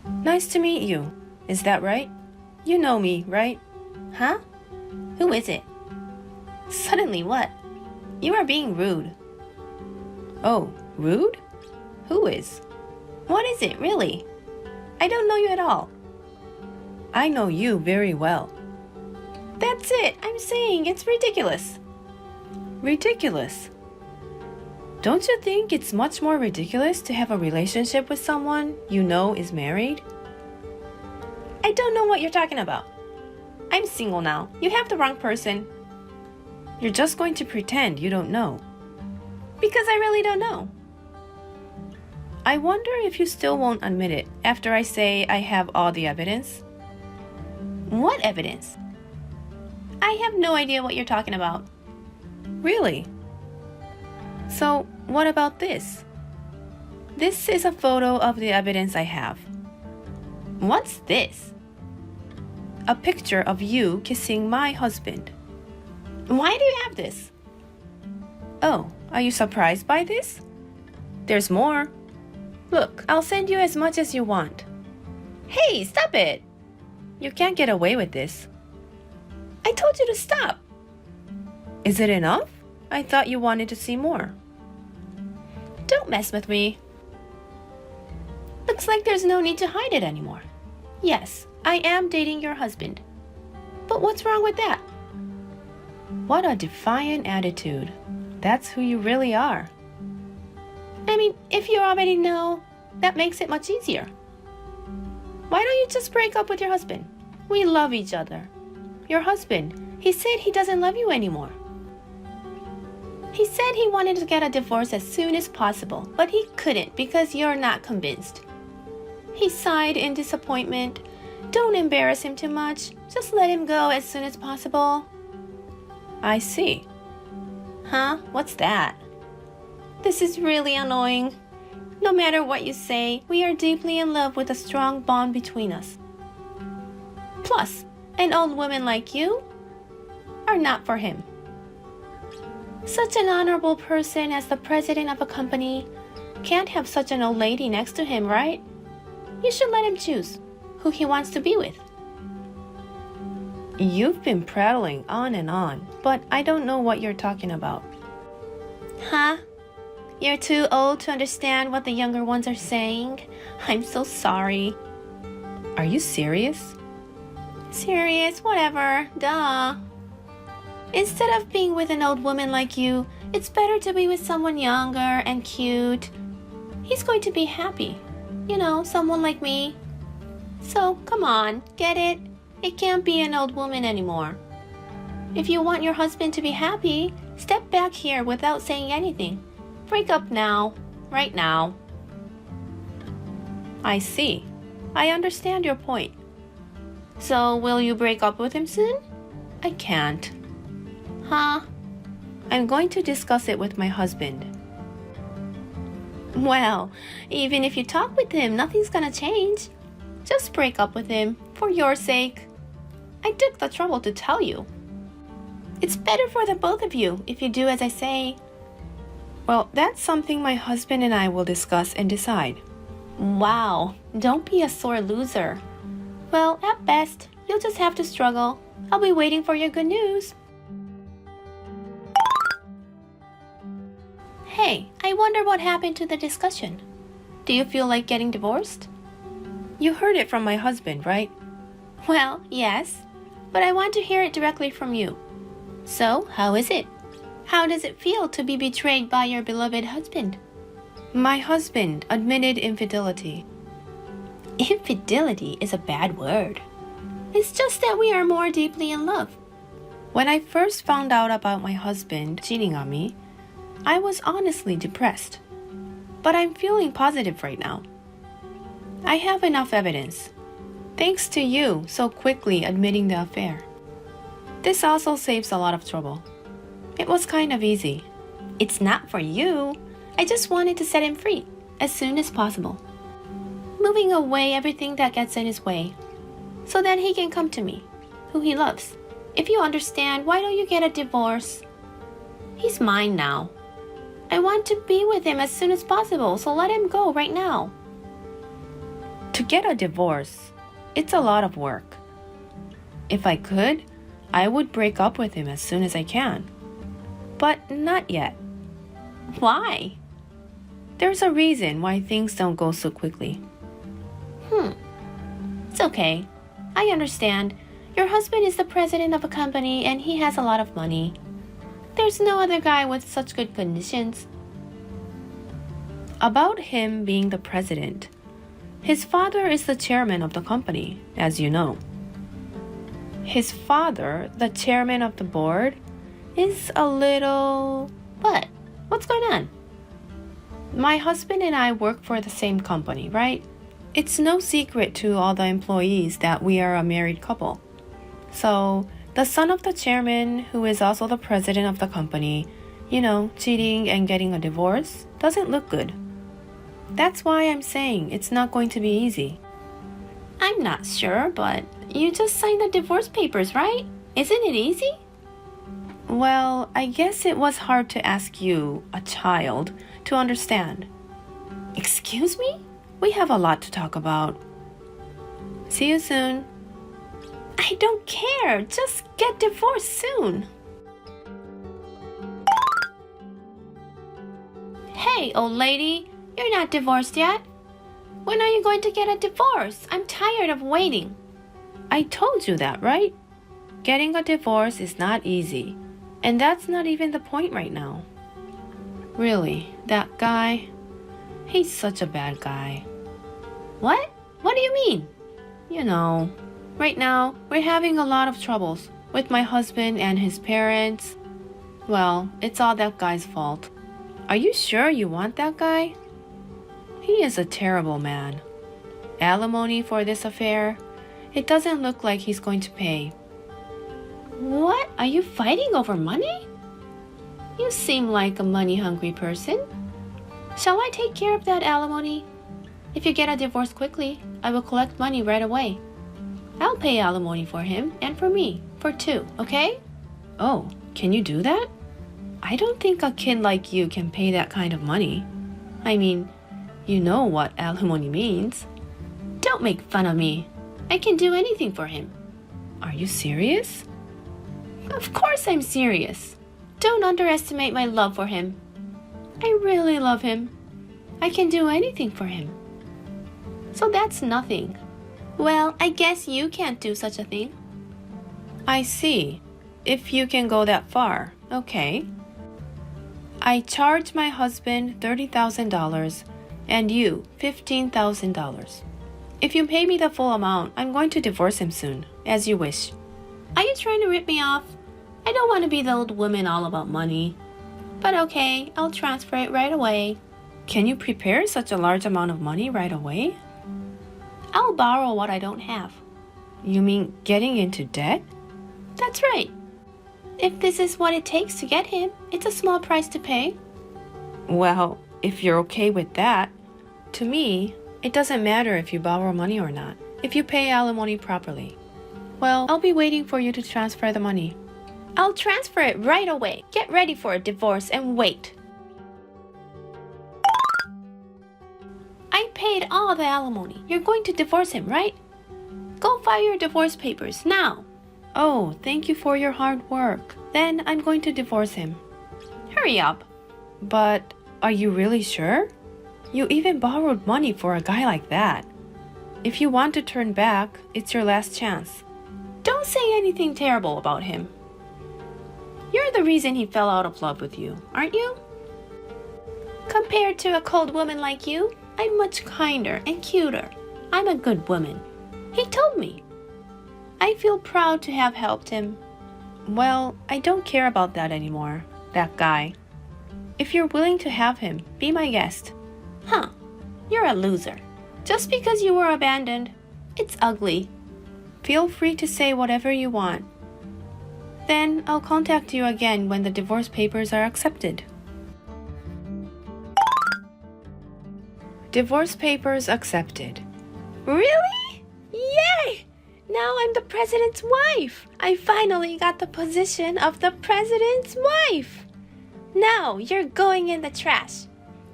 Nice to meet you. Is that right? You know me, right? Huh? Who is it? Suddenly what? You are being rude. Oh, rude? Who is? What is it, really? I don't know you at all. I know you very well. That's it. I'm saying it's ridiculous. Ridiculous? Don't you think it's much more ridiculous to have a relationship with someone you know is married? I don't know what you're talking about. I'm single now. You have the wrong person. You're just going to pretend you don't know. Because I really don't know. I wonder if you still won't admit it after I say I have all the evidence. What evidence? I have no idea what you're talking about. Really? So, what about this? This is a photo of the evidence I have. What's this? A picture of you kissing my husband. Why do you have this? Oh, are you surprised by this? There's more. Look, I'll send you as much as you want. Hey, stop it! You can't get away with this. I told you to stop. Is it enough? I thought you wanted to see more. Don't mess with me. Looks like there's no need to hide it anymore. Yes, I am dating your husband. But what's wrong with that? What a defiant attitude. That's who you really are. I mean, if you already know, that makes it much easier. Why don't you just break up with your husband? We love each other. Your husband, he said he doesn't love you anymore. He said he wanted to get a divorce as soon as possible, but he couldn't because you're not convinced. He sighed in disappointment. Don't embarrass him too much. Just let him go as soon as possible. I see. Huh? What's that? This is really annoying. No matter what you say, we are deeply in love with a strong bond between us. Plus, an old woman like you are not for him. Such an honorable person as the president of a company can't have such an old lady next to him, right? You should let him choose who he wants to be with. You've been prattling on and on, but I don't know what you're talking about. Huh? You're too old to understand what the younger ones are saying? I'm so sorry. Are you serious? Serious, whatever, duh. Instead of being with an old woman like you, it's better to be with someone younger and cute. He's going to be happy. You know, someone like me. So, come on, get it? It can't be an old woman anymore. If you want your husband to be happy, step back here without saying anything. Break up now, right now. I see. I understand your point. So, will you break up with him soon? I can't. Huh? I'm going to discuss it with my husband. Well, even if you talk with him, nothing's gonna change. Just break up with him, for your sake. I took the trouble to tell you. It's better for the both of you if you do as I say. Well, that's something my husband and I will discuss and decide. Wow, don't be a sore loser. Well, at best, you'll just have to struggle. I'll be waiting for your good news. Hey, I wonder what happened to the discussion. Do you feel like getting divorced? You heard it from my husband, right? Well, yes, but I want to hear it directly from you. So, how is it? How does it feel to be betrayed by your beloved husband? My husband admitted infidelity. Infidelity is a bad word. It's just that we are more deeply in love. When I first found out about my husband cheating on me, I was honestly depressed. But I'm feeling positive right now. I have enough evidence. Thanks to you so quickly admitting the affair. This also saves a lot of trouble. It was kind of easy. It's not for you. I just wanted to set him free as soon as possible. Moving away everything that gets in his way, so that he can come to me, who he loves. If you understand, why don't you get a divorce? He's mine now. I want to be with him as soon as possible, so let him go right now. To get a divorce, it's a lot of work. If I could, I would break up with him as soon as I can. But not yet. Why? There's a reason why things don't go so quickly. It's okay. I understand. Your husband is the president of a company and he has a lot of money. There's no other guy with such good conditions. About him being the president, his father is the chairman of the company, as you know. His father, the chairman of the board, is a little... What? What's going on? My husband and I work for the same company, right? It's no secret to all the employees that we are a married couple. So, the son of the chairman, who is also the president of the company, cheating and getting a divorce, doesn't look good. That's why I'm saying it's not going to be easy. I'm not sure, but you just signed the divorce papers, right? Isn't it easy? Well, I guess it was hard to ask you, a child, to understand. Excuse me? We have a lot to talk about. See you soon. I don't care. Just get divorced soon. Hey, old lady. You're not divorced yet. When are you going to get a divorce? I'm tired of waiting. I told you that, right? Getting a divorce is not easy. And that's not even the point right now. Really, that guy, he's such a bad guy. What? What do you mean? Right now, we're having a lot of troubles with my husband and his parents. Well, it's all that guy's fault. Are you sure you want that guy? He is a terrible man. Alimony for this affair, it doesn't look like he's going to pay. What? Are you fighting over money? You seem like a money-hungry person. Shall I take care of that alimony? If you get a divorce quickly, I will collect money right away. I'll pay alimony for him and for me, for two, okay? Oh, can you do that? I don't think a kid like you can pay that kind of money. I mean, you know what alimony means. Don't make fun of me. I can do anything for him. Are you serious? Of course I'm serious. Don't underestimate my love for him. I really love him. I can do anything for him. So that's nothing. Well, I guess you can't do such a thing. I see. If you can go that far, okay. I charge my husband $30,000 and you $15,000. If you pay me the full amount, I'm going to divorce him soon, as you wish. Are you trying to rip me off? I don't want to be the old woman all about money. But okay, I'll transfer it right away. Can you prepare such a large amount of money right away? I'll borrow what I don't have. You mean getting into debt? That's right. If this is what it takes to get him, it's a small price to pay. Well, if you're okay with that, to me, it doesn't matter if you borrow money or not, if you pay alimony properly. Well, I'll be waiting for you to transfer the money. I'll transfer it right away. Get ready for a divorce and wait. I paid all the alimony. You're going to divorce him, right? Go file your divorce papers now. Oh, thank you for your hard work. Then I'm going to divorce him. Hurry up. But are you really sure? You even borrowed money for a guy like that. If you want to turn back, it's your last chance. Don't say anything terrible about him. You're the reason he fell out of love with you, aren't you? Compared to a cold woman like you, I'm much kinder and cuter. I'm a good woman. He told me. I feel proud to have helped him. Well, I don't care about that anymore, that guy. If you're willing to have him, be my guest. Huh, you're a loser. Just because you were abandoned, it's ugly. Feel free to say whatever you want. Then I'll contact you again when the divorce papers are accepted. Divorce papers accepted. Really? Yay! Now I'm the president's wife. I finally got the position of the president's wife. Now you're going in the trash.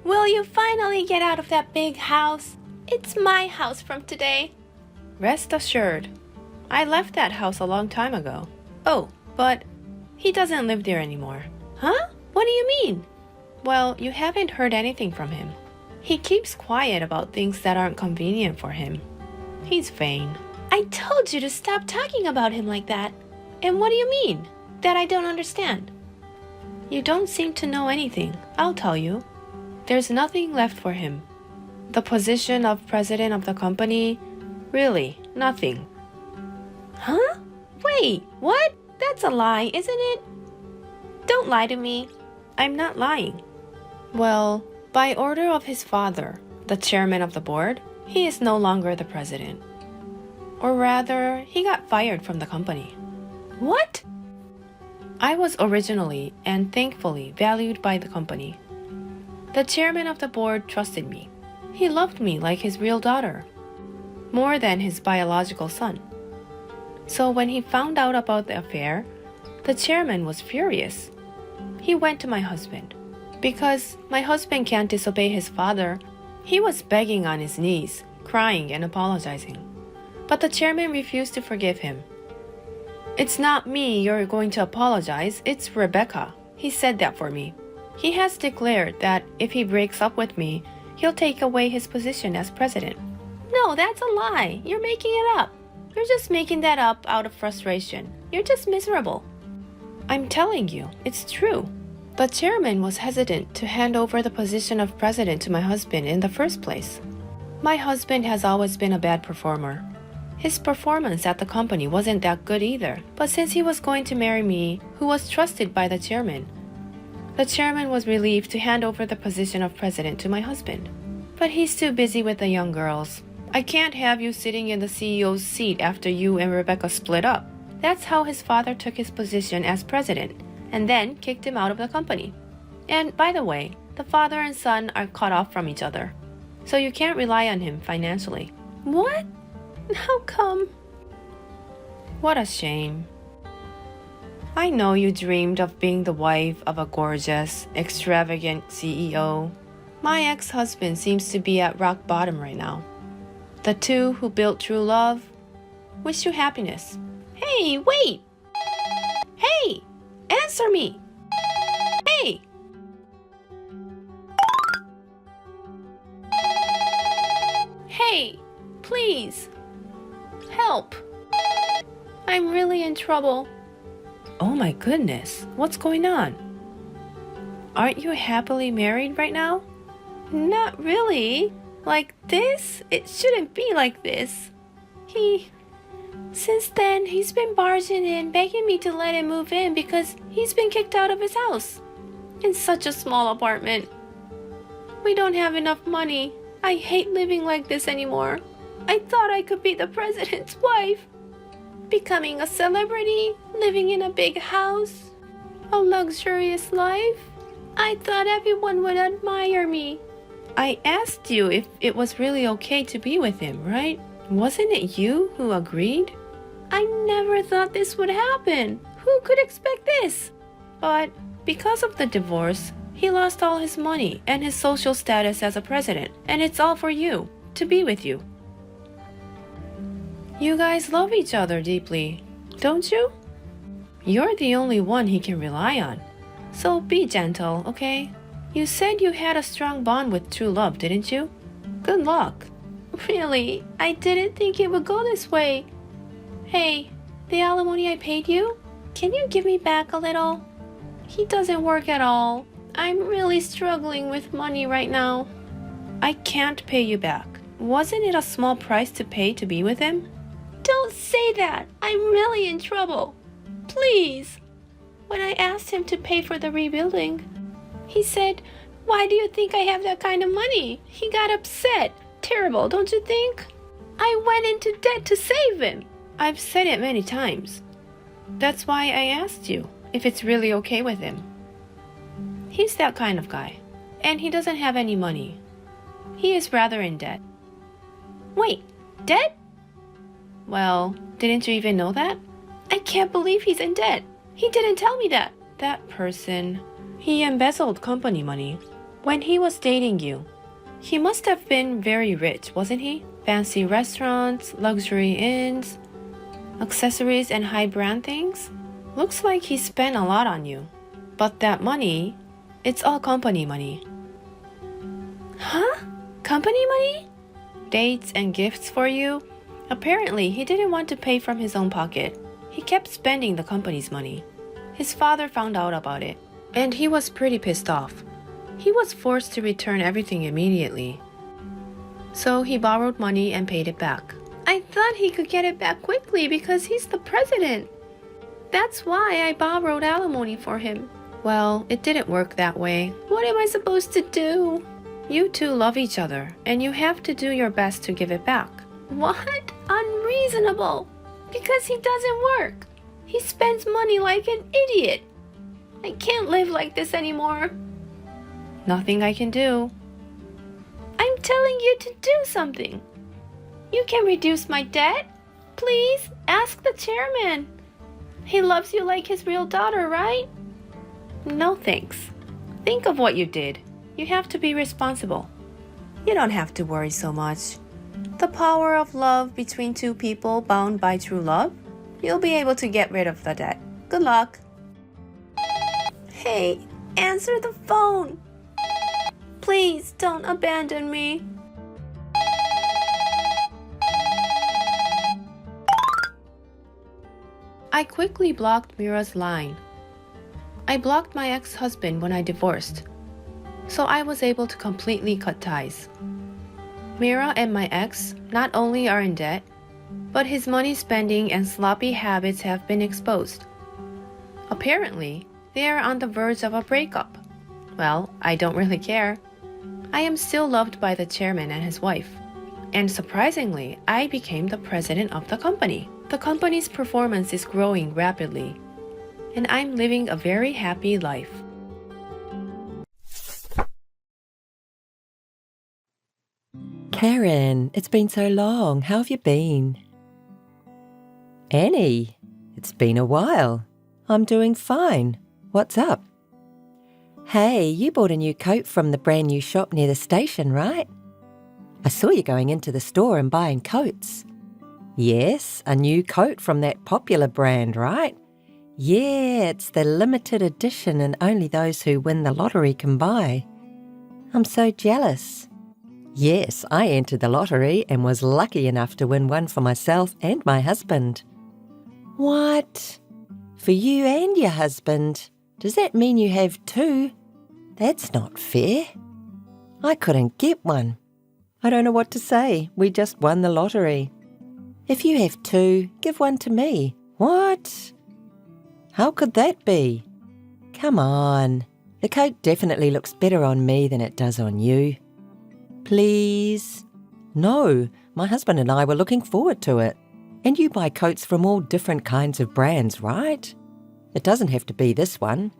Will you finally get out of that big house? It's my house from today. Rest assured, I left that house a long time ago. Oh, but he doesn't live there anymore. Huh? What do you mean? Well, you haven't heard anything from him. He keeps quiet about things that aren't convenient for him. He's vain. I told you to stop talking about him like that. And what do you mean? That I don't understand. You don't seem to know anything. I'll tell you. There's nothing left for him. The position of president of the company, really, nothing. Huh? Wait, what? That's a lie, isn't it? Don't lie to me. I'm not lying. Well, by order of his father, the chairman of the board, he is no longer the president. Or rather, he got fired from the company. What? I was originally and thankfully valued by the company. The chairman of the board trusted me. He loved me like his real daughter, more than his biological son. So when he found out about the affair, the chairman was furious. He went to my husband. Because my husband can't disobey his father, he was begging on his knees, crying and apologizing. But the chairman refused to forgive him. It's not me you're going to apologize, it's Rebecca. He said that for me. He has declared that if he breaks up with me, he'll take away his position as president. No, that's a lie. You're making it up. You're just making that up out of frustration. You're just miserable. I'm telling you, it's true. The chairman was hesitant to hand over the position of president to my husband in the first place. My husband has always been a bad performer. His performance at the company wasn't that good either, but since he was going to marry me, who was trusted by the chairman was relieved to hand over the position of president to my husband. But he's too busy with the young girls. I can't have you sitting in the CEO's seat after you and Rebecca split up. That's how his father took his position as president, and then kicked him out of the company. And by the way, the father and son are cut off from each other, so you can't rely on him financially. What? How come? What a shame. I know you dreamed of being the wife of a gorgeous, extravagant CEO. My ex-husband seems to be at rock bottom right now. The two who built true love wish you happiness. Hey, wait! Hey! Answer me! Hey! Hey! Please! Help! I'm really in trouble. Oh my goodness, what's going on? Aren't you happily married right now? Not really. Like this? It shouldn't be like this. Since then, he's been barging in, begging me to let him move in because he's been kicked out of his house. In such a small apartment. We don't have enough money. I hate living like this anymore. I thought I could be the president's wife. Becoming a celebrity, living in a big house, a luxurious life. I thought everyone would admire me. I asked you if it was really okay to be with him, right? Wasn't it you who agreed? I never thought this would happen. Who could expect this? But because of the divorce, he lost all his money and his social status as a president, and it's all for you, to be with you. You guys love each other deeply, don't you? You're the only one he can rely on. So be gentle, okay? You said you had a strong bond with true love, didn't you? Good luck. Really, I didn't think it would go this way. Hey, the alimony I paid you, can you give me back a little? He doesn't work at all. I'm really struggling with money right now. I can't pay you back. Wasn't it a small price to pay to be with him? Don't say that. I'm really in trouble. Please. When I asked him to pay for the rebuilding, he said, "Why do you think I have that kind of money?" He got upset. Terrible, don't you think? I went into debt to save him. I've said it many times. That's why I asked you if it's really okay with him. He's that kind of guy, and he doesn't have any money. He is rather in debt. Wait, debt? Well, didn't you even know that? I can't believe he's in debt. He didn't tell me that. That person, he embezzled company money when he was dating you. He must have been very rich, wasn't he? Fancy restaurants, luxury inns, accessories and high brand things? Looks like he spent a lot on you. But that money, it's all company money. Huh? Company money? Dates and gifts for you? Apparently, he didn't want to pay from his own pocket. He kept spending the company's money. His father found out about it, and he was pretty pissed off. He was forced to return everything immediately. So he borrowed money and paid it back. I thought he could get it back quickly because he's the president. That's why I borrowed alimony for him. Well, it didn't work that way. What am I supposed to do? You two love each other, and you have to do your best to give it back. What? Unreasonable. Because he doesn't work. He spends money like an idiot. I can't live like this anymore. Nothing I can do. I'm telling you to do something. You can reduce my debt. Please, ask the chairman. He loves you like his real daughter, right? No thanks. Think of what you did. You have to be responsible. You don't have to worry so much. The power of love between two people bound by true love. You'll be able to get rid of the debt. Good luck. Hey, answer the phone. Please don't abandon me. I quickly blocked Mira's line. I blocked my ex-husband when I divorced, so I was able to completely cut ties. Mira and my ex not only are in debt, but his money spending and sloppy habits have been exposed. Apparently, they are on the verge of a breakup. Well, I don't really care. I am still loved by the chairman and his wife. And surprisingly, I became the president of the company. The company's performance is growing rapidly, and I'm living a very happy life. Karen, it's been so long. How have you been? Annie, it's been a while. I'm doing fine. What's up? Hey, you bought a new coat from the brand new shop near the station, right? I saw you going into the store and buying coats. Yes, a new coat from that popular brand, right? Yeah, it's the limited edition and only those who win the lottery can buy. I'm so jealous. Yes, I entered the lottery and was lucky enough to win one for myself and my husband. What? For you and your husband? Does that mean you have two? That's not fair. I couldn't get one. I don't know what to say. We just won the lottery. If you have two, give one to me. What? How could that be? Come on. The coat definitely looks better on me than it does on you. Please? No, my husband and I were looking forward to it. And you buy coats from all different kinds of brands, right? It doesn't have to be this one.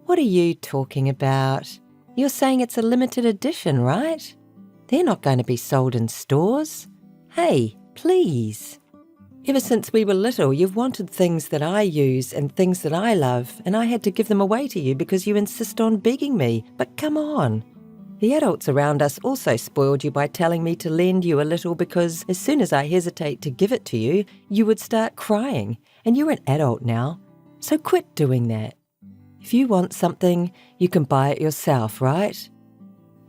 What are you talking about? You're saying it's a limited edition, right? They're not going to be sold in stores. Hey, please. Ever since we were little, you've wanted things that I use and things that I love, and I had to give them away to you because you insist on begging me. But come on. The adults around us also spoiled you by telling me to lend you a little because as soon as I hesitate to give it to you, you would start crying, and you're an adult now. So quit doing that. If you want something, you can buy it yourself, right?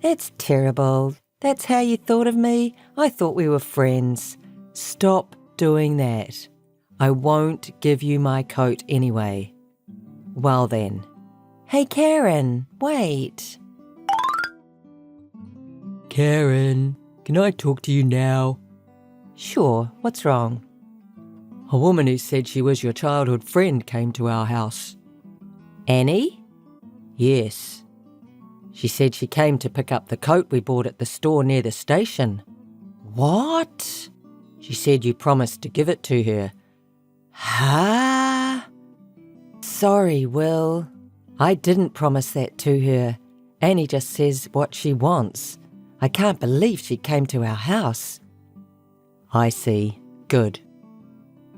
That's terrible. That's how you thought of me? I thought we were friends. Stop doing that. I won't give you my coat anyway. Well then. Hey Karen, wait. Karen, can I talk to you now? Sure, what's wrong? A woman who said she was your childhood friend came to our house. Annie? Yes. She said she came to pick up the coat we bought at the store near the station. What? She said you promised to give it to her. Huh? Sorry, Will. I didn't promise that to her. Annie just says what she wants. I can't believe she came to our house. I see. Good.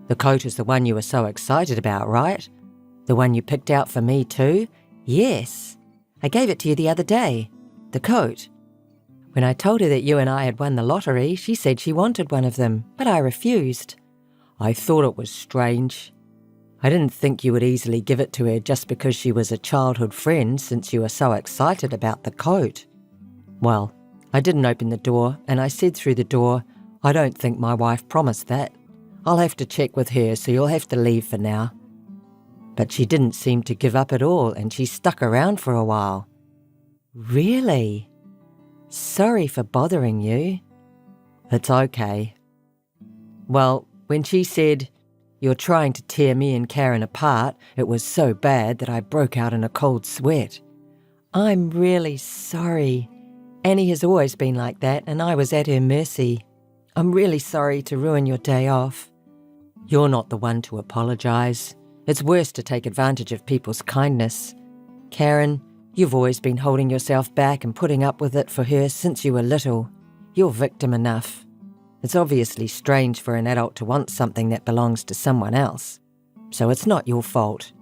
The coat is the one you were so excited about, right? The one you picked out for me too? Yes. I gave it to you the other day. The coat. When I told her that you and I had won the lottery, she said she wanted one of them, but I refused. I thought it was strange. I didn't think you would easily give it to her just because she was a childhood friend, since you were so excited about the coat. Well, I didn't open the door, and I said through the door, I don't think my wife promised that. I'll have to check with her, so you'll have to leave for now. But she didn't seem to give up at all, and she stuck around for a while. Really? Sorry for bothering you. It's okay. Well, when she said, "You're trying to tear me and Karen apart," it was so bad that I broke out in a cold sweat. I'm really sorry. Annie has always been like that, and I was at her mercy. I'm really sorry to ruin your day off. You're not the one to apologise. It's worse to take advantage of people's kindness. Karen, you've always been holding yourself back and putting up with it for her since you were little. You're victim enough. It's obviously strange for an adult to want something that belongs to someone else. So it's not your fault.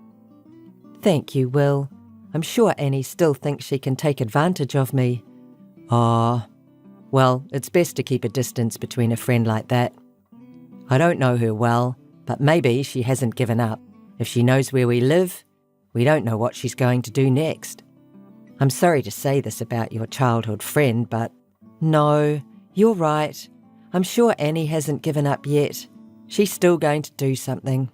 Thank you, Will. I'm sure Annie still thinks she can take advantage of me. Well, it's best to keep a distance between a friend like that. I don't know her well, but maybe she hasn't given up. If she knows where we live, we don't know what she's going to do next. I'm sorry to say this about your childhood friend, but no, you're right. I'm sure Annie hasn't given up yet. She's still going to do something.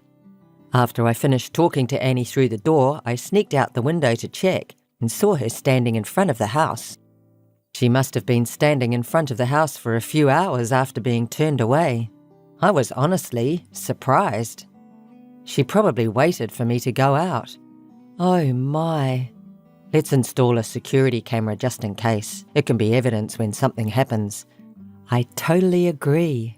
After I finished talking to Annie through the door, I sneaked out the window to check and saw her standing in front of the house. She must have been standing in front of the house for a few hours after being turned away. I was honestly surprised. She probably waited for me to go out. Oh my. Let's install a security camera just in case. It can be evidence when something happens. I totally agree.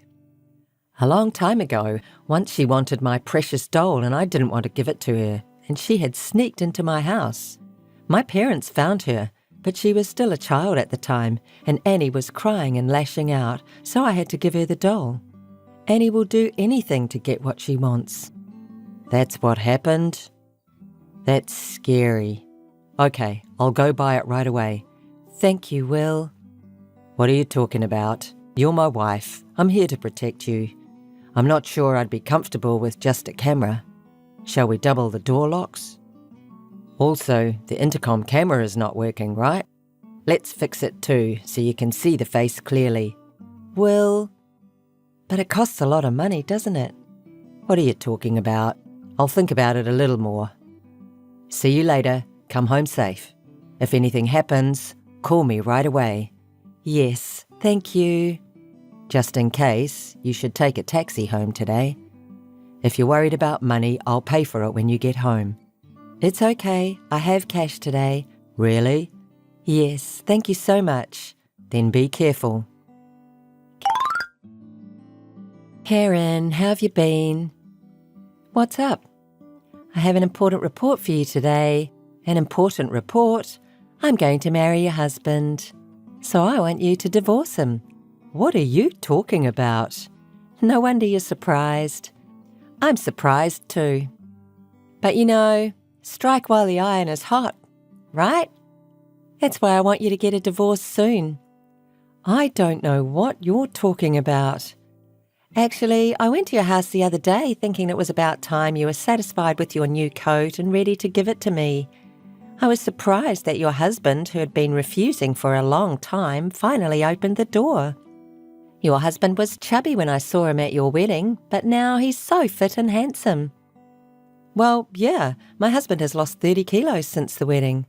A long time ago, once she wanted my precious doll and I didn't want to give it to her, and she had sneaked into my house. My parents found her, but she was still a child at the time, and Annie was crying and lashing out, so I had to give her the doll. Annie will do anything to get what she wants. That's what happened? That's scary. Okay, I'll go buy it right away. Thank you, Will. What are you talking about? You're my wife. I'm here to protect you. I'm not sure I'd be comfortable with just a camera. Shall we double the door locks? Also, the intercom camera is not working, right? Let's fix it too, so you can see the face clearly. Will? But it costs a lot of money, doesn't it? What are you talking about? I'll think about it a little more. See you later. Come home safe. If anything happens, call me right away. Yes, thank you. Just in case, you should take a taxi home today. If you're worried about money, I'll pay for it when you get home. It's okay, I have cash today. Really? Yes, thank you so much. Then be careful. Karen, how have you been? What's up? I have an important report for you today. An important report? I'm going to marry your husband. So I want you to divorce him. What are you talking about? No wonder you're surprised. I'm surprised too. But you know, strike while the iron is hot, right? That's why I want you to get a divorce soon. I don't know what you're talking about. Actually, I went to your house the other day thinking it was about time you were satisfied with your new coat and ready to give it to me. I was surprised that your husband, who had been refusing for a long time, finally opened the door. Your husband was chubby when I saw him at your wedding, but now he's so fit and handsome. Well, yeah, my husband has lost 30 kilos since the wedding.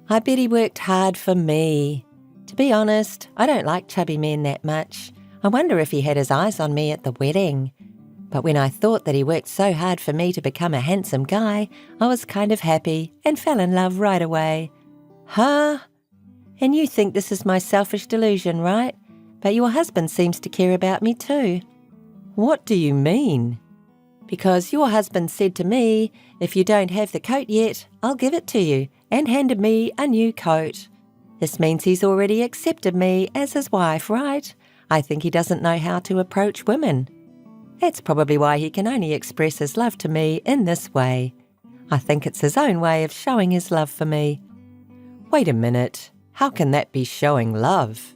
I bet he worked hard for me. To be honest, I don't like chubby men that much. I wonder if he had his eyes on me at the wedding. But when I thought that he worked so hard for me to become a handsome guy, I was kind of happy and fell in love right away. Huh? And you think this is my selfish delusion, right? But your husband seems to care about me too. What do you mean? Because your husband said to me, if you don't have the coat yet, I'll give it to you, and handed me a new coat. This means he's already accepted me as his wife, right? I think he doesn't know how to approach women. That's probably why he can only express his love to me in this way. I think it's his own way of showing his love for me. Wait a minute. How can that be showing love?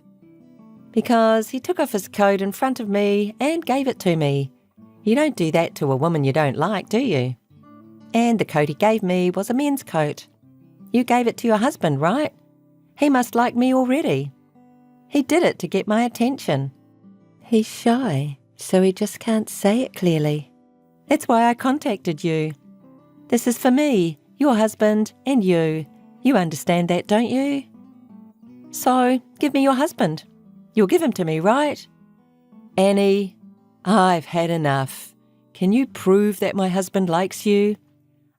Because he took off his coat in front of me and gave it to me. You don't do that to a woman you don't like, do you? And the coat he gave me was a men's coat. You gave it to your husband, right? He must like me already. He did it to get my attention. He's shy, so he just can't say it clearly. That's why I contacted you. This is for me, your husband, and you. You understand that, don't you? So, give me your husband. You'll give him to me, right? Annie, I've had enough. Can you prove that my husband likes you?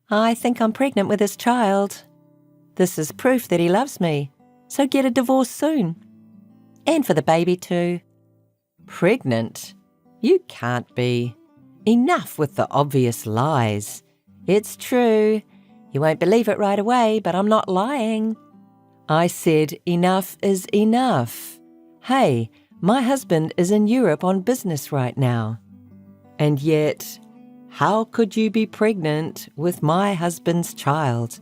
I think I'm pregnant with his child. This is proof that he loves me, so get a divorce soon. And for the baby too. Pregnant? You can't be. Enough with the obvious lies. It's true. You won't believe it right away, but I'm not lying. I said enough is enough. Hey, my husband is in Europe on business right now. And yet, how could you be pregnant with my husband's child?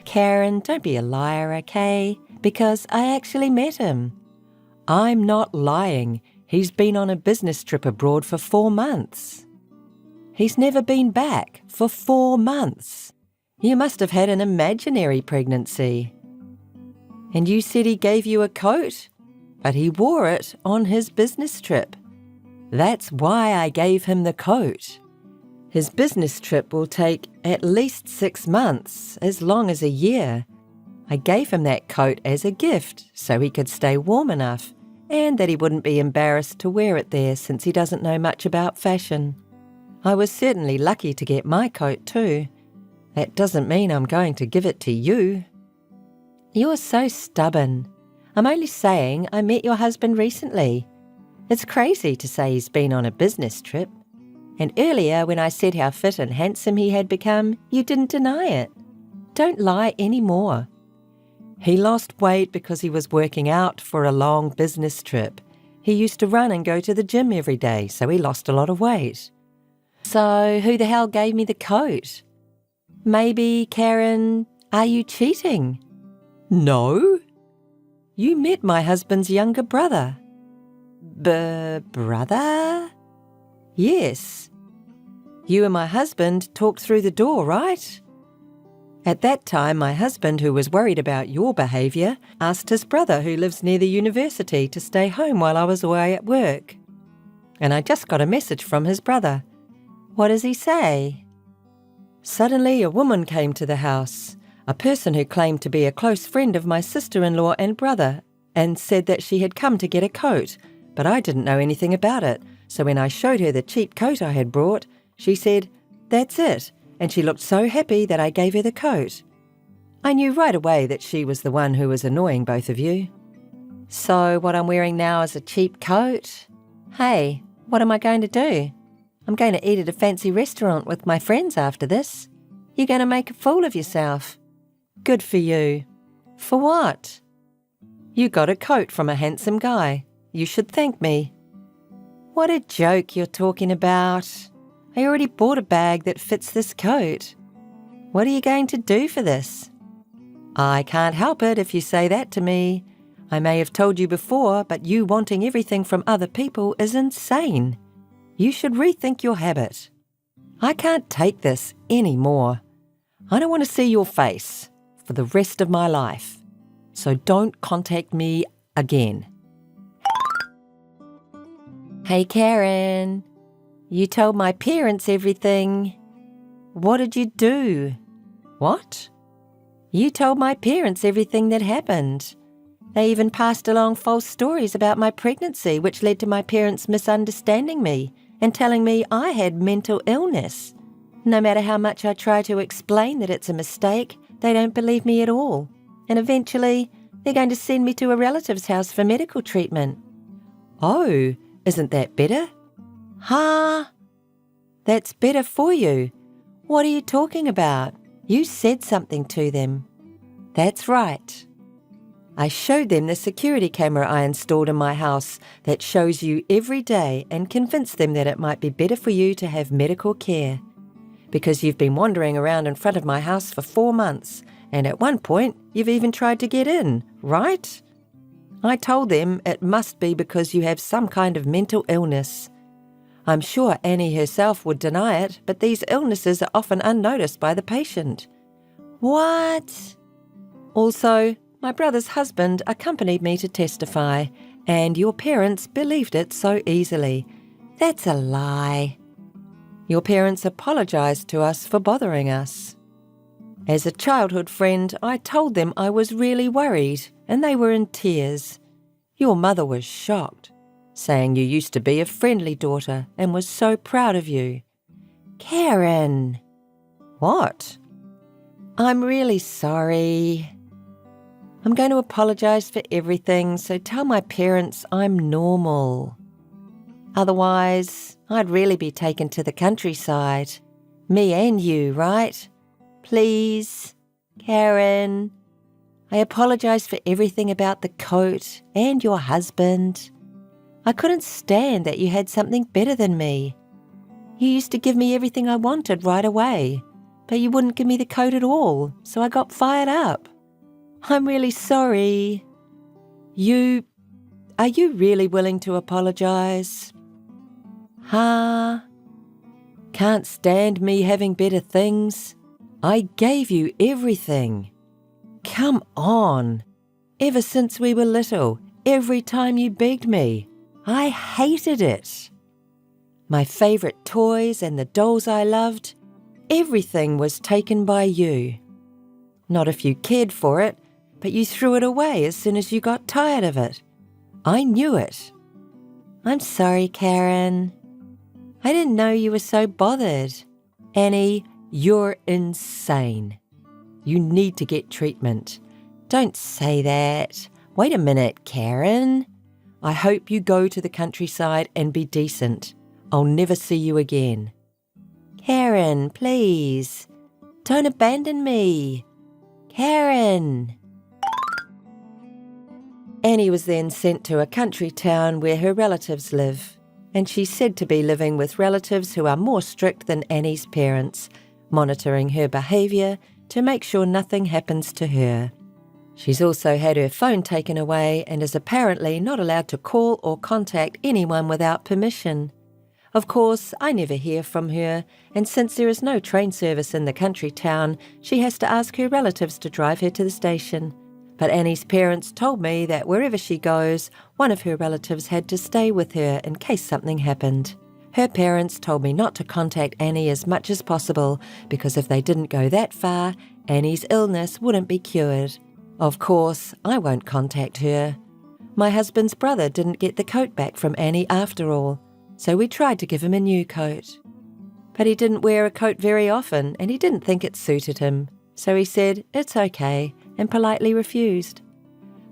Karen, don't be a liar, okay? Because I actually met him. I'm not lying. He's been on a business trip abroad for 4 months. He's never been back for 4 months. You must have had an imaginary pregnancy. And you said he gave you a coat, but he wore it on his business trip. That's why I gave him the coat. His business trip will take at least 6 months, as long as a year. I gave him that coat as a gift so he could stay warm enough and that he wouldn't be embarrassed to wear it there since he doesn't know much about fashion. I was certainly lucky to get my coat too. That doesn't mean I'm going to give it to you. You're so stubborn. I'm only saying I met your husband recently. It's crazy to say he's been on a business trip. And earlier, when I said how fit and handsome he had become, you didn't deny it. Don't lie anymore. He lost weight because he was working out for a long business trip. He used to run and go to the gym every day, so he lost a lot of weight. So who the hell gave me the coat? Maybe, Karen, are you cheating? No. You met my husband's younger brother. Brother? Yes. You and my husband talked through the door, right? At that time, my husband, who was worried about your behaviour, asked his brother, who lives near the university, to stay home while I was away at work. And I just got a message from his brother. What does he say? Suddenly, a woman came to the house, a person who claimed to be a close friend of my sister-in-law and brother, and said that she had come to get a coat, but I didn't know anything about it. So when I showed her the cheap coat I had brought, she said, "That's it," and she looked so happy that I gave her the coat. I knew right away that she was the one who was annoying both of you. So what I'm wearing now is a cheap coat? Hey, what am I going to do? I'm going to eat at a fancy restaurant with my friends after this. You're going to make a fool of yourself. Good for you. For what? You got a coat from a handsome guy. You should thank me. What a joke you're talking about. I already bought a bag that fits this coat. What are you going to do for this? I can't help it if you say that to me. I may have told you before, but you wanting everything from other people is insane. You should rethink your habit. I can't take this anymore. I don't want to see your face for the rest of my life. So don't contact me again. Hey, Karen. You told my parents everything. What did you do? What? You told my parents everything that happened. They even passed along false stories about my pregnancy, which led to my parents misunderstanding me and telling me I had mental illness. No matter how much I try to explain that it's a mistake, they don't believe me at all. And eventually, they're going to send me to a relative's house for medical treatment. Oh, isn't that better? Huh? That's better for you. What are you talking about? You said something to them. That's right. I showed them the security camera I installed in my house that shows you every day and convinced them that it might be better for you to have medical care. Because you've been wandering around in front of my house for 4 months and at one point you've even tried to get in, right? I told them it must be because you have some kind of mental illness. I'm sure Annie herself would deny it, but these illnesses are often unnoticed by the patient. What? Also, my brother's husband accompanied me to testify, and your parents believed it so easily. That's a lie. Your parents apologized to us for bothering us. As a childhood friend, I told them I was really worried, and they were in tears. Your mother was shocked, saying you used to be a friendly daughter and was so proud of you. Karen! What? I'm really sorry. I'm going to apologize for everything, so tell my parents I'm normal. Otherwise, I'd really be taken to the countryside. Me and you, right? Please, Karen. I apologize for everything about the coat and your husband. I couldn't stand that you had something better than me. You used to give me everything I wanted right away, but you wouldn't give me the coat at all, so I got fired up. I'm really sorry. Are you really willing to apologize? Huh? Can't stand me having better things? I gave you everything. Come on. Ever since we were little, every time you begged me, I hated it. My favourite toys and the dolls I loved, everything was taken by you. Not if you cared for it, but you threw it away as soon as you got tired of it. I knew it. I'm sorry, Karen. I didn't know you were so bothered. Annie, you're insane. You need to get treatment. Don't say that. Wait a minute, Karen. I hope you go to the countryside and be decent. I'll never see you again. Karen, please. Don't abandon me. Karen. Annie was then sent to a country town where her relatives live, and she's said to be living with relatives who are more strict than Annie's parents, monitoring her behaviour to make sure nothing happens to her. She's also had her phone taken away and is apparently not allowed to call or contact anyone without permission. Of course, I never hear from her, and since there is no train service in the country town, she has to ask her relatives to drive her to the station. But Annie's parents told me that wherever she goes, one of her relatives had to stay with her in case something happened. Her parents told me not to contact Annie as much as possible because if they didn't go that far, Annie's illness wouldn't be cured. Of course, I won't contact her. My husband's brother didn't get the coat back from Annie after all, so we tried to give him a new coat. But he didn't wear a coat very often and he didn't think it suited him, so he said it's okay and politely refused.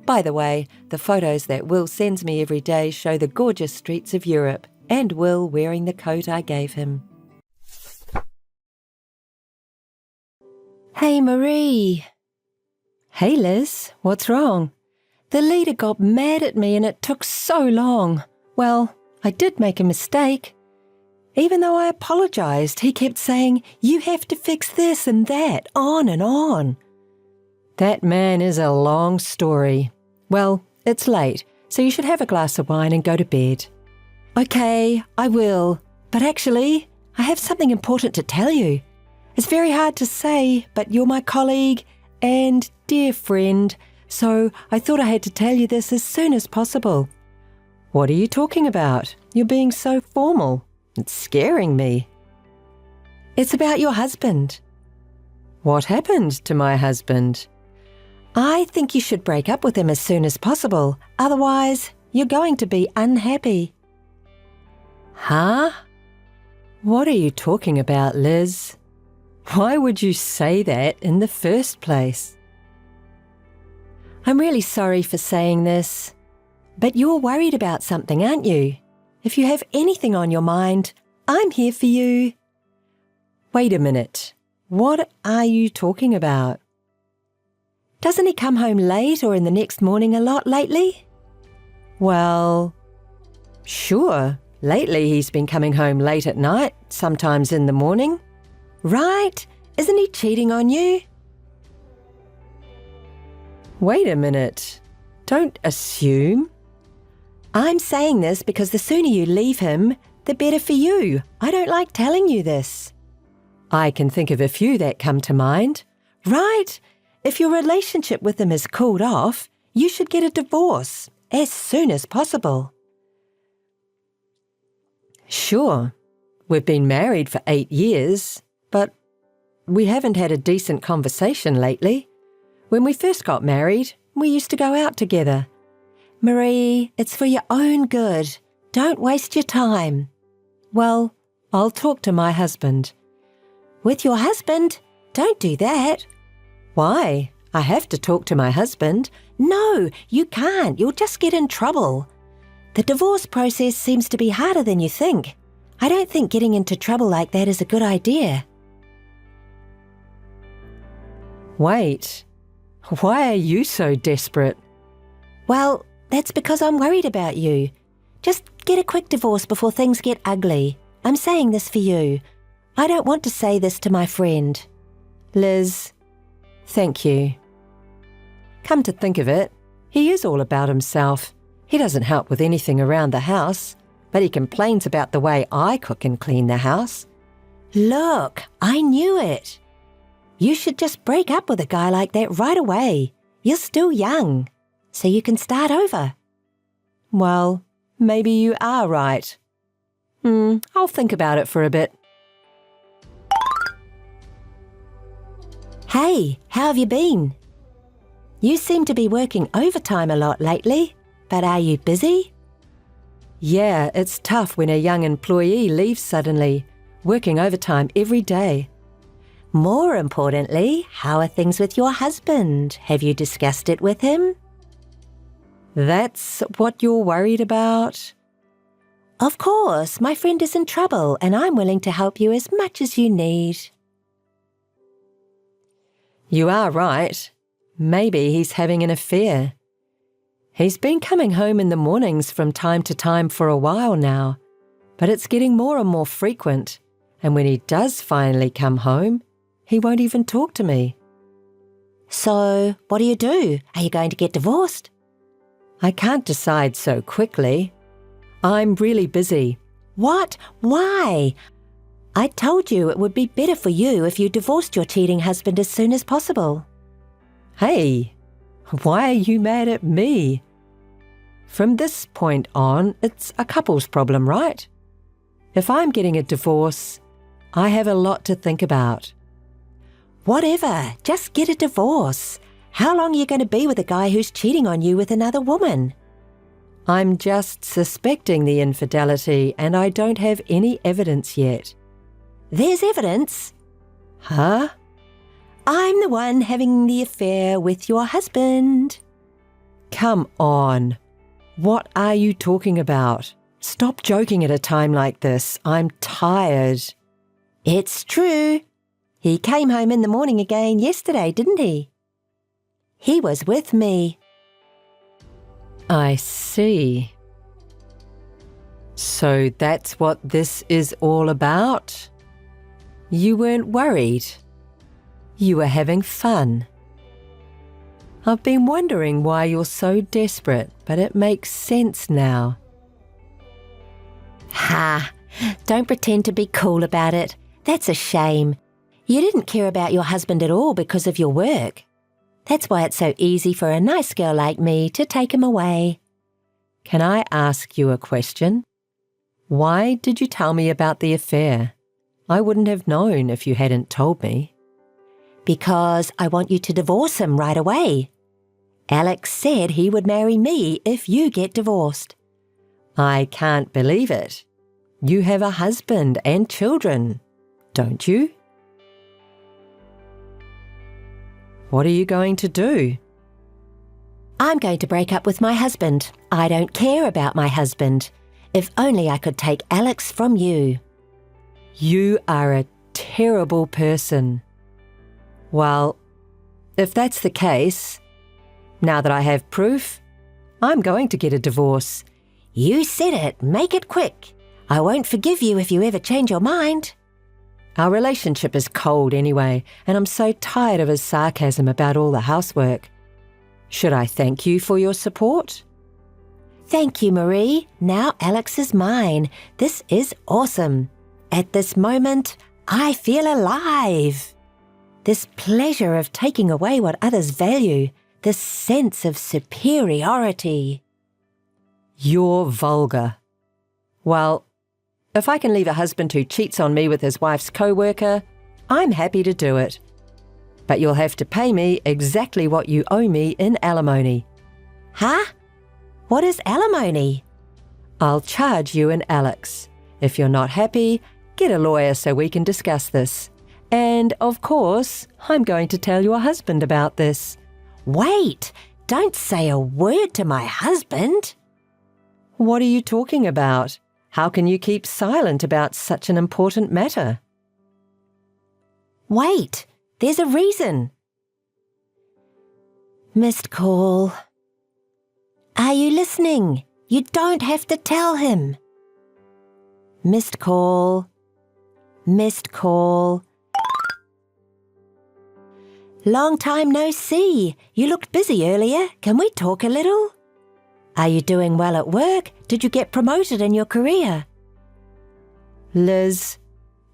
By the way, the photos that Will sends me every day show the gorgeous streets of Europe and Will wearing the coat I gave him. Hey Marie. Hey Liz, what's wrong? The leader got mad at me and it took so long. Well, I did make a mistake. Even though I apologised, he kept saying, you have to fix this and that, on and on. That man is a long story. Well, it's late, so you should have a glass of wine and go to bed. Okay, I will. But actually, I have something important to tell you. It's very hard to say, but you're my colleague and dear friend, so I thought I had to tell you this as soon as possible. What are you talking about? You're being so formal. It's scaring me. It's about your husband. What happened to my husband? I think you should break up with him as soon as possible. Otherwise, you're going to be unhappy. Huh? What are you talking about, Liz? Why would you say that in the first place? I'm really sorry for saying this, but you're worried about something, aren't you? If you have anything on your mind, I'm here for you. Wait a minute. What are you talking about? Doesn't he come home late or in the next morning a lot lately? Well, sure. Lately he's been coming home late at night, sometimes in the morning. Right? Isn't he cheating on you? Wait a minute. Don't assume. I'm saying this because the sooner you leave him, the better for you. I don't like telling you this. I can think of a few that come to mind. Right? If your relationship with him has cooled off, you should get a divorce as soon as possible. Sure, we've been married for 8 years, but we haven't had a decent conversation lately. When we first got married, we used to go out together. Marie, it's for your own good. Don't waste your time. Well, I'll talk to my husband. With your husband? Don't do that. Why? I have to talk to my husband. No, you can't. You'll just get in trouble. The divorce process seems to be harder than you think. I don't think getting into trouble like that is a good idea. Wait, why are you so desperate? Well, that's because I'm worried about you. Just get a quick divorce before things get ugly. I'm saying this for you. I don't want to say this to my friend. Liz, thank you. Come to think of it, he is all about himself. He doesn't help with anything around the house, but he complains about the way I cook and clean the house. Look, I knew it. You should just break up with a guy like that right away. You're still young, so you can start over. Well, maybe you are right. I'll think about it for a bit. Hey, how have you been? You seem to be working overtime a lot lately, but are you busy? Yeah, it's tough when a young employee leaves suddenly, working overtime every day. More importantly, how are things with your husband? Have you discussed it with him? That's what you're worried about? Of course, my friend is in trouble and I'm willing to help you as much as you need. You are right. Maybe he's having an affair. He's been coming home in the mornings from time to time for a while now, but it's getting more and more frequent, and when he does finally come home, he won't even talk to me. So, what do you do? Are you going to get divorced? I can't decide so quickly. I'm really busy. What? Why? I told you it would be better for you if you divorced your cheating husband as soon as possible. Hey, why are you mad at me? From this point on, it's a couple's problem, right? If I'm getting a divorce, I have a lot to think about. Whatever, just get a divorce. How long are you going to be with a guy who's cheating on you with another woman? I'm just suspecting the infidelity and I don't have any evidence yet. There's evidence. Huh? I'm the one having the affair with your husband. Come on. What are you talking about? Stop joking at a time like this. I'm tired. It's true. He came home in the morning again yesterday, didn't he? He was with me. I see. So that's what this is all about? You weren't worried. You were having fun. I've been wondering why you're so desperate, but it makes sense now. Ha! Don't pretend to be cool about it. That's a shame. You didn't care about your husband at all because of your work. That's why it's so easy for a nice girl like me to take him away. Can I ask you a question? Why did you tell me about the affair? I wouldn't have known if you hadn't told me. Because I want you to divorce him right away. Alex said he would marry me if you get divorced. I can't believe it. You have a husband and children, don't you? What are you going to do? I'm going to break up with my husband. I don't care about my husband. If only I could take Alex from you. You are a terrible person. Well, if that's the case, now that I have proof, I'm going to get a divorce. You said it. Make it quick. I won't forgive you if you ever change your mind. Our relationship is cold anyway, and I'm so tired of his sarcasm about all the housework. Should I thank you for your support? Thank you, Marie. Now Alex is mine. This is awesome. At this moment, I feel alive. This pleasure of taking away what others value, this sense of superiority. You're vulgar. Well, if I can leave a husband who cheats on me with his wife's co-worker, I'm happy to do it. But you'll have to pay me exactly what you owe me in alimony. Huh? What is alimony? I'll charge you and Alex. If you're not happy, get a lawyer so we can discuss this. And, of course, I'm going to tell your husband about this. Wait, don't say a word to my husband. What are you talking about? How can you keep silent about such an important matter? Wait, there's a reason. Missed call. Are you listening? You don't have to tell him. Missed call. Missed call. Long time no see. You looked busy earlier. Can we talk a little? Are you doing well at work? Did you get promoted in your career? Liz,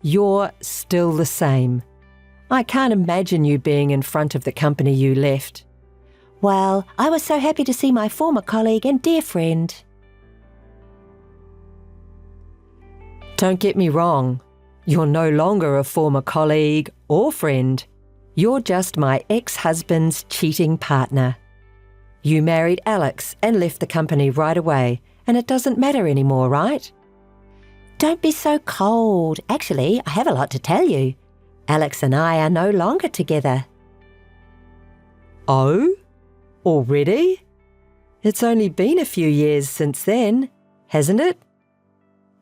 you're still the same. I can't imagine you being in front of the company you left. Well, I was so happy to see my former colleague and dear friend. Don't get me wrong. You're no longer a former colleague or friend. You're just my ex-husband's cheating partner. You married Alex and left the company right away, and it doesn't matter anymore, right? Don't be so cold. Actually, I have a lot to tell you. Alex and I are no longer together. Oh? Already? It's only been a few years since then, hasn't it?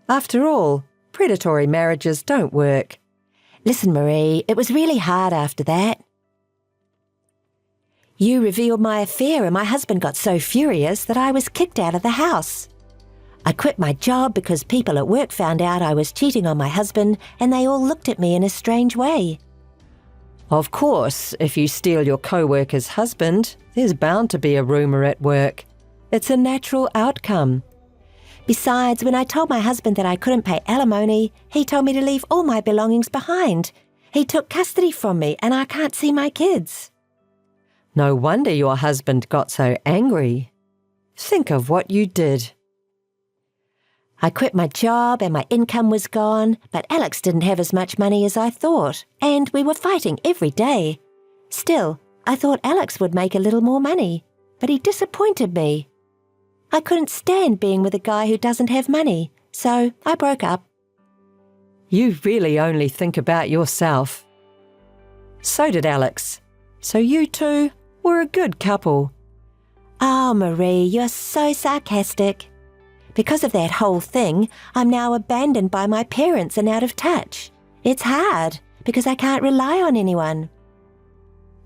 After all, predatory marriages don't work. Listen, Marie, it was really hard after that. You revealed my affair and my husband got so furious that I was kicked out of the house. I quit my job because people at work found out I was cheating on my husband and they all looked at me in a strange way. Of course, if you steal your co-worker's husband, there's bound to be a rumour at work. It's a natural outcome. Besides, when I told my husband that I couldn't pay alimony, he told me to leave all my belongings behind. He took custody from me and I can't see my kids. No wonder your husband got so angry. Think of what you did. I quit my job and my income was gone, but Alex didn't have as much money as I thought, and we were fighting every day. Still, I thought Alex would make a little more money, but he disappointed me. I couldn't stand being with a guy who doesn't have money, so I broke up. You really only think about yourself. So did Alex. So you two were a good couple. Oh, Marie, you're so sarcastic. Because of that whole thing, I'm now abandoned by my parents and out of touch. It's hard, because I can't rely on anyone.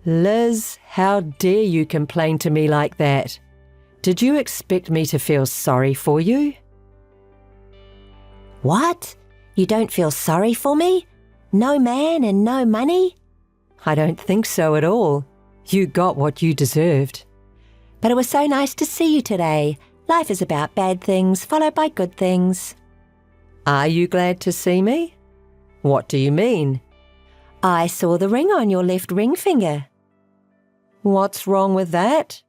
Liz, how dare you complain to me like that? Did you expect me to feel sorry for you? What? You don't feel sorry for me? No man and no money? I don't think so at all. You got what you deserved. But it was so nice to see you today. Life is about bad things followed by good things. Are you glad to see me? What do you mean? I saw the ring on your left ring finger. What's wrong with that?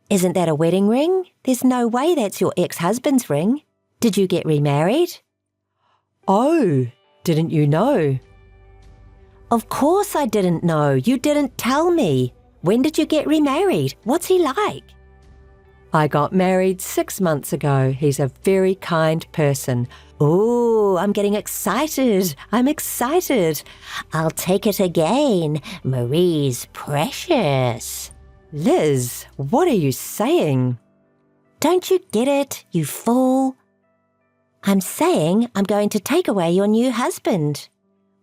Isn't that a wedding ring? There's no way that's your ex-husband's ring. Did you get remarried? Oh, didn't you know? Of course I didn't know. You didn't tell me. When did you get remarried? What's he like? I got married 6 months ago. He's a very kind person. Ooh, I'm getting excited. I'm excited. I'll take it again. Marie's precious. Liz, what are you saying? Don't you get it, you fool? I'm saying I'm going to take away your new husband.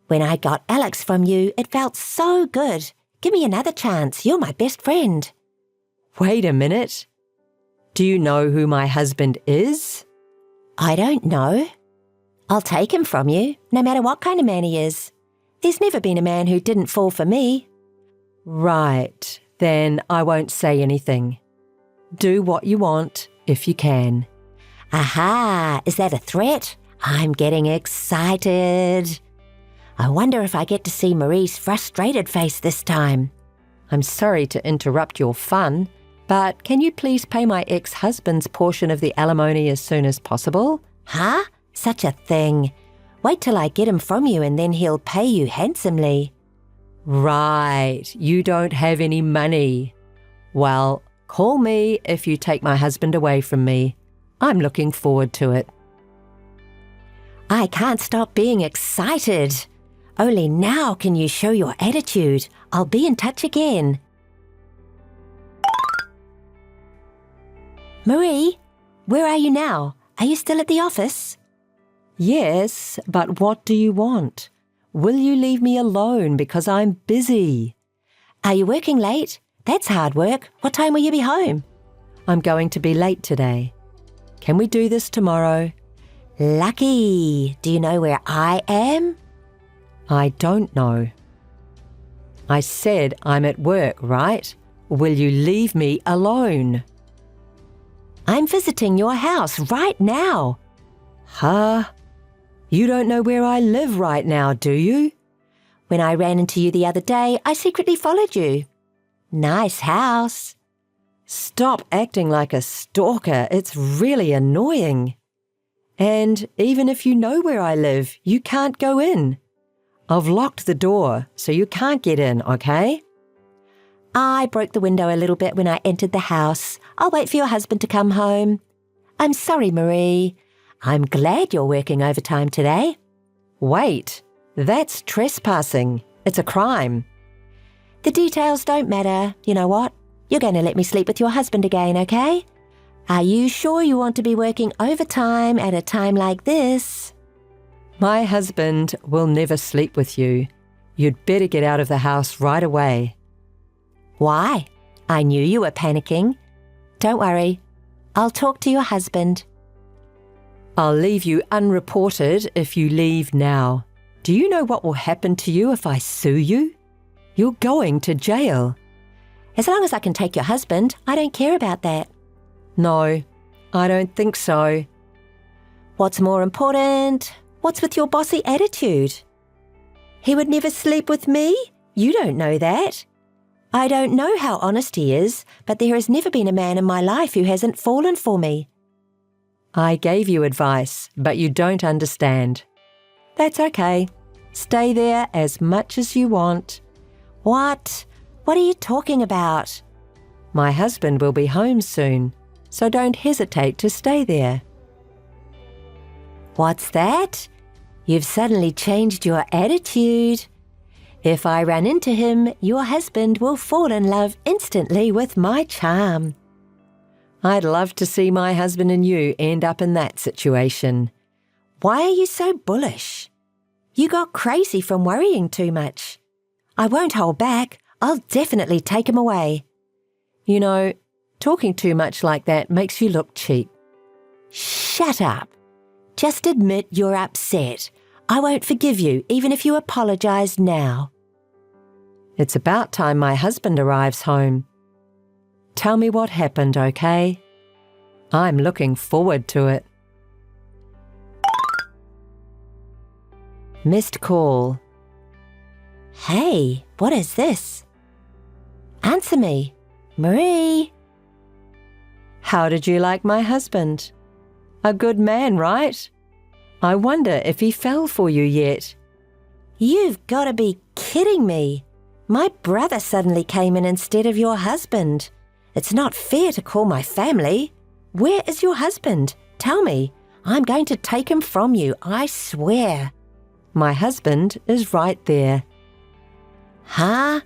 When I got Alex from you, it felt so good. Give me another chance. You're my best friend. Wait a minute. Do you know who my husband is? I don't know. I'll take him from you, no matter what kind of man he is. There's never been a man who didn't fall for me. Right. Then I won't say anything. Do what you want if you can. Aha! Is that a threat? I'm getting excited. I wonder if I get to see Marie's frustrated face this time. I'm sorry to interrupt your fun, but can you please pay my ex-husband's portion of the alimony as soon as possible? Huh? Such a thing. Wait till I get him from you and then he'll pay you handsomely. Right, you don't have any money. Well, call me if you take my husband away from me. I'm looking forward to it. I can't stop being excited. Only now can you show your attitude. I'll be in touch again. Marie, where are you now? Are you still at the office? Yes, but what do you want? Will you leave me alone because I'm busy? Are you working late? That's hard work. What time will you be home? I'm going to be late today. Can we do this tomorrow? Lucky. Do you know where I am? I don't know. I said I'm at work, right? Will you leave me alone? I'm visiting your house right now. Huh? You don't know where I live right now, do you? When I ran into you the other day, I secretly followed you. Nice house. Stop acting like a stalker. It's really annoying. And even if you know where I live, you can't go in. I've locked the door, so you can't get in, okay? I broke the window a little bit when I entered the house. I'll wait for your husband to come home. I'm sorry, Marie. I'm glad you're working overtime today. Wait, that's trespassing. It's a crime. The details don't matter. You know what? You're going to let me sleep with your husband again, okay? Are you sure you want to be working overtime at a time like this? My husband will never sleep with you. You'd better get out of the house right away. Why? I knew you were panicking. Don't worry. I'll talk to your husband. I'll leave you unreported if you leave now. Do you know what will happen to you if I sue you? You're going to jail. As long as I can take your husband, I don't care about that. No, I don't think so. What's more important? What's with your bossy attitude? He would never sleep with me? You don't know that. I don't know how honest he is, but there has never been a man in my life who hasn't fallen for me. I gave you advice, but you don't understand. That's okay. Stay there as much as you want. What? What are you talking about? My husband will be home soon, so don't hesitate to stay there. What's that? You've suddenly changed your attitude. If I run into him, your husband will fall in love instantly with my charm. I'd love to see my husband and you end up in that situation. Why are you so bullish? You got crazy from worrying too much. I won't hold back. I'll definitely take him away. You know, talking too much like that makes you look cheap. Shut up. Just admit you're upset. I won't forgive you, even if you apologize now. It's about time my husband arrives home. Tell me what happened, okay? I'm looking forward to it. Missed call. Hey, what is this? Answer me. Marie. How did you like my husband? A good man, right? I wonder if he fell for you yet. You've got to be kidding me. My brother suddenly came in instead of your husband. It's not fair to call my family. Where is your husband? Tell me. I'm going to take him from you, I swear. My husband is right there. Huh?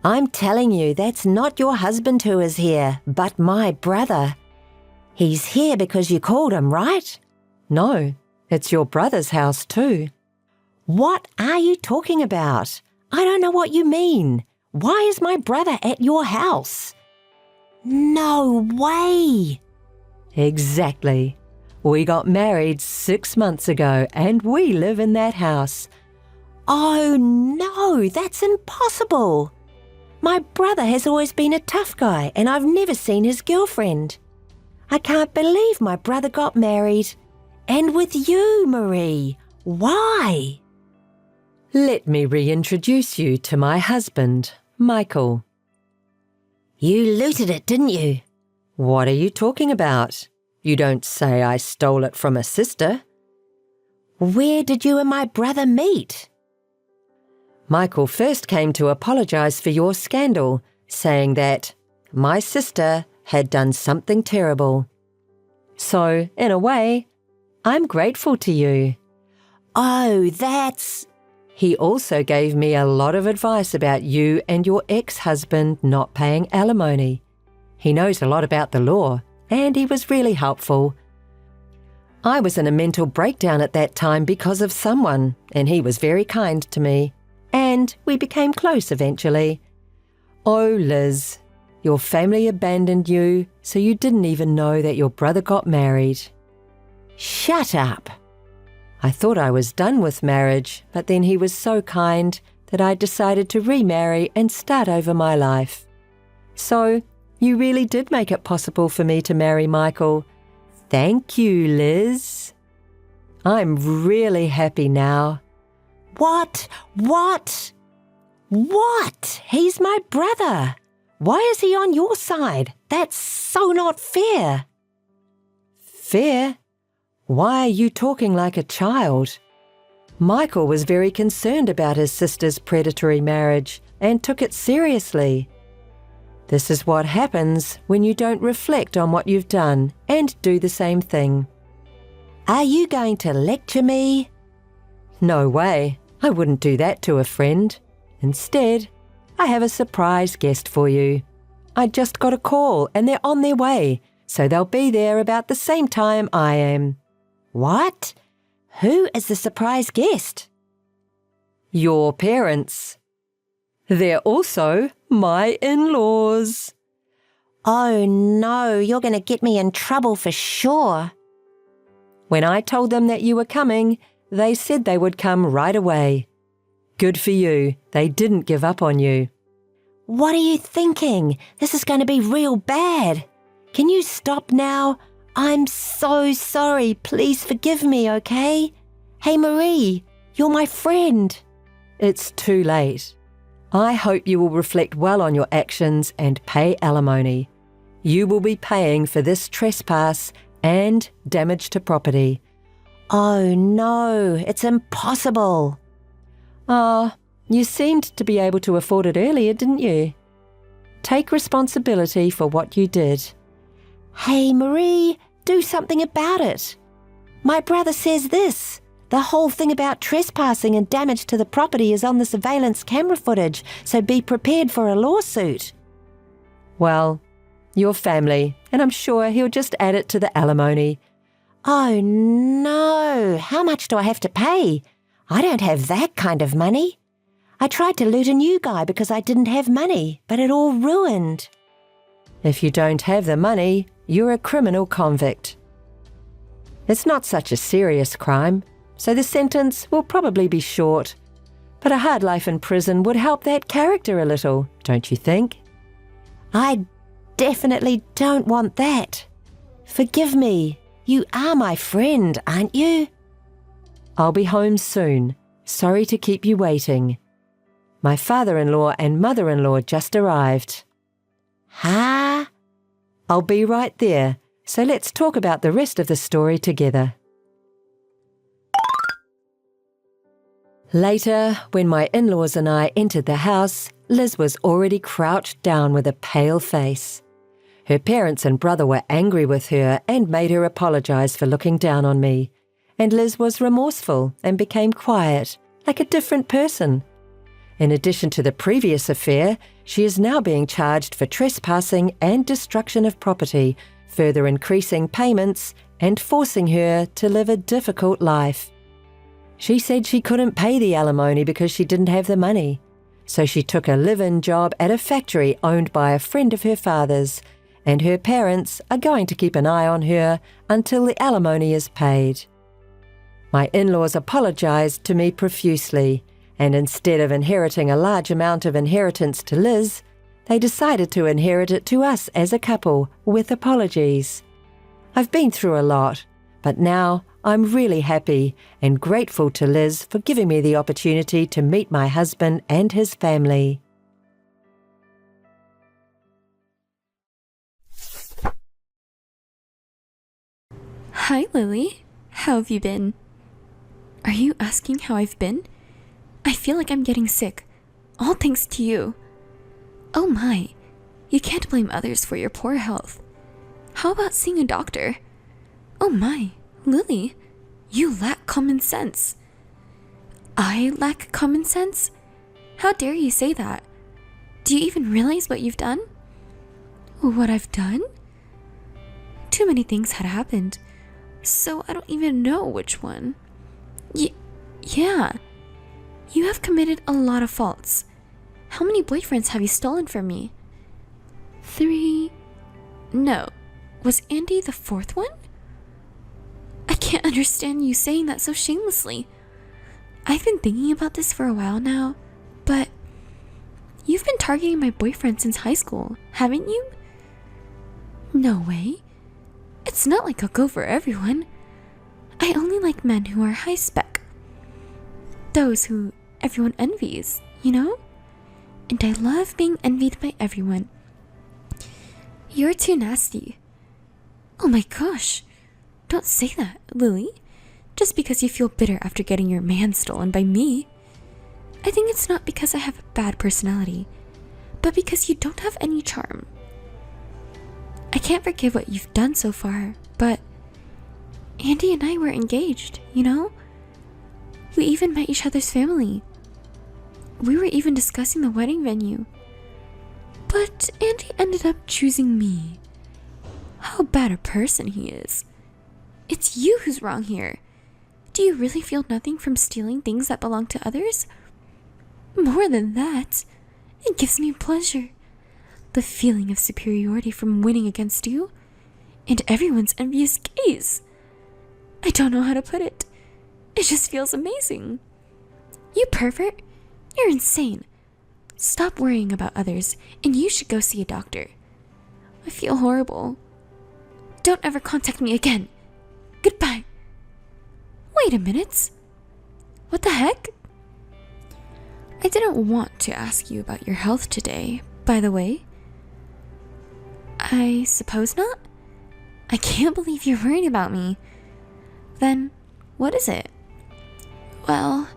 I'm telling you, that's not your husband who is here, but my brother. He's here because you called him, right? No, it's your brother's house too. What are you talking about? I don't know what you mean. Why is my brother at your house? No way! Exactly. We got married 6 months ago and we live in that house. Oh no, that's impossible. My brother has always been a tough guy and I've never seen his girlfriend. I can't believe my brother got married. And with you, Marie. Why? Let me reintroduce you to my husband, Michael. You looted it, didn't you? What are you talking about? You don't say I stole it from a sister. Where did you and my brother meet? Michael first came to apologize for your scandal, saying that my sister had done something terrible. So, in a way, I'm grateful to you. Oh, that's... He also gave me a lot of advice about you and your ex-husband not paying alimony. He knows a lot about the law, and he was really helpful. I was in a mental breakdown at that time because of someone, and he was very kind to me. And we became close eventually. Oh, Liz, your family abandoned you, so you didn't even know that your brother got married. Shut up. I thought I was done with marriage, but then he was so kind that I decided to remarry and start over my life. So, you really did make it possible for me to marry Michael. Thank you, Liz. I'm really happy now. What? He's my brother. Why is he on your side? That's so not fair. Fair? Why are you talking like a child? Michael was very concerned about his sister's predatory marriage and took it seriously. This is what happens when you don't reflect on what you've done and do the same thing. Are you going to lecture me? No way. I wouldn't do that to a friend. Instead, I have a surprise guest for you. I just got a call and they're on their way, so they'll be there about the same time I am. What? Who is the surprise guest? Your parents. They're also my in-laws. Oh no, you're going to get me in trouble for sure. When I told them that you were coming, they said they would come right away. Good for you. They didn't give up on you. What are you thinking? This is going to be real bad. Can you stop now? I'm so sorry. Please forgive me, okay? Hey, Marie, you're my friend. It's too late. I hope you will reflect well on your actions and pay alimony. You will be paying for this trespass and damage to property. Oh no, it's impossible. You seemed to be able to afford it earlier, didn't you? Take responsibility for what you did. Hey, Marie, do something about it. My brother says this. The whole thing about trespassing and damage to the property is on the surveillance camera footage, so be prepared for a lawsuit. Well, your family, and I'm sure he'll just add it to the alimony. Oh no, how much do I have to pay? I don't have that kind of money. I tried to loot a new guy because I didn't have money, but it all ruined. If you don't have the money, you're a criminal convict. It's not such a serious crime, so the sentence will probably be short. But a hard life in prison would help that character a little, don't you think? I definitely don't want that. Forgive me. You are my friend, aren't you? I'll be home soon. Sorry to keep you waiting. My father-in-law and mother-in-law just arrived. Huh? I'll be right there, so let's talk about the rest of the story together. Later, when my in-laws and I entered the house, Liz was already crouched down with a pale face. Her parents and brother were angry with her and made her apologize for looking down on me. And Liz was remorseful and became quiet, like a different person. In addition to the previous affair, she is now being charged for trespassing and destruction of property, further increasing payments and forcing her to live a difficult life. She said she couldn't pay the alimony because she didn't have the money. So she took a live-in job at a factory owned by a friend of her father's, and her parents are going to keep an eye on her until the alimony is paid. My in-laws apologized to me profusely, and instead of inheriting a large amount of inheritance to Liz, they decided to inherit it to us as a couple with apologies. I've been through a lot, but now I'm really happy and grateful to Liz for giving me the opportunity to meet my husband and his family. Hi, Lily. How have you been? Are you asking how I've been? I feel like I'm getting sick. All thanks to you. Oh my, you can't blame others for your poor health. How about seeing a doctor? Oh my, Lily, you lack common sense. I lack common sense? How dare you say that? Do you even realize what you've done? What I've done? Too many things had happened, so I don't even know which one. Yeah, you have committed a lot of faults. How many boyfriends have you stolen from me? 3? No. Was Andy the 4th one? I can't understand you saying that so shamelessly. I've been thinking about this for a while now, but you've been targeting my boyfriend since high school, haven't you? No way. It's not like I'll go for everyone. I only like men who are high spec. Those who everyone envies, you know? And I love being envied by everyone. You're too nasty. Oh my gosh. Don't say that, Lily. Just because you feel bitter after getting your man stolen by me. I think it's not because I have a bad personality, but because you don't have any charm. I can't forgive what you've done so far, but Andy and I were engaged, you know? We even met each other's family. We were even discussing the wedding venue. But Andy ended up choosing me. How bad a person he is. It's you who's wrong here. Do you really feel nothing from stealing things that belong to others? More than that, it gives me pleasure. The feeling of superiority from winning against you, and everyone's envious gaze. I don't know how to put it. It just feels amazing. You pervert, you're insane. Stop worrying about others, and you should go see a doctor. I feel horrible. Don't ever contact me again. Goodbye. Wait a minute. What the heck? I didn't want to ask you about your health today, by the way. I suppose not? I can't believe you're worried about me. Then, what is it? Well,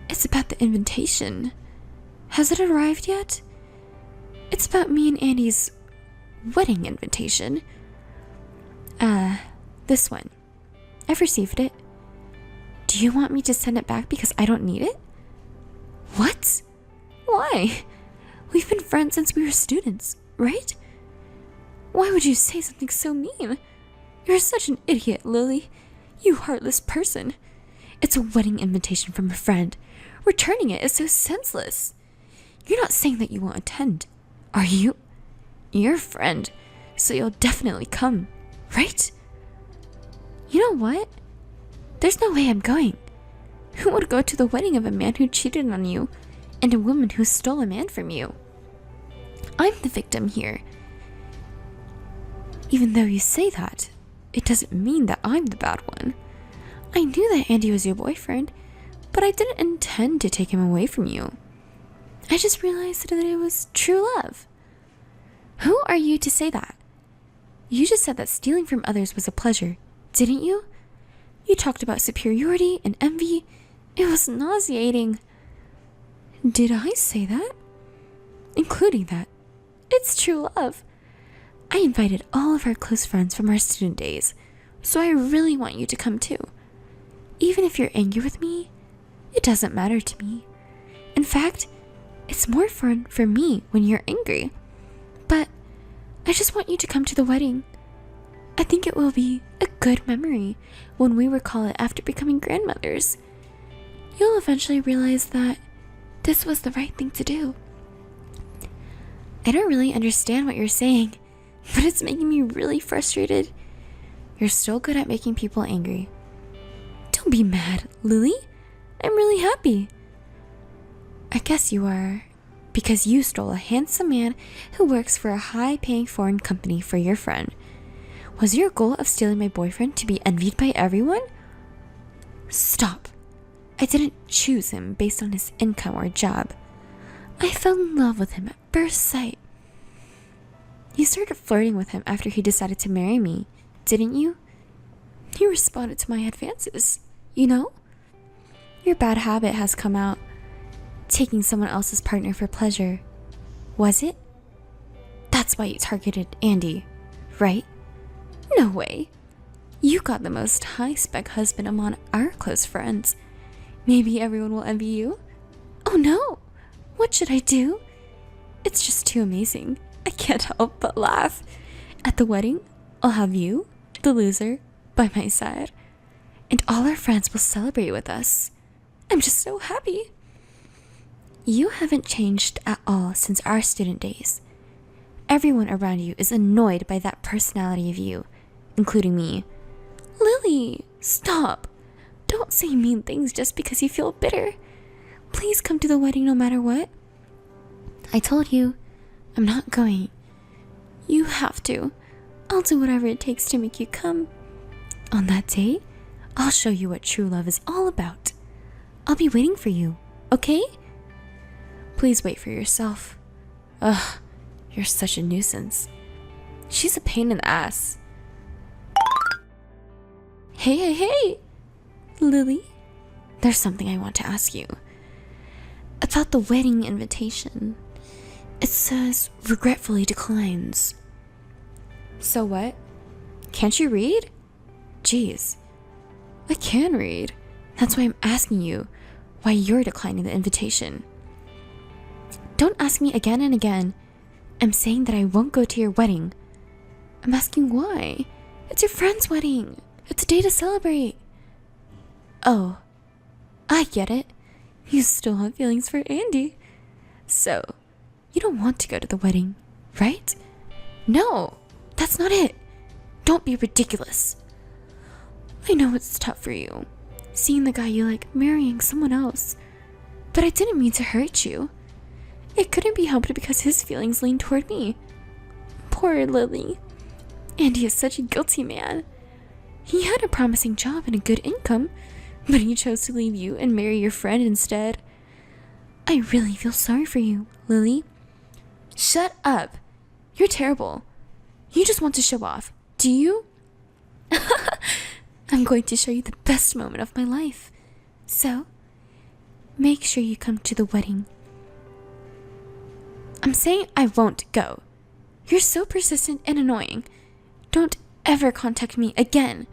it's about the invitation. Has it arrived yet? It's about me and Andy's wedding invitation. This one. I've received it. Do you want me to send it back because I don't need it? What? Why? We've been friends since we were students, right? Why would you say something so mean? You're such an idiot, Lily. You heartless person. It's a wedding invitation from a friend. Returning it is so senseless. You're not saying that you won't attend, are you? You're a friend, so you'll definitely come, right? You know what? There's no way I'm going. Who would go to the wedding of a man who cheated on you and a woman who stole a man from you? I'm the victim here. Even though you say that, it doesn't mean that I'm the bad one. I knew that Andy was your boyfriend, but I didn't intend to take him away from you. I just realized that it was true love. Who are you to say that? You just said that stealing from others was a pleasure, didn't you? You talked about superiority and envy. It was nauseating. Did I say that? Including that. It's true love. I invited all of our close friends from our student days, so I really want you to come too. Even if you're angry with me, it doesn't matter to me. In fact, it's more fun for me when you're angry. But I just want you to come to the wedding. I think it will be a good memory when we recall it after becoming grandmothers. You'll eventually realize that this was the right thing to do. I don't really understand what you're saying, but it's making me really frustrated. You're so good at making people angry. Don't be mad, Lily. I'm really happy. I guess you are because you stole a handsome man who works for a high-paying foreign company for your friend. Was your goal of stealing my boyfriend to be envied by everyone? Stop. I didn't choose him based on his income or job. I fell in love with him at first sight. You started flirting with him after he decided to marry me, didn't you? You responded to my advances, you know? Your bad habit has come out. Taking someone else's partner for pleasure. Was it? That's why you targeted Andy, right? No way. You got the most high-spec husband among our close friends. Maybe everyone will envy you? Oh no! What should I do? It's just too amazing. I can't help but laugh. At the wedding, I'll have you, the loser, by my side. And all our friends will celebrate with us. I'm just so happy. You haven't changed at all since our student days. Everyone around you is annoyed by that personality of you, including me. Lily, stop. Don't say mean things just because you feel bitter. Please come to the wedding no matter what. I told you, I'm not going. You have to. I'll do whatever it takes to make you come. On that day, I'll show you what true love is all about. I'll be waiting for you, okay? Please wait for yourself. Ugh, you're such a nuisance. She's a pain in the ass. Hey! Lily, there's something I want to ask you. About the wedding invitation. It says, regretfully declines. So what? Can't you read? Jeez. I can read. That's why I'm asking you why you're declining the invitation. Don't ask me again and again. I'm saying that I won't go to your wedding. I'm asking why. It's your friend's wedding. It's a day to celebrate. Oh, I get it. You still have feelings for Andy. So, you don't want to go to the wedding, right? No, that's not it. Don't be ridiculous. I know it's tough for you, seeing the guy you like marrying someone else. But I didn't mean to hurt you. It couldn't be helped because his feelings lean toward me. Poor Lily. Andy is such a guilty man. He had a promising job and a good income, but he chose to leave you and marry your friend instead. I really feel sorry for you, Lily. Shut up. You're terrible. You just want to show off, do you? I'm going to show you the best moment of my life. So, make sure you come to the wedding. I'm saying I won't go. You're so persistent and annoying. Don't ever contact me again.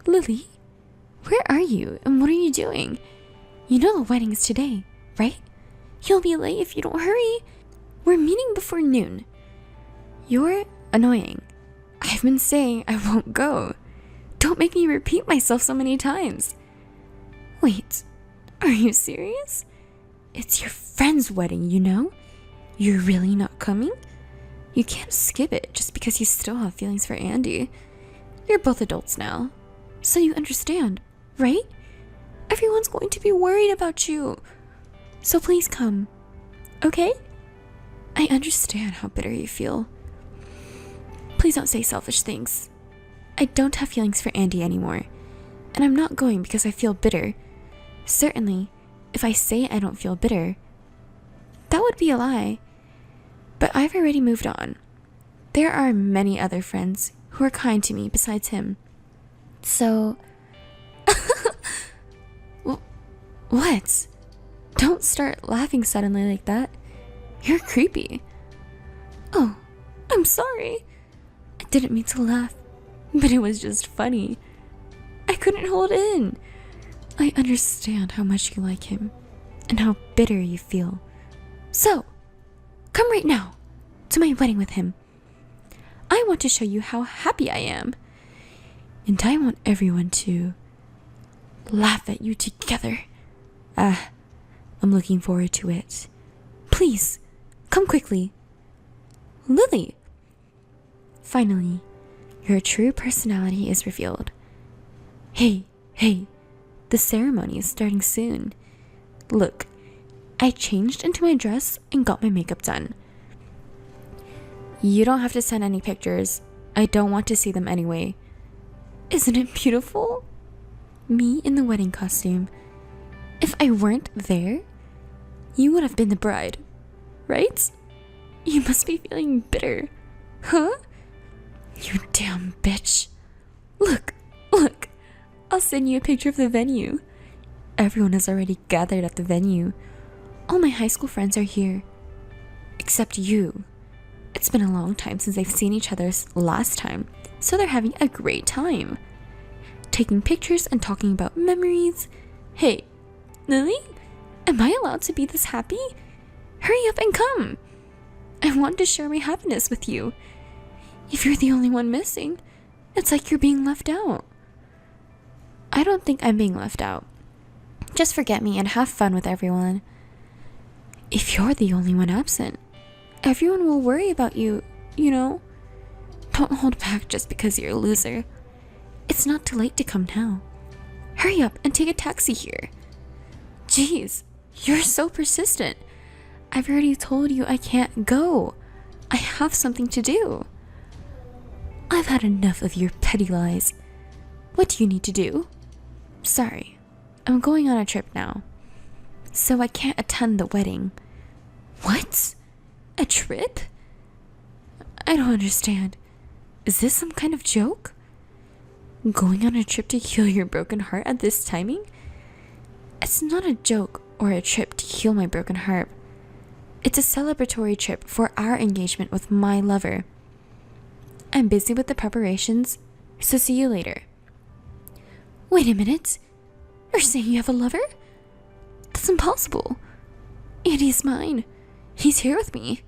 Lily, where are you and what are you doing? You know the wedding is today, right? You'll be late if you don't hurry. We're meeting before noon. You're annoying. I've been saying I won't go. Don't make me repeat myself so many times. Wait, are you serious? It's your friend's wedding, you know? You're really not coming? You can't skip it just because you still have feelings for Andy. You're both adults now, so you understand, right? Everyone's going to be worried about you. So please come, okay? I understand how bitter you feel. Please don't say selfish things. I don't have feelings for Andy anymore, and I'm not going because I feel bitter. Certainly, if I say I don't feel bitter, that would be a lie. But I've already moved on. There are many other friends who are kind to me besides him. So... What? Don't start laughing suddenly like that. You're creepy. Oh, I'm sorry. I didn't mean to laugh, but it was just funny. I couldn't hold in. I understand how much you like him and how bitter you feel. So, come right now to my wedding with him. I want to show you how happy I am. And I want everyone to laugh at you together. I'm looking forward to it. Please, come quickly. Lily. Finally, your true personality is revealed. Hey, the ceremony is starting soon. Look, I changed into my dress and got my makeup done. You don't have to send any pictures. I don't want to see them anyway. Isn't it beautiful? Me in the wedding costume. If I weren't there, you would have been the bride, right? You must be feeling bitter. Huh? You damn bitch. Look. I'll send you a picture of the venue. Everyone has already gathered at the venue. All my high school friends are here. Except you. It's been a long time since they've seen each other last time, so they're having a great time. Taking pictures and talking about memories. Hey, Lily? Am I allowed to be this happy? Hurry up and come. I want to share my happiness with you. If you're the only one missing, it's like you're being left out. I don't think I'm being left out. Just forget me and have fun with everyone. If you're the only one absent, everyone will worry about you, you know? Don't hold back just because you're a loser. It's not too late to come now. Hurry up and take a taxi here. Jeez, you're so persistent. I've already told you I can't go. I have something to do. I've had enough of your petty lies. What do you need to do? Sorry, I'm going on a trip now, so I can't attend the wedding. What? A trip? I don't understand. Is this some kind of joke? Going on a trip to heal your broken heart at this timing? It's not a joke or a trip to heal my broken heart. It's a celebratory trip for our engagement with my lover. I'm busy with the preparations, so see you later. Wait a minute. You're saying you have a lover? That's impossible. Andy's mine. He's here with me.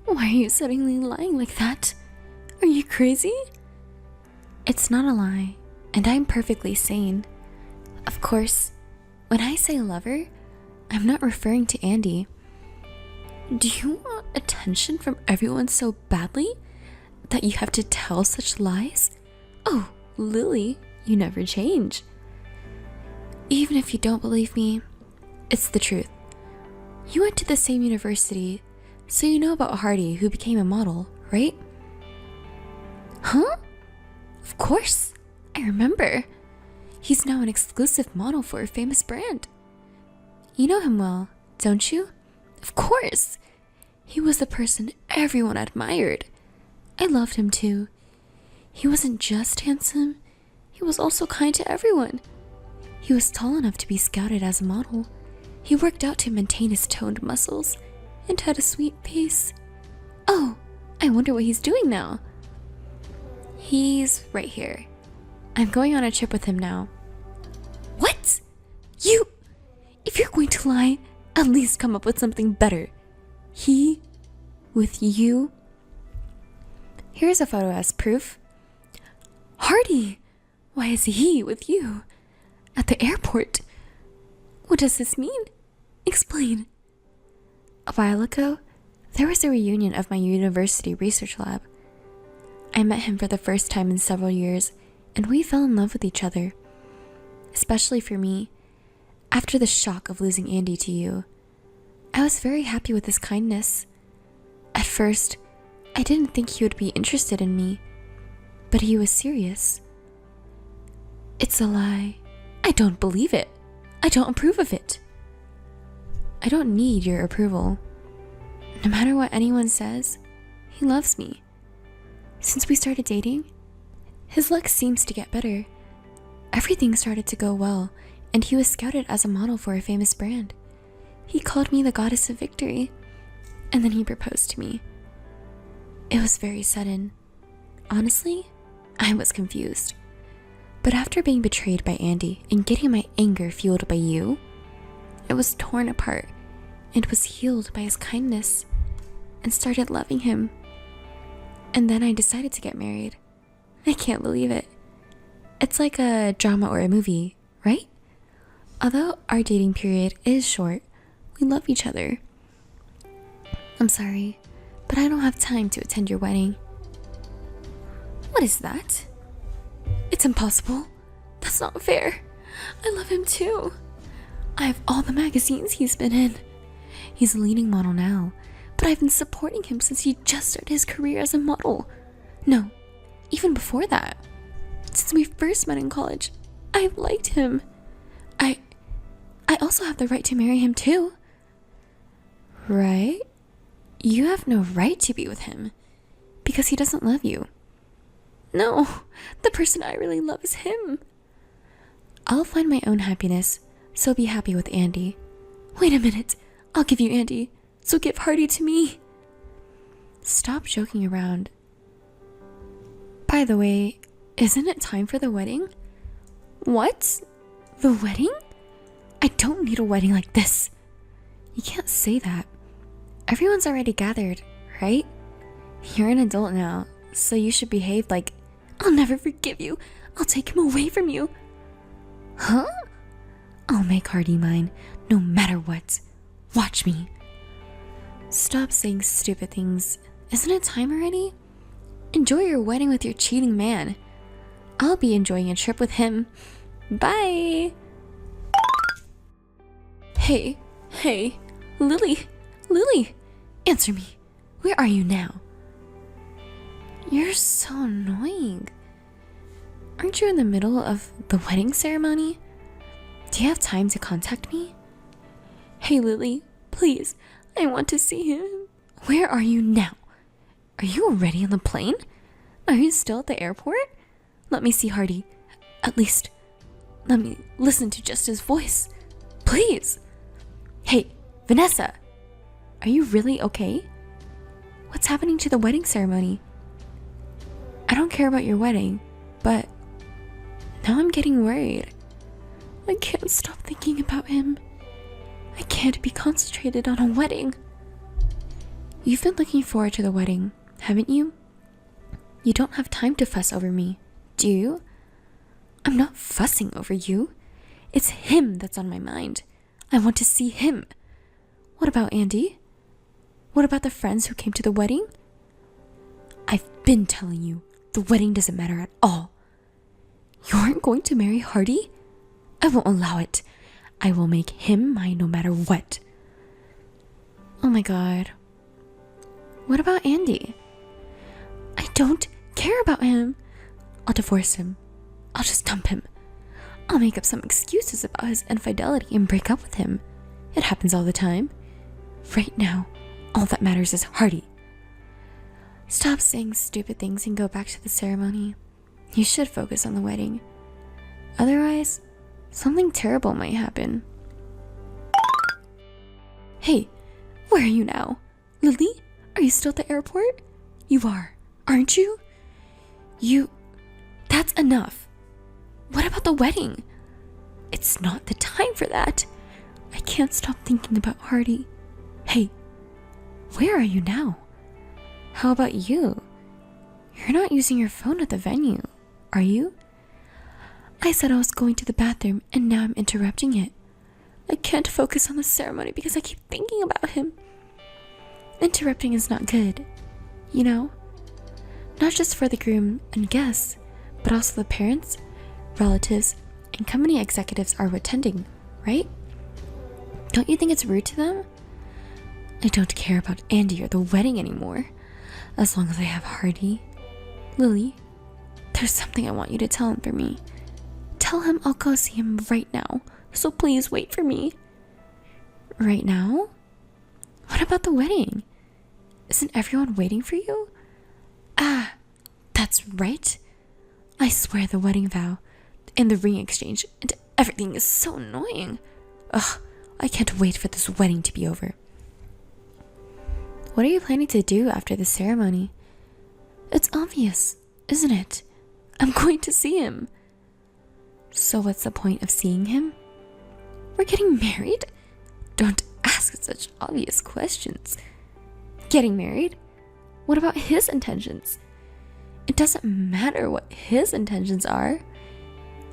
Why are you suddenly lying like that? Are you crazy? It's not a lie, and I'm perfectly sane. Of course, when I say lover, I'm not referring to Andy. Do you want attention from everyone so badly that you have to tell such lies? Oh, Lily, you never change. Even if you don't believe me, it's the truth. You went to the same university, so you know about Hardy, who became a model, right? Huh? Of course, I remember. He's now an exclusive model for a famous brand. You know him well, don't you? Of course. He was the person everyone admired. I loved him too. He wasn't just handsome, he was also kind to everyone. He was tall enough to be scouted as a model. He worked out to maintain his toned muscles and had a sweet face. Oh, I wonder what he's doing now. He's right here. I'm going on a trip with him now. What? If you're going to lie, at least come up with something better. He with you? Here's a photo as proof. Hardy! Why is he with you? At the airport? What does this mean? Explain. A while ago, there was a reunion of my university research lab. I met him for the first time in several years, and we fell in love with each other. Especially for me, after the shock of losing Andy to you. I was very happy with his kindness. At first, I didn't think he would be interested in me, but he was serious. It's a lie. I don't believe it. I don't approve of it. I don't need your approval. No matter what anyone says, he loves me. Since we started dating, his luck seems to get better. Everything started to go well, and he was scouted as a model for a famous brand. He called me the goddess of victory, and then he proposed to me. It was very sudden. Honestly, I was confused. But after being betrayed by Andy and getting my anger fueled by you, I was torn apart and was healed by his kindness and started loving him. And then I decided to get married. I can't believe it. It's like a drama or a movie, right? Although our dating period is short, we love each other. I'm sorry, but I don't have time to attend your wedding. What is that? It's impossible. That's not fair. I love him too. I have all the magazines he's been in. He's a leading model now, but I've been supporting him since he just started his career as a model. No, even before that. Since we first met in college, I've liked him. I also have the right to marry him too. Right? You have no right to be with him because he doesn't love you. No, the person I really love is him. I'll find my own happiness, so be happy with Andy. Wait a minute, I'll give you Andy, so give Hardy to me. Stop joking around. By the way, isn't it time for the wedding? What? The wedding? I don't need a wedding like this. You can't say that. Everyone's already gathered, right? You're an adult now, so you should behave like, I'll never forgive you. I'll take him away from you. Huh? I'll make Hardy mine, no matter what. Watch me. Stop saying stupid things. Isn't it time already? Enjoy your wedding with your cheating man. I'll be enjoying a trip with him. Bye. Hey, Lily, answer me. Where are you now? You're so annoying. Aren't you in the middle of the wedding ceremony? Do you have time to contact me? Hey, Lily, please, I want to see him. Where are you now? Are you already on the plane? Are you still at the airport? Let me see Hardy. At least, let me listen to just his voice. Please. Hey, Vanessa, are you really okay? What's happening to the wedding ceremony? I don't care about your wedding, but now I'm getting worried. I can't stop thinking about him. I can't be concentrated on a wedding. You've been looking forward to the wedding, haven't you? You don't have time to fuss over me, do you? I'm not fussing over you. It's him that's on my mind. I want to see him. What about Andy? What about the friends who came to the wedding? I've been telling you, the wedding doesn't matter at all. You aren't going to marry Hardy? I won't allow it. I will make him mine no matter what. Oh my god. What about Andy? I don't care about him. I'll divorce him. I'll just dump him. I'll make up some excuses about his infidelity and break up with him. It happens all the time. Right now, all that matters is Hardy. Stop saying stupid things and go back to the ceremony. You should focus on the wedding. Otherwise, something terrible might happen. Hey, where are you now? Lily, are you still at the airport? You are, aren't you? That's enough. What about the wedding? It's not the time for that. I can't stop thinking about Hardy. Hey, where are you now? How about you? You're not using your phone at the venue, are you? I said I was going to the bathroom and now I'm interrupting it. I can't focus on the ceremony because I keep thinking about him. Interrupting is not good, you know? Not just for the groom and guests, but also the parents, relatives, and company executives are attending, right? Don't you think it's rude to them? I don't care about Andy or the wedding anymore, as long as I have Hardy. Lily, there's something I want you to tell him for me. Tell him I'll go see him right now, so please wait for me. Right now? What about the wedding? Isn't everyone waiting for you? Ah, that's right. I swear the wedding vow and the ring exchange and everything is so annoying. Ugh, I can't wait for this wedding to be over. What are you planning to do after the ceremony? It's obvious, isn't it? I'm going to see him. So what's the point of seeing him? We're getting married? Don't ask such obvious questions. Getting married? What about his intentions? It doesn't matter what his intentions are.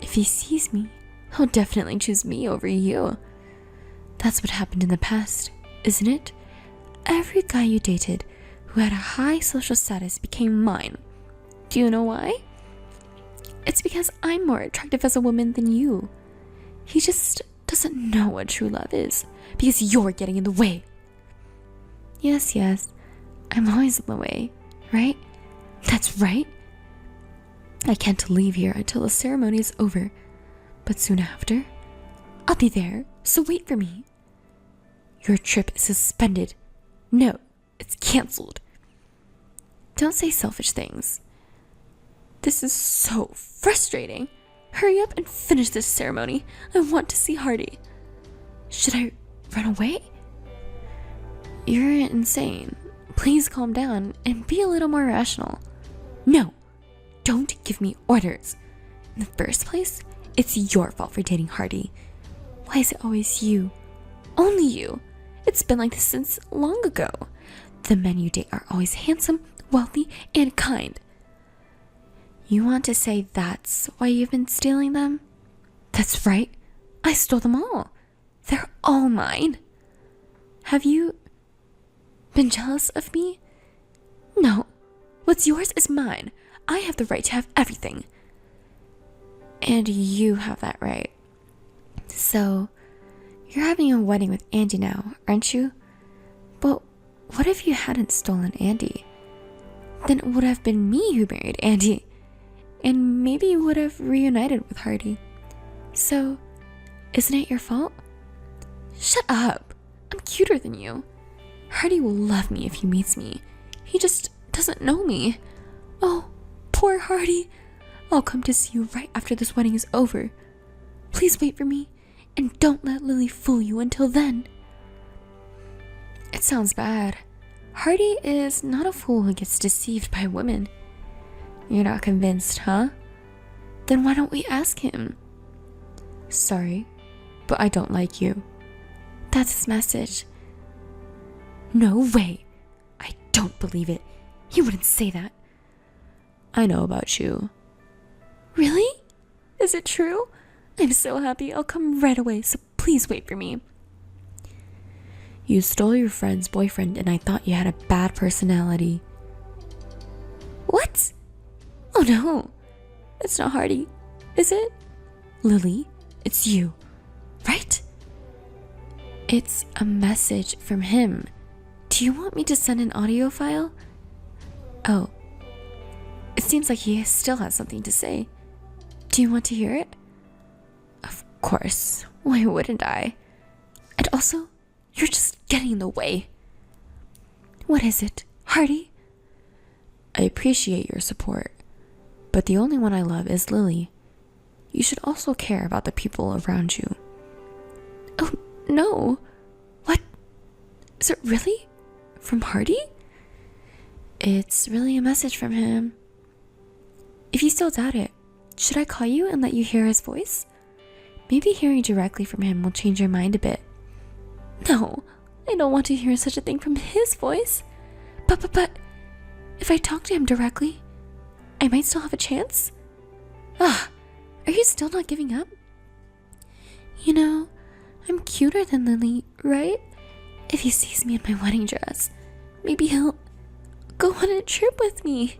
If he sees me, he'll definitely choose me over you. That's what happened in the past, isn't it? Every guy you dated who had a high social status became mine. Do you know why? It's because I'm more attractive as a woman than you. He just doesn't know what true love is because you're getting in the way. Yes, I'm always in the way, right? That's right. I can't leave here until the ceremony is over, but soon after, I'll be there, so wait for me. Your trip is suspended. No, it's cancelled. Don't say selfish things. This is so frustrating. Hurry up and finish this ceremony. I want to see Hardy. Should I run away? You're insane. Please calm down and be a little more rational. No, don't give me orders. In the first place, it's your fault for dating Hardy. Why is it always you? Only you. It's been like this since long ago. The men you date are always handsome, wealthy, and kind. You want to say that's why you've been stealing them? That's right. I stole them all. They're all mine. Have you been jealous of me? No. What's yours is mine. I have the right to have everything. And you have that right. So, you're having a wedding with Andy now, aren't you? But what if you hadn't stolen Andy? Then it would have been me who married Andy. And maybe you would have reunited with Hardy. So, isn't it your fault? Shut up. I'm cuter than you. Hardy will love me if he meets me. He just doesn't know me. Oh, poor Hardy. I'll come to see you right after this wedding is over. Please wait for me, and don't let Lily fool you until then. It sounds bad. Hardy is not a fool who gets deceived by women. You're not convinced, huh? Then why don't we ask him? Sorry, but I don't like you. That's his message. No way. I don't believe it. He wouldn't say that. I know about you. Really? Is it true? I'm so happy. I'll come right away, so please wait for me. You stole your friend's boyfriend and I thought you had a bad personality. What? Oh no. It's not Hardy, is it? Lily, it's you, right? It's a message from him. Do you want me to send an audio file? Oh, it seems like he still has something to say. Do you want to hear it? Of course. Why wouldn't I? And also, you're just getting in the way. What is it, Hardy? I appreciate your support, but the only one I love is Lily. You should also care about the people around you. Oh, no. What? Is it really? From Hardy? It's really a message from him. If you still doubt it, should I call you and let you hear his voice? Maybe hearing directly from him will change your mind a bit. No, I don't want to hear such a thing from his voice. But, if I talk to him directly, I might still have a chance? Are you still not giving up? You know, I'm cuter than Lily, right? If he sees me in my wedding dress, maybe he'll go on a trip with me.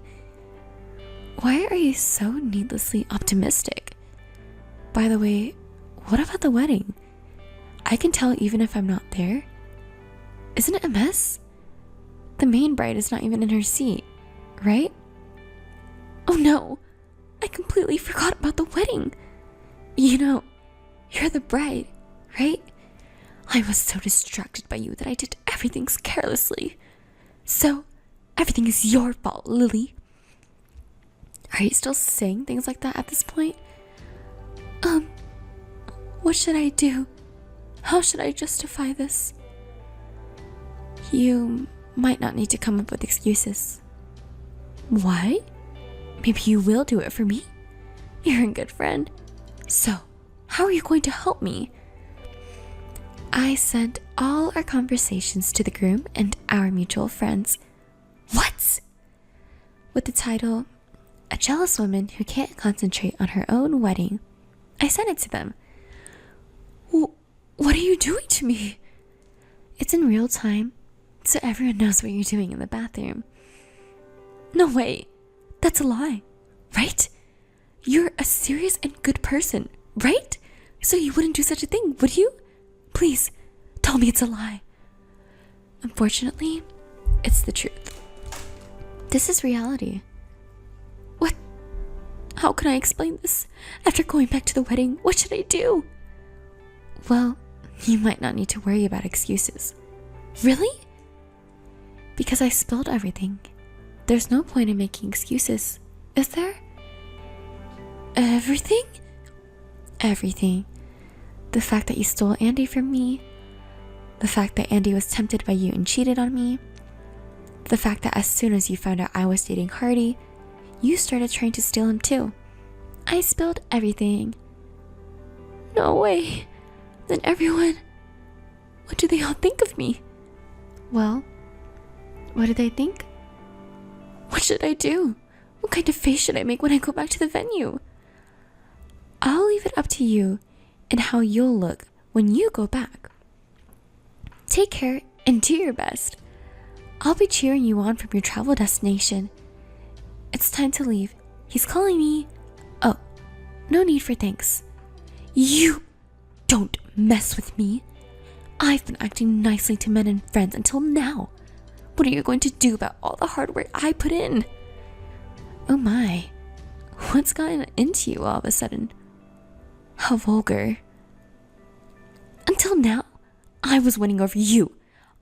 Why are you so needlessly optimistic? By the way, what about the wedding? I can tell even if I'm not there. Isn't it a mess? The main bride is not even in her seat, right? Oh no, I completely forgot about the wedding. You know, you're the bride, right? I was so distracted by you that I did everything carelessly. So, everything is your fault, Lily. Are you still saying things like that at this point? What should I do? How should I justify this? You might not need to come up with excuses. Why? Maybe you will do it for me. You're a good friend. So, how are you going to help me? I sent all our conversations to the groom and our mutual friends. What? With the title, A Jealous Woman Who Can't Concentrate on Her Own Wedding. I sent it to them. What are you doing to me? It's in real time, so everyone knows what you're doing in the bathroom. No way. That's a lie, right? You're a serious and good person, right? So you wouldn't do such a thing, would you? Please, tell me it's a lie. Unfortunately, it's the truth. This is reality. What? How can I explain this? After going back to the wedding, what should I do? Well, you might not need to worry about excuses. Really? Because I spilled everything. There's no point in making excuses, is there? Everything? Everything. The fact that you stole Andy from me. The fact that Andy was tempted by you and cheated on me. The fact that as soon as you found out I was dating Hardy, you started trying to steal him too. I spilled everything. No way. Then everyone... What do they all think of me? Well, what do they think? What should I do? What kind of face should I make when I go back to the venue? I'll leave it up to you and how you'll look when you go back. Take care and do your best. I'll be cheering you on from your travel destination. It's time to leave. He's calling me. Oh, no need for thanks. You don't mess with me. I've been acting nicely to men and friends until now. What are you going to do about all the hard work I put in? Oh my, what's gotten into you all of a sudden? How vulgar. Until now, I was winning over you.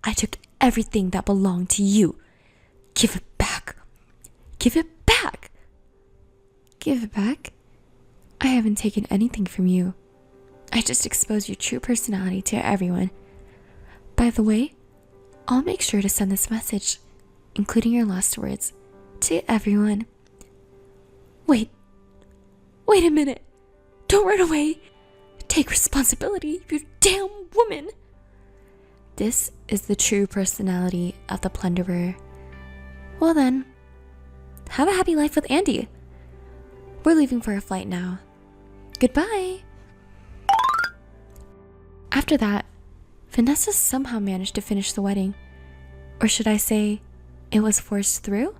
I took everything that belonged to you. Give it back. Give it back. Give it back? I haven't taken anything from you. I just exposed your true personality to everyone. By the way, I'll make sure to send this message, including your last words, to everyone. Wait a minute. Don't run away. Take responsibility, you damn woman. This is the true personality of the plunderer. Well then, have a happy life with Andy. We're leaving for a flight now. Goodbye. After that, Vanessa somehow managed to finish the wedding. Or should I say, it was forced through?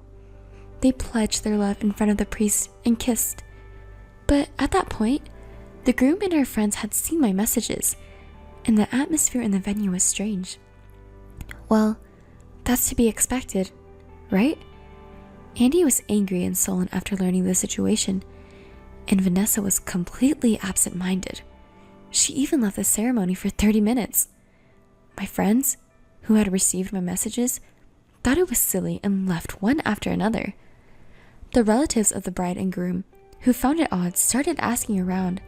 They pledged their love in front of the priest and kissed. But at that point, the groom and her friends had seen my messages, and the atmosphere in the venue was strange. Well, that's to be expected, right? Andy was angry and sullen after learning the situation, and Vanessa was completely absent-minded. She even left the ceremony for 30 minutes. My friends, who had received my messages, thought it was silly and left one after another. The relatives of the bride and groom, who found it odd, started asking around,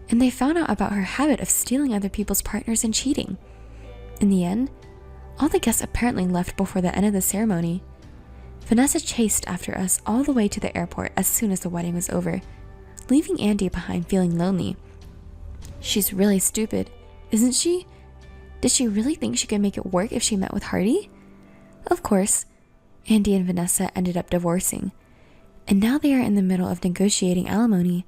and they found out about her habit of stealing other people's partners and cheating. In the end, all the guests apparently left before the end of the ceremony. Vanessa chased after us all the way to the airport as soon as the wedding was over, leaving Andy behind feeling lonely. She's really stupid, isn't she? Did she really think she could make it work if she met with Hardy? Of course, Andy and Vanessa ended up divorcing, and now they are in the middle of negotiating alimony.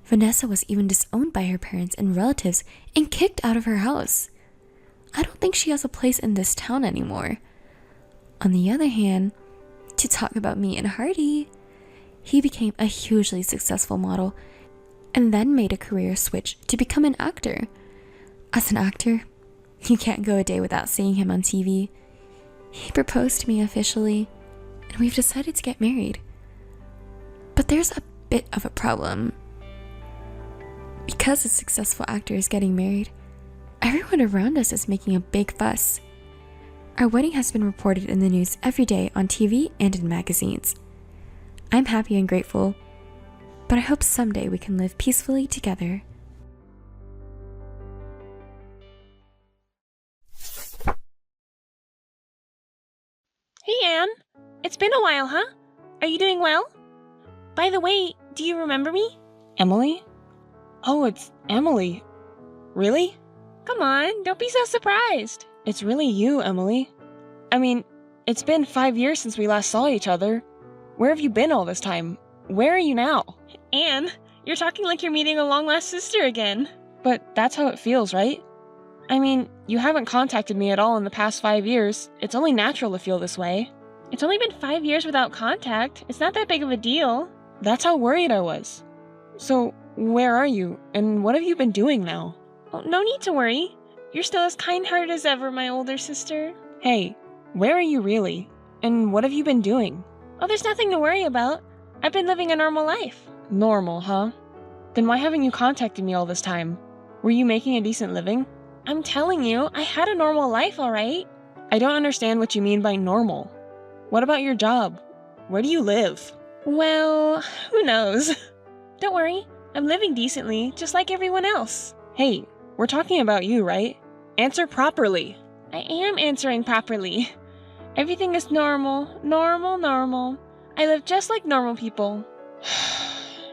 Vanessa was even disowned by her parents and relatives and kicked out of her house. I don't think she has a place in this town anymore. On the other hand, to talk about me and Hardy, he became a hugely successful model and then made a career switch to become an actor. As an actor, you can't go a day without seeing him on TV. He proposed to me officially, and we've decided to get married. But there's a bit of a problem. Because a successful actor is getting married, everyone around us is making a big fuss. Our wedding has been reported in the news every day on TV and in magazines. I'm happy and grateful, but I hope someday we can live peacefully together. Hey, Anne. It's been a while, huh? Are you doing well? By the way, do you remember me? Emily? Oh, it's Emily. Really? Come on, don't be so surprised. It's really you, Emily. I mean, it's been 5 years since we last saw each other. Where have you been all this time? Where are you now? Anne, you're talking like you're meeting a long-lost sister again. But that's how it feels, right? I mean, you haven't contacted me at all in the past 5 years. It's only natural to feel this way. It's only been 5 years without contact. It's not that big of a deal. That's how worried I was. So, where are you, and what have you been doing now? Oh, no need to worry. You're still as kind-hearted as ever, my older sister. Hey, where are you really? And what have you been doing? Oh, there's nothing to worry about. I've been living a normal life. Normal, huh? Then why haven't you contacted me all this time? Were you making a decent living? I'm telling you, I had a normal life, all right? I don't understand what you mean by normal. What about your job? Where do you live? Well, who knows? Don't worry, I'm living decently, just like everyone else. Hey, we're talking about you, right? Answer properly. I am answering properly. Everything is normal, normal. I live just like normal people.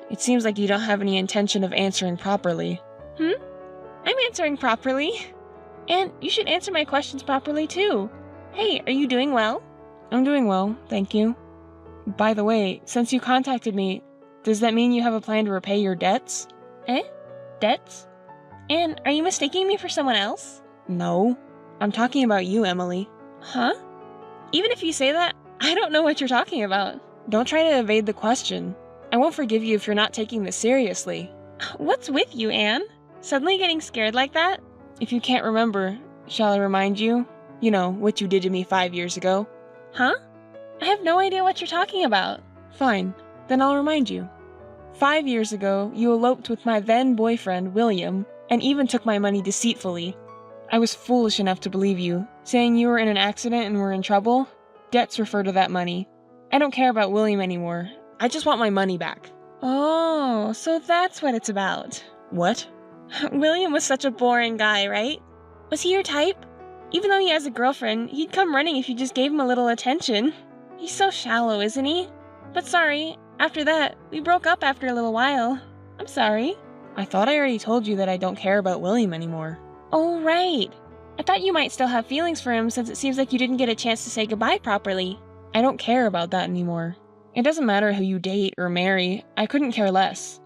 It seems like you don't have any intention of answering properly. I'm answering properly. And you should answer my questions properly too. Hey, are you doing well? I'm doing well, thank you. By the way, since you contacted me, does that mean you have a plan to repay your debts? Debts? And are you mistaking me for someone else? No. I'm talking about you, Emily. Huh? Even if you say that, I don't know what you're talking about. Don't try to evade the question. I won't forgive you if you're not taking this seriously. What's with you, Anne? Suddenly getting scared like that? If you can't remember, shall I remind you? You know, what you did to me 5 years ago. Huh? I have no idea what you're talking about. Fine, then I'll remind you. 5 years ago, you eloped with my then boyfriend, William, and even took my money deceitfully. I was foolish enough to believe you, saying you were in an accident and were in trouble. Debts refer to that money. I don't care about William anymore. I just want my money back. Oh, so that's what it's about. What? William was such a boring guy, right? Was he your type? Even though he has a girlfriend, he'd come running if you just gave him a little attention. He's so shallow, isn't he? But sorry, after that, we broke up after a little while. I'm sorry. I thought I already told you that I don't care about William anymore. Oh, right. I thought you might still have feelings for him since it seems like you didn't get a chance to say goodbye properly. I don't care about that anymore. It doesn't matter who you date or marry, I couldn't care less.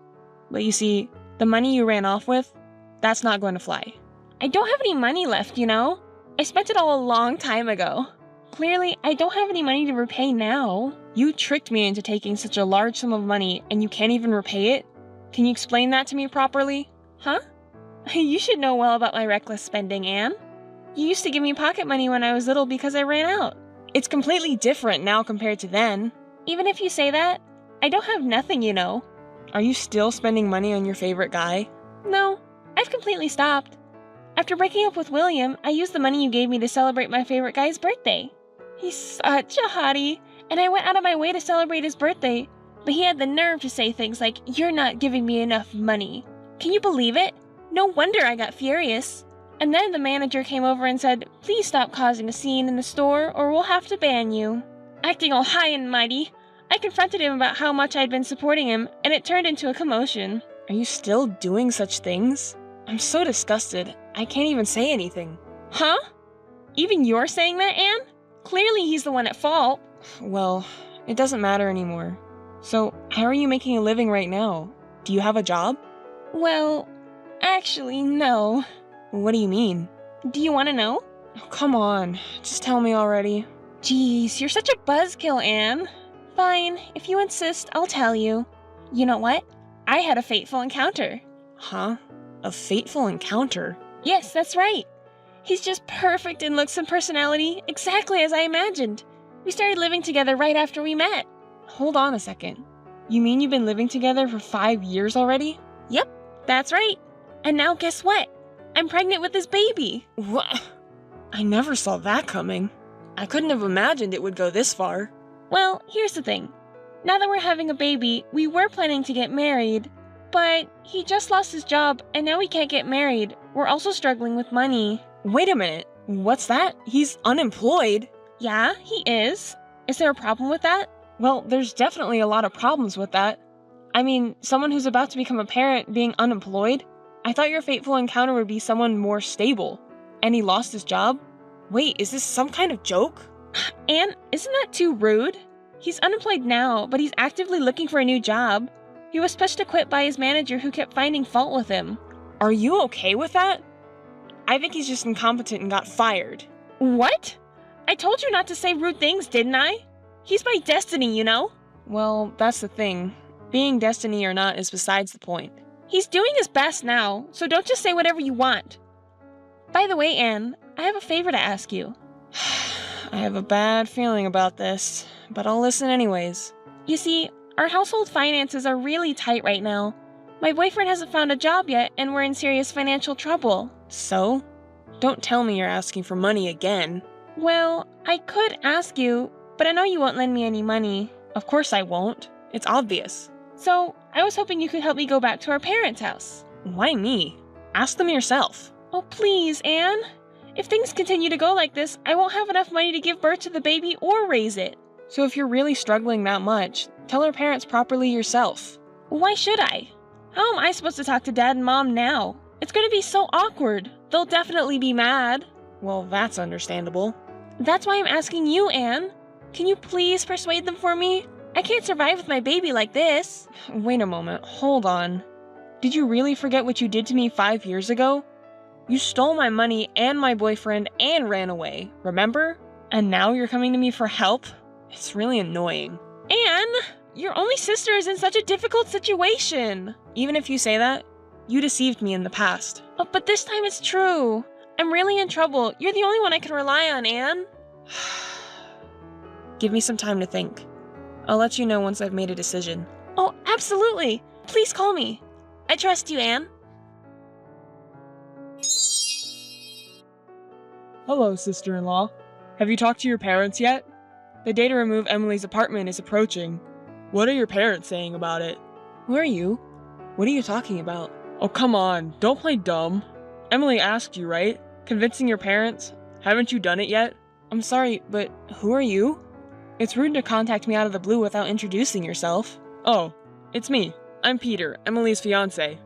But you see, the money you ran off with, that's not going to fly. I don't have any money left, you know? I spent it all a long time ago. Clearly, I don't have any money to repay now. You tricked me into taking such a large sum of money and you can't even repay it? Can you explain that to me properly? Huh? You should know well about my reckless spending, Anne. You used to give me pocket money when I was little because I ran out. It's completely different now compared to then. Even if you say that, I don't have nothing, you know. Are you still spending money on your favorite guy? No, I've completely stopped. After breaking up with William, I used the money you gave me to celebrate my favorite guy's birthday. He's such a hottie, and I went out of my way to celebrate his birthday, but he had the nerve to say things like, "You're not giving me enough money." Can you believe it? No wonder I got furious. And then the manager came over and said, "Please stop causing a scene in the store or we'll have to ban you." Acting all high and mighty, I confronted him about how much I'd been supporting him, and it turned into a commotion. Are you still doing such things? I'm so disgusted. I can't even say anything. Huh? Even you're saying that, Anne? Clearly he's the one at fault. Well, it doesn't matter anymore. So, how are you making a living right now? Do you have a job? Well, actually, no. What do you mean? Do you want to know? Oh, come on, just tell me already. Jeez, you're such a buzzkill, Anne. Fine, if you insist, I'll tell you. You know what? I had a fateful encounter. Huh? A fateful encounter? Yes, that's right. He's just perfect in looks and personality, exactly as I imagined. We started living together right after we met. Hold on a second. You mean you've been living together for 5 years already? Yep, that's right. And now guess what? I'm pregnant with his baby. What? I never saw that coming. I couldn't have imagined it would go this far. Well, here's the thing. Now that we're having a baby, we were planning to get married, but he just lost his job and now we can't get married. We're also struggling with money. Wait a minute. What's that? He's unemployed? Yeah, he is. Is there a problem with that? Well, there's definitely a lot of problems with that. I mean, someone who's about to become a parent being unemployed? I thought your fateful encounter would be someone more stable. And he lost his job? Wait, is this some kind of joke? Anne, isn't that too rude? He's unemployed now, but he's actively looking for a new job. He was pushed to quit by his manager who kept finding fault with him. Are you okay with that? I think he's just incompetent and got fired. What? I told you not to say rude things, didn't I? He's my destiny, you know? Well, that's the thing. Being destiny or not is besides the point. He's doing his best now, so don't just say whatever you want. By the way, Anne, I have a favor to ask you. I have a bad feeling about this, but I'll listen anyways. You see, our household finances are really tight right now. My boyfriend hasn't found a job yet, and we're in serious financial trouble. So? Don't tell me you're asking for money again. Well, I could ask you, but I know you won't lend me any money. Of course I won't. It's obvious. So, I was hoping you could help me go back to our parents' house. Why me? Ask them yourself. Oh, please, Anne. If things continue to go like this, I won't have enough money to give birth to the baby or raise it. So if you're really struggling that much, tell her parents properly yourself. Why should I? How am I supposed to talk to Dad and Mom now? It's going to be so awkward. They'll definitely be mad. Well, that's understandable. That's why I'm asking you, Anne. Can you please persuade them for me? I can't survive with my baby like this. Wait a moment, hold on. Did you really forget what you did to me 5 years ago? You stole my money and my boyfriend and ran away, remember? And now you're coming to me for help? It's really annoying. Anne, your only sister is in such a difficult situation. Even if you say that, you deceived me in the past. Oh, but this time it's true. I'm really in trouble. You're the only one I can rely on, Anne. Give me some time to think. I'll let you know once I've made a decision. Oh, absolutely. Please call me. I trust you, Anne. Hello, sister-in-law. Have you talked to your parents yet? The day to remove Emily's apartment is approaching. What are your parents saying about it? Who are you? What are you talking about? Oh, come on. Don't play dumb. Emily asked you, right? Convincing your parents? Haven't you done it yet? I'm sorry, but who are you? It's rude to contact me out of the blue without introducing yourself. Oh, it's me. I'm Peter, Emily's fiancé.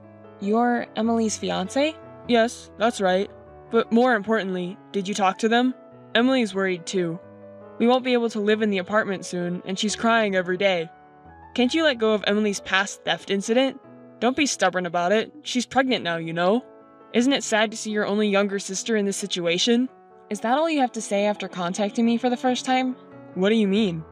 You're Emily's fiancé? Yes, that's right. But more importantly, did you talk to them? Emily's worried too. We won't be able to live in the apartment soon, and she's crying every day. Can't you let go of Emily's past theft incident? Don't be stubborn about it. She's pregnant now, you know? Isn't it sad to see your only younger sister in this situation? Is that all you have to say after contacting me for the first time? What do you mean?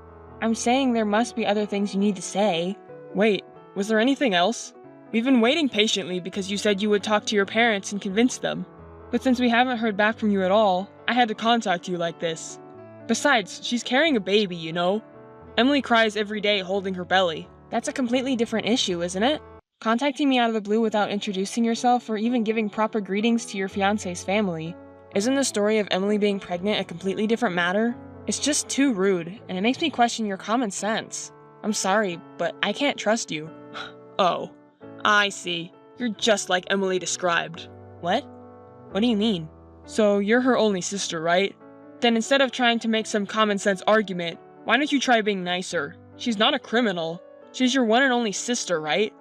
I'm saying there must be other things you need to say. Wait, was there anything else? We've been waiting patiently because you said you would talk to your parents and convince them. But since we haven't heard back from you at all, I had to contact you like this. Besides, she's carrying a baby, you know? Emily cries every day holding her belly. That's a completely different issue, isn't it? Contacting me out of the blue without introducing yourself or even giving proper greetings to your fiancé's family. Isn't the story of Emily being pregnant a completely different matter? It's just too rude, and it makes me question your common sense. I'm sorry, but I can't trust you. Oh, I see. You're just like Emily described. What? What do you mean? So you're her only sister, right? Then instead of trying to make some common sense argument, why don't you try being nicer? She's not a criminal. She's your one and only sister, right?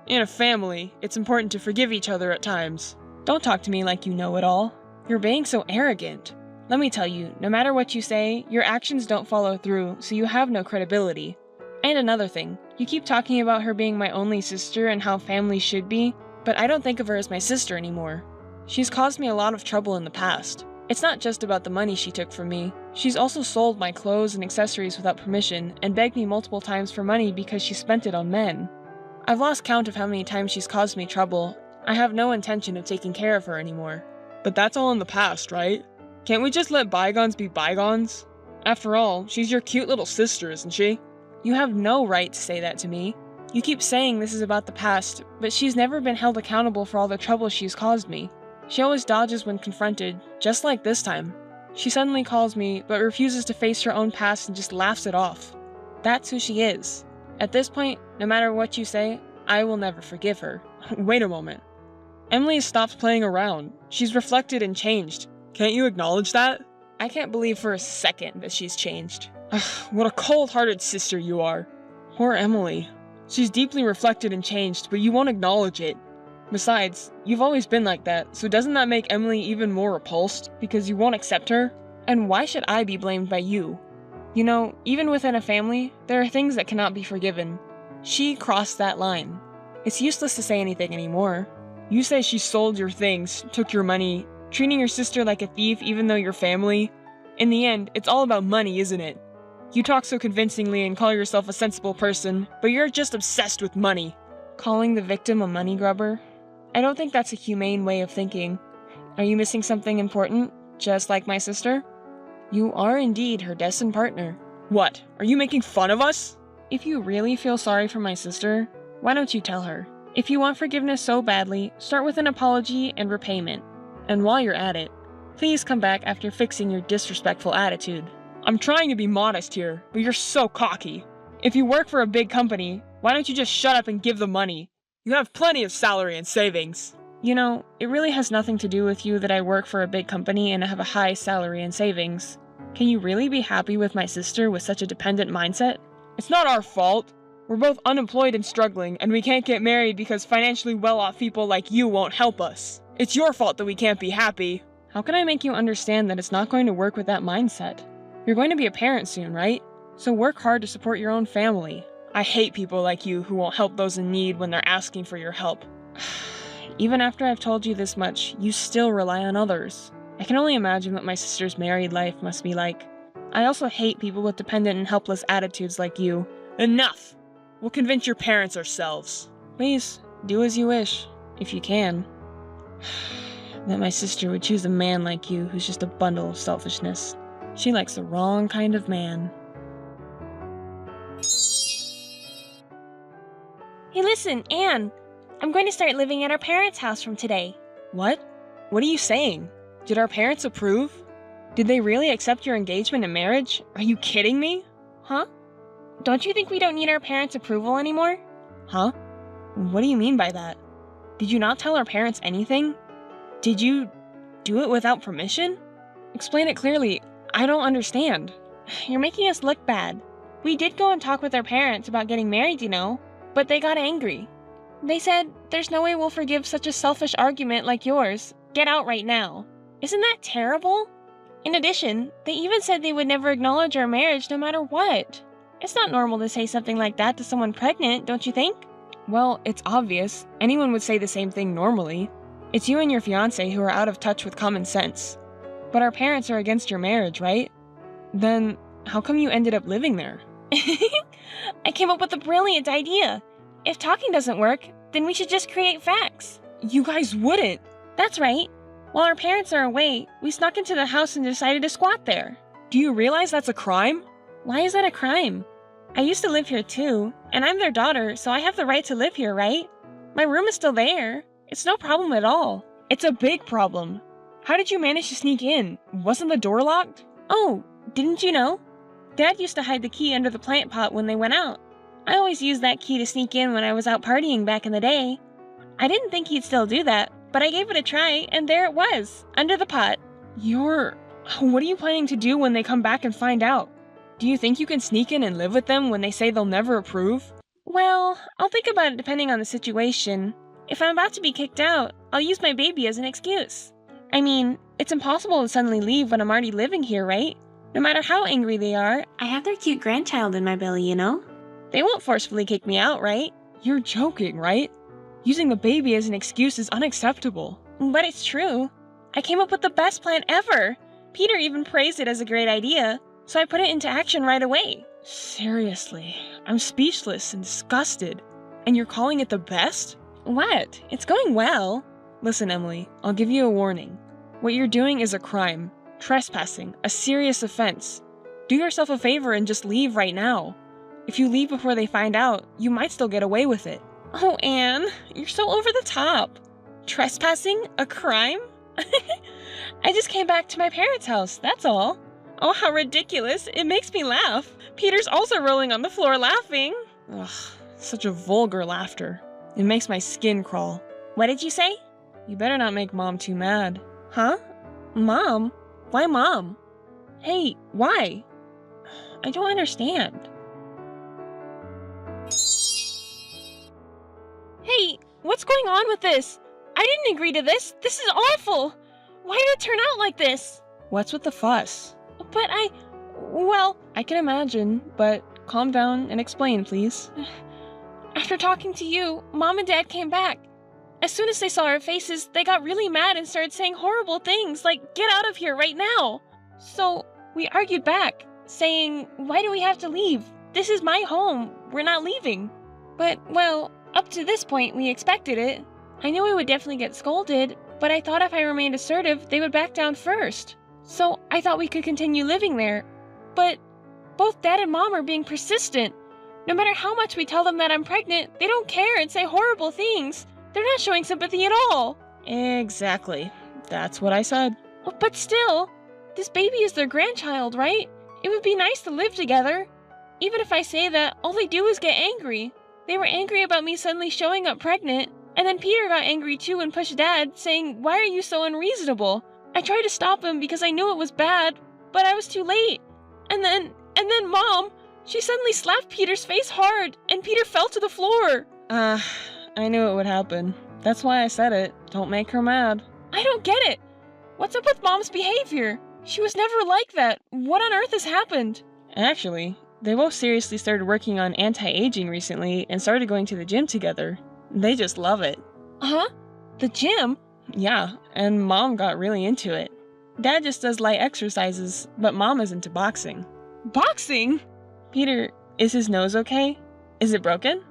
In a family, it's important to forgive each other at times. Don't talk to me like you know it all. You're being so arrogant. Let me tell you, no matter what you say, your actions don't follow through, so you have no credibility. And another thing, you keep talking about her being my only sister and how family should be, but I don't think of her as my sister anymore. She's caused me a lot of trouble in the past. It's not just about the money she took from me. She's also sold my clothes and accessories without permission and begged me multiple times for money because she spent it on men. I've lost count of how many times she's caused me trouble. I have no intention of taking care of her anymore. But that's all in the past, right? Can't we just let bygones be bygones? After all, she's your cute little sister, isn't she? You have no right to say that to me. You keep saying this is about the past, but she's never been held accountable for all the trouble she's caused me. She always dodges when confronted, just like this time. She suddenly calls me, but refuses to face her own past and just laughs it off. That's who she is. At this point, no matter what you say, I will never forgive her. Wait a moment. Emily has stopped playing around. She's reflected and changed. Can't you acknowledge that? I can't believe for a second that she's changed. What a cold-hearted sister you are. Poor Emily. She's deeply reflected and changed, but you won't acknowledge it. Besides, you've always been like that, so doesn't that make Emily even more repulsed because you won't accept her? And why should I be blamed by you? You know, even within a family, there are things that cannot be forgiven. She crossed that line. It's useless to say anything anymore. You say she sold your things, took your money, treating your sister like a thief even though you're family. In the end, it's all about money, isn't it? You talk so convincingly and call yourself a sensible person, but you're just obsessed with money. Calling the victim a money grubber? I don't think that's a humane way of thinking. Are you missing something important, just like my sister? You are indeed her destined partner. What? Are you making fun of us? If you really feel sorry for my sister, why don't you tell her? If you want forgiveness so badly, start with an apology and repayment. And while you're at it, please come back after fixing your disrespectful attitude. I'm trying to be modest here, but you're so cocky. If you work for a big company, why don't you just shut up and give the money? You have plenty of salary and savings. You know, it really has nothing to do with you that I work for a big company and have a high salary and savings. Can you really be happy with my sister with such a dependent mindset? It's not our fault. We're both unemployed and struggling, and we can't get married because financially well-off people like you won't help us. It's your fault that we can't be happy. How can I make you understand that it's not going to work with that mindset? You're going to be a parent soon, right? So work hard to support your own family. I hate people like you who won't help those in need when they're asking for your help. Even after I've told you this much, you still rely on others. I can only imagine what my sister's married life must be like. I also hate people with dependent and helpless attitudes like you. Enough! We'll convince your parents ourselves. Please, do as you wish, if you can. That my sister would choose a man like you who's just a bundle of selfishness. She likes the wrong kind of man. Hey, listen, Anne. I'm going to start living at our parents' house from today. What? What are you saying? Did our parents approve? Did they really accept your engagement and marriage? Are you kidding me? Huh? Don't you think we don't need our parents' approval anymore? Huh? What do you mean by that? Did you not tell our parents anything? Did you do it without permission? Explain it clearly. I don't understand. You're making us look bad. We did go and talk with our parents about getting married, you know, but they got angry. They said, there's no way we'll forgive such a selfish argument like yours. Get out right now. Isn't that terrible? In addition, they even said they would never acknowledge our marriage no matter what. It's not normal to say something like that to someone pregnant, don't you think? Well, it's obvious. Anyone would say the same thing normally. It's you and your fiancé who are out of touch with common sense. But our parents are against your marriage, right? Then, how come you ended up living there? I came up with a brilliant idea. If talking doesn't work, then we should just create facts. You guys wouldn't. That's right. While our parents are away, we snuck into the house and decided to squat there. Do you realize that's a crime? Why is that a crime? I used to live here too, and I'm their daughter, so I have the right to live here, right? My room is still there. It's no problem at all. It's a big problem. How did you manage to sneak in? Wasn't the door locked? Oh, didn't you know? Dad used to hide the key under the plant pot when they went out. I always used that key to sneak in when I was out partying back in the day. I didn't think he'd still do that, but I gave it a try, and there it was, under the pot. What are you planning to do when they come back and find out? Do you think you can sneak in and live with them when they say they'll never approve? Well, I'll think about it depending on the situation. If I'm about to be kicked out, I'll use my baby as an excuse. I mean, it's impossible to suddenly leave when I'm already living here, right? No matter how angry they are, I have their cute grandchild in my belly, you know? They won't forcefully kick me out, right? You're joking, right? Using the baby as an excuse is unacceptable. But it's true. I came up with the best plan ever. Peter even praised it as a great idea, so I put it into action right away. Seriously, I'm speechless and disgusted. And you're calling it the best? What? It's going well. Listen, Emily, I'll give you a warning. What you're doing is a crime. Trespassing, a serious offense. Do yourself a favor and just leave right now. If you leave before they find out, you might still get away with it. Oh, Anne, you're so over the top. Trespassing? A crime? I just came back to my parents' house, that's all. Oh, how ridiculous. It makes me laugh. Peter's also rolling on the floor laughing. Ugh, such a vulgar laughter. It makes my skin crawl. What did you say? You better not make Mom too mad. Huh? Mom? Why Mom? Hey, why? I don't understand. Hey, what's going on with this? I didn't agree to this. This is awful. Why did it turn out like this? What's with the fuss? But I can imagine, but calm down and explain, please. After talking to you, Mom and Dad came back. As soon as they saw our faces, they got really mad and started saying horrible things like, "Get out of here right now!" So we argued back, saying, "Why do we have to leave? This is my home. We're not leaving." But, well, up to this point, we expected it. I knew we would definitely get scolded, but I thought if I remained assertive, they would back down first. So I thought we could continue living there. But both Dad and Mom are being persistent. No matter how much we tell them that I'm pregnant, they don't care and say horrible things. They're not showing sympathy at all. Exactly. That's what I said. But still, this baby is their grandchild, right? It would be nice to live together. Even if I say that, all they do is get angry. They were angry about me suddenly showing up pregnant, and then Peter got angry too and pushed Dad, saying, "Why are you so unreasonable?" I tried to stop him because I knew it was bad, but I was too late. And then Mom, she suddenly slapped Peter's face hard, and Peter fell to the floor. I knew it would happen. That's why I said it. Don't make her mad. I don't get it. What's up with Mom's behavior? She was never like that. What on earth has happened? Actually, they both seriously started working on anti-aging recently and started going to the gym together. They just love it. Huh? The gym? Yeah, and Mom got really into it. Dad just does light exercises, but Mom is into boxing. Boxing? Peter, is his nose okay? Is it broken?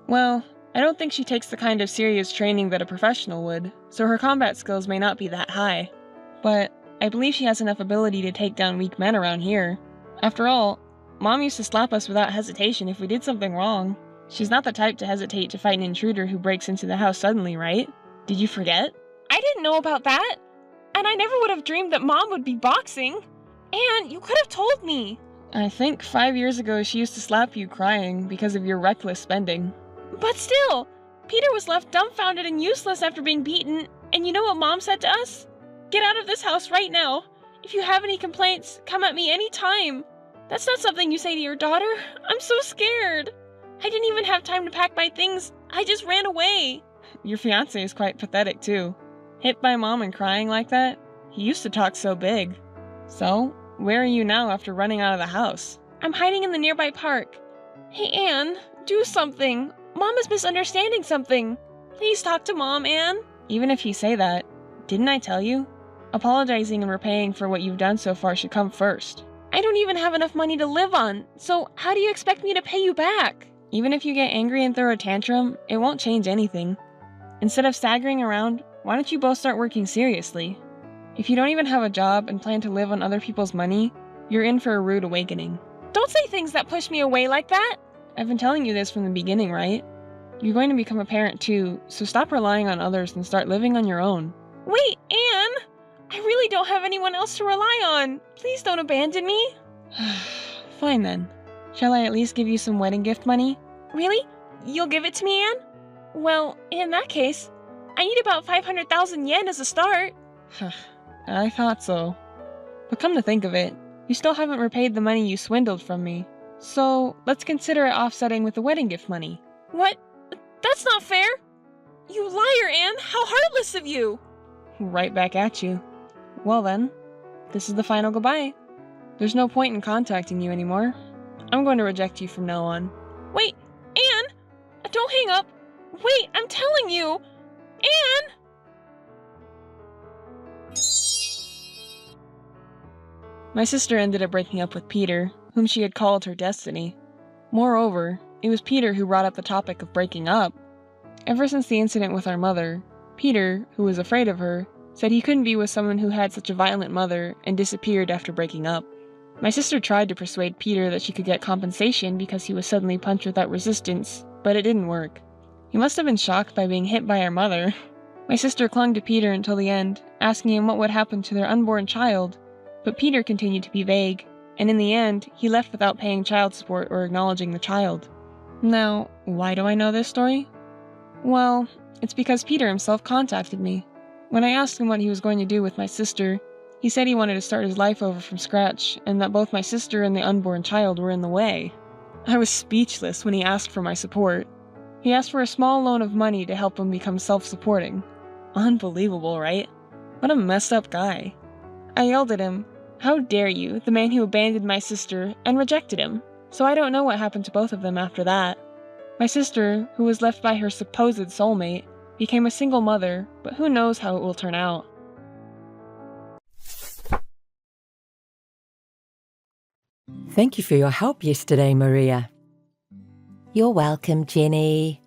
Well, I don't think she takes the kind of serious training that a professional would, so her combat skills may not be that high. But I believe she has enough ability to take down weak men around here. After all, Mom used to slap us without hesitation if we did something wrong. She's not the type to hesitate to fight an intruder who breaks into the house suddenly, right? Did you forget? I didn't know about that. And I never would have dreamed that Mom would be boxing. And you could have told me. I think 5 years ago she used to slap you crying because of your reckless spending. But still, Peter was left dumbfounded and useless after being beaten, and you know what Mom said to us? Get out of this house right now. If you have any complaints, come at me any time. That's not something you say to your daughter. I'm so scared. I didn't even have time to pack my things. I just ran away. Your fiancé is quite pathetic too. Hit by Mom and crying like that? He used to talk so big. So, where are you now after running out of the house? I'm hiding in the nearby park. Hey, Anne, do something. Mom is misunderstanding something. Please talk to Mom, Anne. Even if you say that, didn't I tell you? Apologizing and repaying for what you've done so far should come first. I don't even have enough money to live on, so how do you expect me to pay you back? Even if you get angry and throw a tantrum, it won't change anything. Instead of staggering around, why don't you both start working seriously? If you don't even have a job and plan to live on other people's money, you're in for a rude awakening. Don't say things that push me away like that! I've been telling you this from the beginning, right? You're going to become a parent too, so stop relying on others and start living on your own. Wait, Anne! I really don't have anyone else to rely on. Please don't abandon me. Fine then. Shall I at least give you some wedding gift money? Really? You'll give it to me, Anne? Well, in that case, I need about 500,000 yen as a start. I thought so. But come to think of it, you still haven't repaid the money you swindled from me. So, let's consider it offsetting with the wedding gift money. What? That's not fair! You liar, Anne! How heartless of you! Right back at you. Well then, this is the final goodbye. There's no point in contacting you anymore. I'm going to reject you from now on. Wait, Anne! Don't hang up! Wait, I'm telling you! Anne! My sister ended up breaking up with Peter, whom she had called her destiny. Moreover, it was Peter who brought up the topic of breaking up. Ever since the incident with our mother, Peter, who was afraid of her, said he couldn't be with someone who had such a violent mother and disappeared after breaking up. My sister tried to persuade Peter that she could get compensation because he was suddenly punched without resistance, but it didn't work. He must have been shocked by being hit by our mother. My sister clung to Peter until the end, asking him what would happen to their unborn child, but Peter continued to be vague, and in the end, he left without paying child support or acknowledging the child. Now, why do I know this story? Well, it's because Peter himself contacted me. When I asked him what he was going to do with my sister, he said he wanted to start his life over from scratch, and that both my sister and the unborn child were in the way. I was speechless when he asked for my support. He asked for a small loan of money to help him become self-supporting. Unbelievable, right? What a messed up guy. I yelled at him, "How dare you, the man who abandoned my sister," and rejected him. So I don't know what happened to both of them after that. My sister, who was left by her supposed soulmate, became a single mother, but who knows how it will turn out. Thank you for your help yesterday, Maria. You're welcome, Jenny.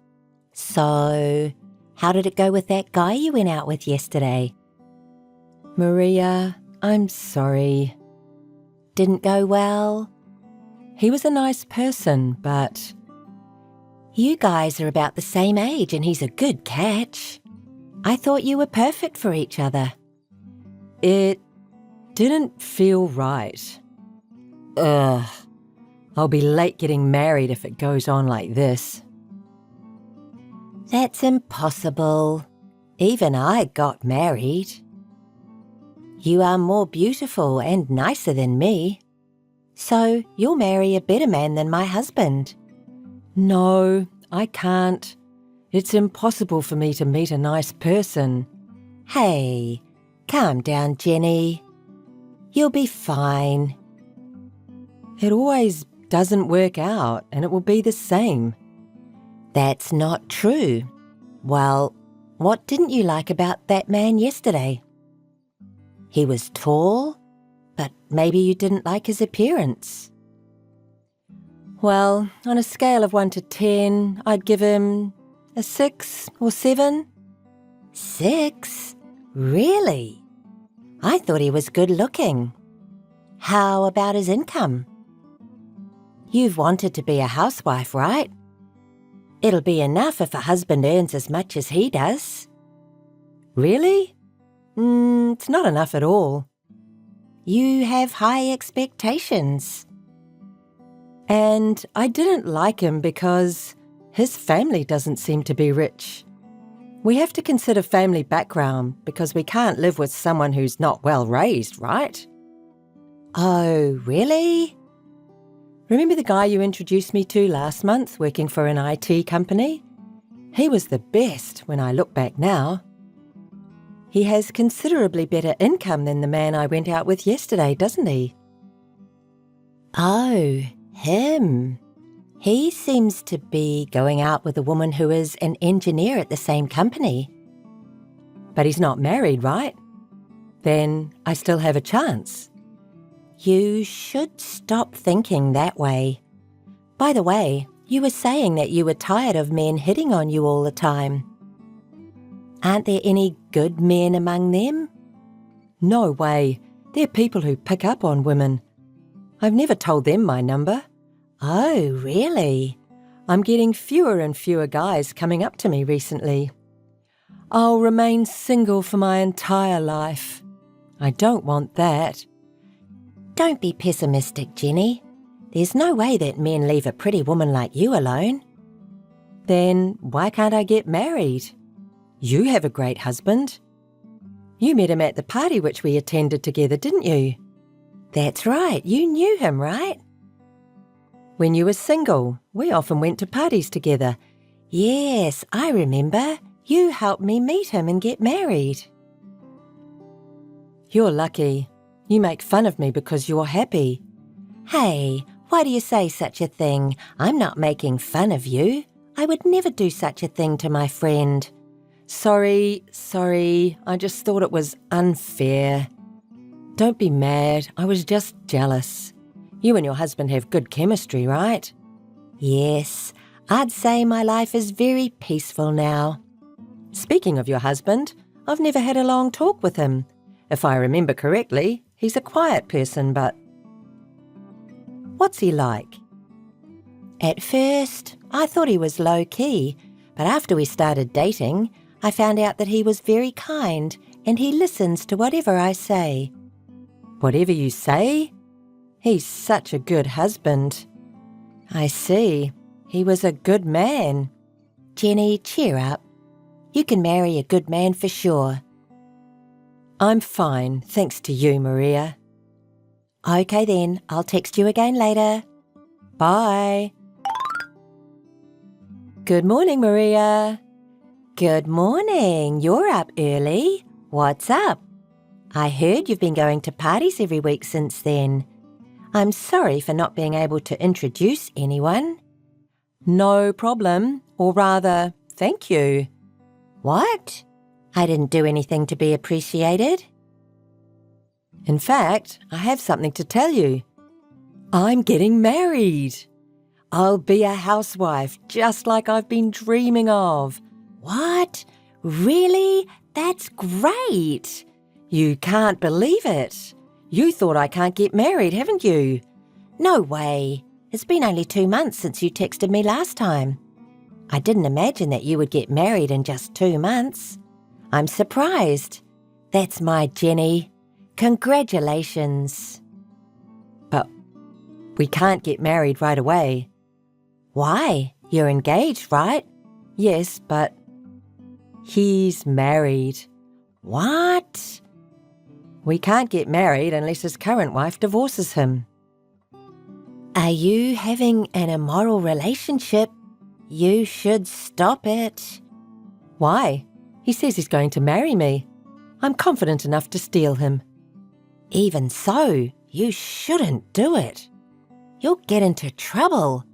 So, how did it go with that guy you went out with yesterday? Maria, I'm sorry. Didn't go well? He was a nice person, but You guys are about the same age and he's a good catch. I thought you were perfect for each other. it didn't feel right. Ugh. I'll be late getting married if it goes on like this. That's impossible. Even I got married. You are more beautiful and nicer than me. So you'll marry a better man than my husband. No, I can't. It's impossible for me to meet a nice person. Hey, calm down, Jenny. You'll be fine. It always doesn't work out, and it will be the same. That's not true. Well, what didn't you like about that man yesterday? He was tall, but maybe you didn't like his appearance. Well, on a scale of 1 to 10, I'd give him a 6 or 7. 6? Really? I thought he was good looking. How about his income? You've wanted to be a housewife, right? It'll be enough if a husband earns as much as he does. Really? It's not enough at all. You have high expectations. And I didn't like him because his family doesn't seem to be rich. We have to consider family background because we can't live with someone who's not well raised, right? Oh, really? Remember the guy you introduced me to last month working for an IT company? He was the best when I look back now. He has considerably better income than the man I went out with yesterday, doesn't he? Oh, him. He seems to be going out with a woman who is an engineer at the same company. But he's not married, right? Then I still have a chance. You should stop thinking that way. By the way, you were saying that you were tired of men hitting on you all the time. Aren't there any good men among them? No way. They're people who pick up on women. I've never told them my number. Oh, really? I'm getting fewer and fewer guys coming up to me recently. I'll remain single for my entire life. I don't want that. Don't be pessimistic, Jenny. There's no way that men leave a pretty woman like you alone. Then why can't I get married? You have a great husband. You met him at the party which we attended together, didn't you? That's right, you knew him, right? When you were single, we often went to parties together. Yes, I remember. You helped me meet him and get married. You're lucky. You make fun of me because you're happy. Hey, why do you say such a thing? I'm not making fun of you. I would never do such a thing to my friend. Sorry. I just thought it was unfair. Don't be mad. I was just jealous. You and your husband have good chemistry, right? Yes, I'd say my life is very peaceful now. Speaking of your husband, I've never had a long talk with him. If I remember correctly, he's a quiet person, but... What's he like? At first, I thought he was low-key, but after we started dating, I found out that he was very kind and he listens to whatever I say. Whatever you say? He's such a good husband. I see. He was a good man. Jenny, cheer up. You can marry a good man for sure. I'm fine, thanks to you, Maria. Okay then, I'll text you again later. Bye. Good morning, Maria. Good morning. You're up early. What's up? I heard you've been going to parties every week since then. I'm sorry for not being able to introduce anyone. No problem, or rather, thank you. What? I didn't do anything to be appreciated. In fact, I have something to tell you. I'm getting married. I'll be a housewife just like I've been dreaming of. What? Really? That's great. You can't believe it. You thought I can't get married, haven't you? No way. It's been only 2 months since you texted me last time. I didn't imagine that you would get married in just 2 months. I'm surprised. That's my Jenny. Congratulations. But we can't get married right away. Why? You're engaged, right? Yes, but he's married. What? We can't get married unless his current wife divorces him. Are you having an immoral relationship? You should stop it. Why? He says he's going to marry me. I'm confident enough to steal him. Even so, you shouldn't do it. You'll get into trouble.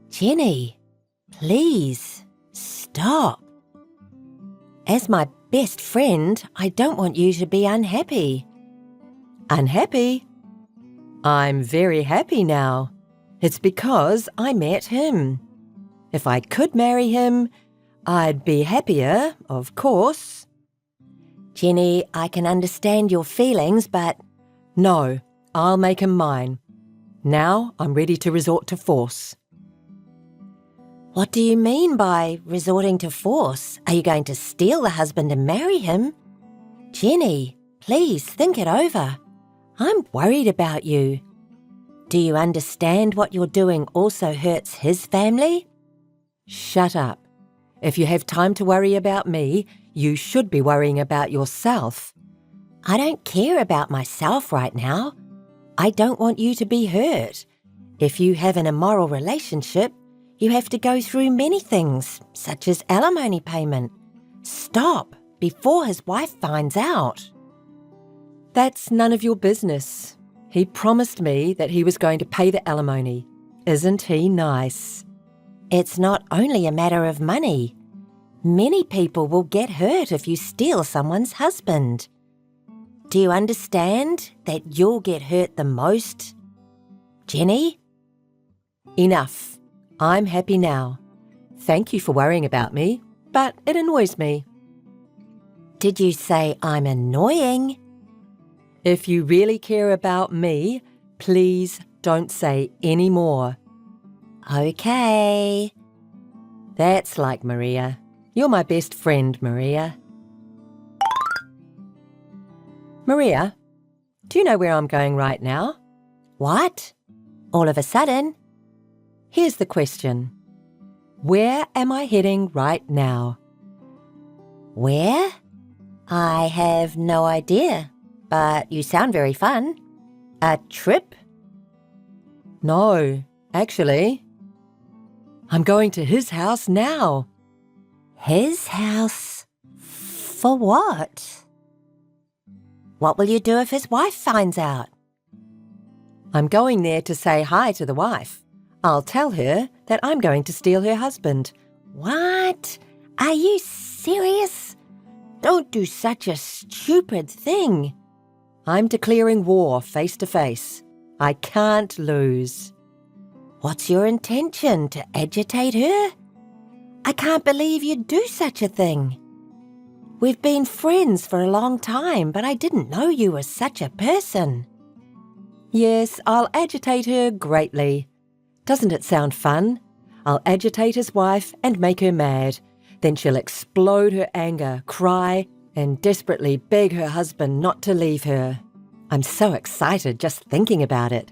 Jenny, please stop. As my best friend, I don't want you to be unhappy. Unhappy? I'm very happy now. It's because I met him. If I could marry him, I'd be happier, of course. Jenny, I can understand your feelings, but... No, I'll make him mine. Now I'm ready to resort to force. What do you mean by resorting to force? Are you going to steal the husband and marry him? Jenny, please think it over. I'm worried about you. Do you understand what you're doing also hurts his family? Shut up. If you have time to worry about me, you should be worrying about yourself. I don't care about myself right now. I don't want you to be hurt. If you have an immoral relationship, you have to go through many things, such as alimony payment. Stop before his wife finds out. That's none of your business. He promised me that he was going to pay the alimony. Isn't he nice? It's not only a matter of money. Many people will get hurt if you steal someone's husband. Do you understand that you'll get hurt the most? Jenny? Enough. I'm happy now. Thank you for worrying about me, but it annoys me. Did you say I'm annoying? If you really care about me, please don't say any more. Okay. That's like Maria. You're my best friend, Maria. Maria, do you know where I'm going right now? What? All of a sudden? Here's the question. Where am I heading right now? Where? I have no idea, but you sound very fun. A trip? No, actually. I'm going to his house now. His house? For what? What will you do if his wife finds out? I'm going there to say hi to the wife. I'll tell her that I'm going to steal her husband. What? Are you serious? Don't do such a stupid thing. I'm declaring war face to face. I can't lose. What's your intention, to agitate her? I can't believe you'd do such a thing. We've been friends for a long time, but I didn't know you were such a person. Yes, I'll agitate her greatly. Doesn't it sound fun? I'll agitate his wife and make her mad. Then she'll explode her anger, cry, and desperately beg her husband not to leave her. I'm so excited just thinking about it.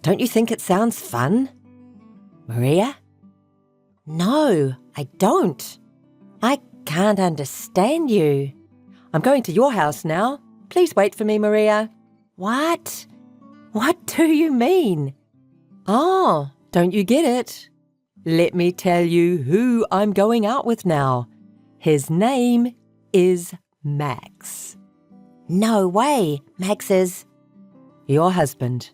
Don't you think it sounds fun? Maria? No, I don't. I can't understand you. I'm going to your house now. Please wait for me, Maria. What? What do you mean? Oh, don't you get it? Let me tell you who I'm going out with now. His name is Max. No way. Max is... Your husband.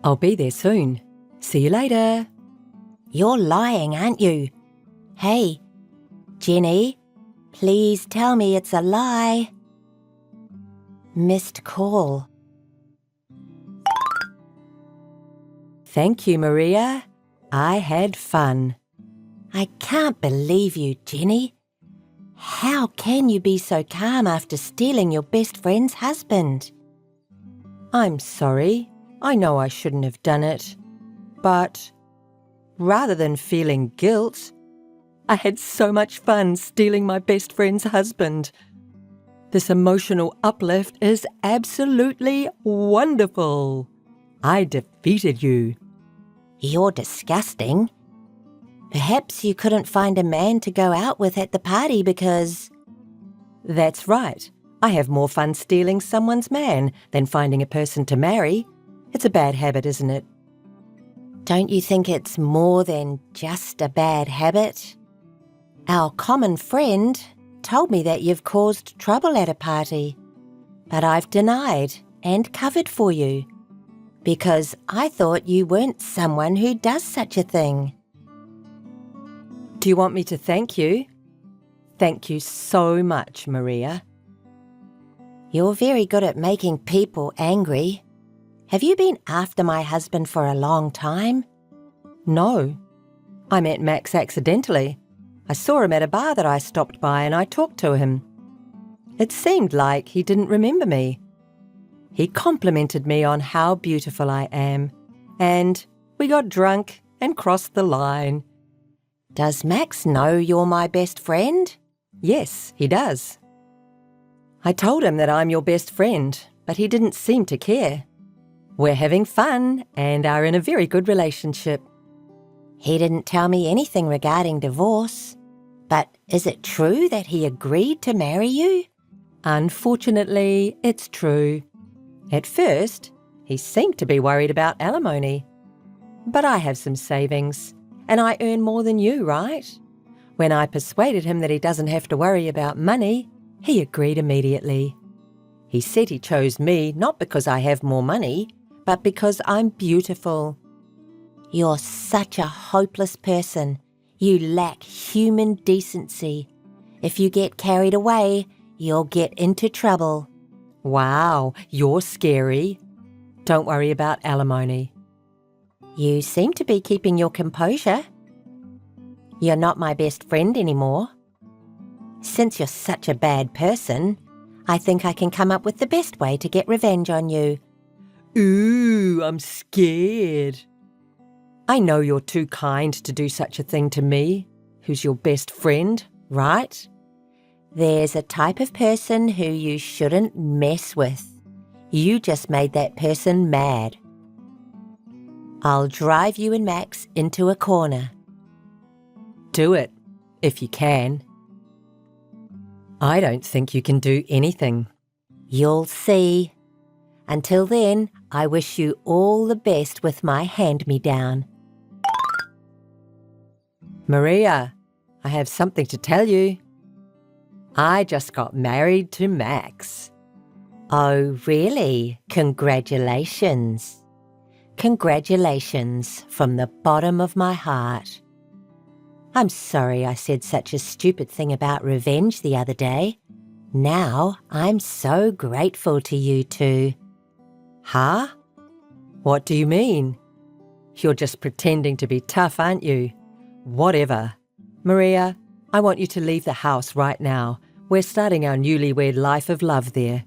I'll be there soon. See you later. You're lying, aren't you? Hey, Jenny, please tell me it's a lie. Missed call. Thank you, Maria. I had fun. I can't believe you, Jenny. How can you be so calm after stealing your best friend's husband? I'm sorry. I know I shouldn't have done it. But rather than feeling guilt, I had so much fun stealing my best friend's husband. This emotional uplift is absolutely wonderful. I defeated you. You're disgusting. Perhaps you couldn't find a man to go out with at the party because... That's right. I have more fun stealing someone's man than finding a person to marry. It's a bad habit, isn't it? Don't you think it's more than just a bad habit? Our common friend told me that you've caused trouble at a party, but I've denied and covered for you because I thought you weren't someone who does such a thing. Do you want me to thank you? Thank you so much, Maria. You're very good at making people angry. Have you been after my husband for a long time? No. I met Max accidentally. I saw him at a bar that I stopped by and I talked to him. It seemed like he didn't remember me. He complimented me on how beautiful I am, and we got drunk and crossed the line. Does Max know you're my best friend? Yes, he does. I told him that I'm your best friend, but he didn't seem to care. We're having fun and are in a very good relationship. He didn't tell me anything regarding divorce. But is it true that he agreed to marry you? Unfortunately, it's true. At first, he seemed to be worried about alimony. But I have some savings, and I earn more than you, right? When I persuaded him that he doesn't have to worry about money, he agreed immediately. He said he chose me not because I have more money, but because I'm beautiful. You're such a hopeless person. You lack human decency. If you get carried away, you'll get into trouble. Wow, you're scary. Don't worry about alimony. You seem to be keeping your composure. You're not my best friend anymore. Since you're such a bad person, I think I can come up with the best way to get revenge on you. Ooh, I'm scared. I know you're too kind to do such a thing to me, who's your best friend, right? There's a type of person who you shouldn't mess with. You just made that person mad. I'll drive you and Max into a corner. Do it, if you can. I don't think you can do anything. You'll see. Until then, I wish you all the best with my hand-me-down. Maria, I have something to tell you. I just got married to Max. Oh, really? Congratulations. Congratulations from the bottom of my heart. I'm sorry I said such a stupid thing about revenge the other day. Now I'm so grateful to you two. Huh? What do you mean? You're just pretending to be tough, aren't you? Whatever. Maria, I want you to leave the house right now. We're starting our newlywed life of love there.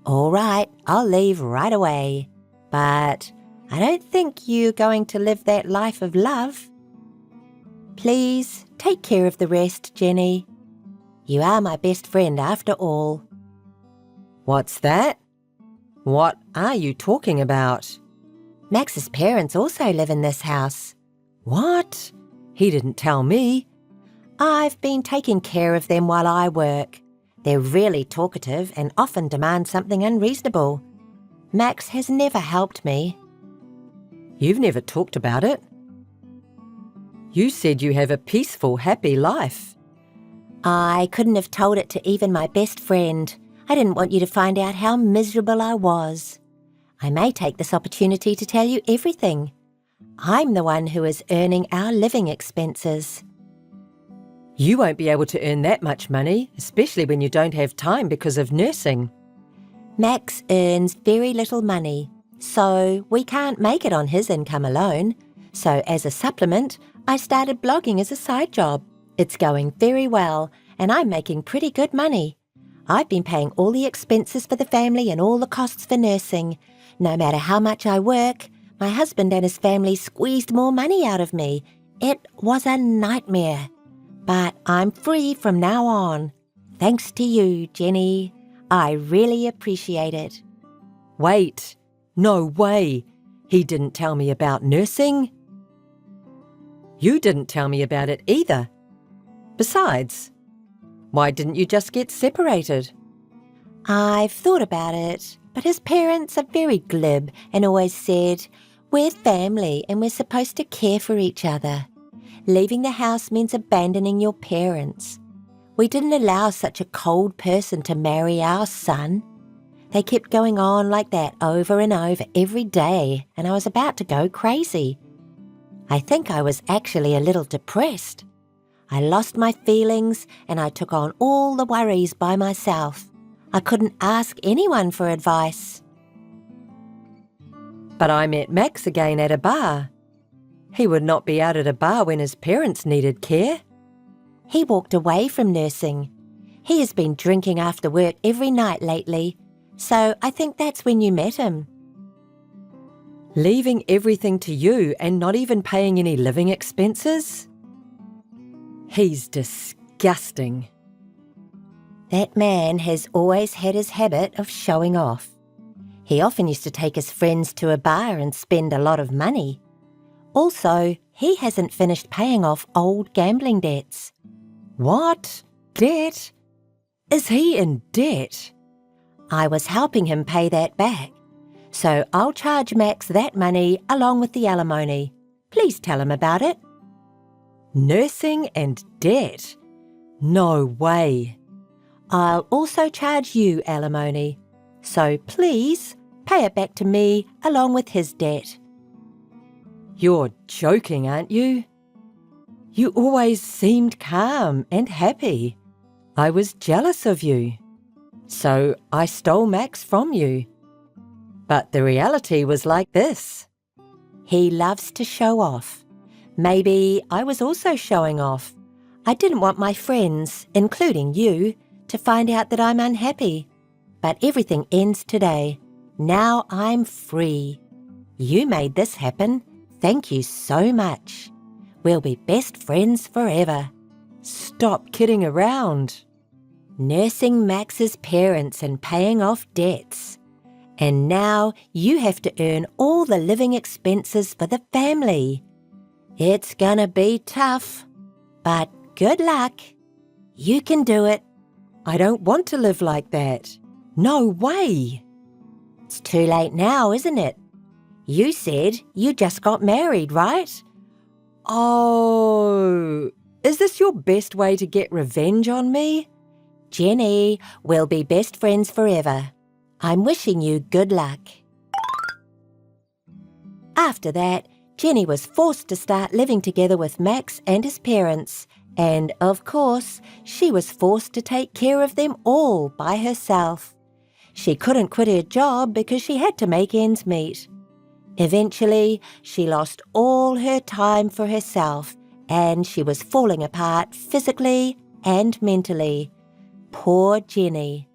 All right, I'll leave right away. But I don't think you're going to live that life of love. Please take care of the rest, Jenny. You are my best friend after all. What's that? What are you talking about? Max's parents also live in this house. What? He didn't tell me. I've been taking care of them while I work. They're really talkative and often demand something unreasonable. Max has never helped me. You've never talked about it. You said you have a peaceful, happy life. I couldn't have told it to even my best friend. I didn't want you to find out how miserable I was. I may take this opportunity to tell you everything. I'm the one who is earning our living expenses. You won't be able to earn that much money, especially when you don't have time because of nursing. Max earns very little money, so we can't make it on his income alone. So as a supplement, I started blogging as a side job. It's going very well, and I'm making pretty good money. I've been paying all the expenses for the family and all the costs for nursing. No matter how much I work, my husband and his family squeezed more money out of me. It was a nightmare. But I'm free from now on. Thanks to you, Jenny. I really appreciate it. Wait, no way. He didn't tell me about nursing. You didn't tell me about it either. Besides, why didn't you just get separated? I've thought about it, but his parents are very glib and always said, "We're family and we're supposed to care for each other. Leaving the house means abandoning your parents. We didn't allow such a cold person to marry our son." They kept going on like that over and over every day, and I was about to go crazy. I think I was actually a little depressed. I lost my feelings and I took on all the worries by myself. I couldn't ask anyone for advice. But I met Max again at a bar. He would not be out at a bar when his parents needed care. He walked away from nursing. He has been drinking after work every night lately, so I think that's when you met him. Leaving everything to you and not even paying any living expenses? He's disgusting. That man has always had his habit of showing off. He often used to take his friends to a bar and spend a lot of money. Also, he hasn't finished paying off old gambling debts. What? Debt? Is he in debt? I was helping him pay that back. So I'll charge Max that money along with the alimony. Please tell him about it. Nursing and debt? No way. I'll also charge you alimony. So please pay it back to me along with his debt. You're joking, aren't you? You always seemed calm and happy. I was jealous of you. So I stole Max from you. But the reality was like this. He loves to show off. Maybe I was also showing off. I didn't want my friends, including you, to find out that I'm unhappy. But everything ends today. Now I'm free. You made this happen. Thank you so much. We'll be best friends forever. Stop kidding around. Nursing Max's parents and paying off debts. And now you have to earn all the living expenses for the family. It's gonna be tough, but good luck. You can do it. I don't want to live like that. No way. It's too late now, isn't it? You said you just got married, right? Oh, is this your best way to get revenge on me? Jenny, we'll be best friends forever. I'm wishing you good luck. After that, Jenny was forced to start living together with Max and his parents, and of course, she was forced to take care of them all by herself. She couldn't quit her job because she had to make ends meet. Eventually, she lost all her time for herself, and she was falling apart physically and mentally. Poor Jenny.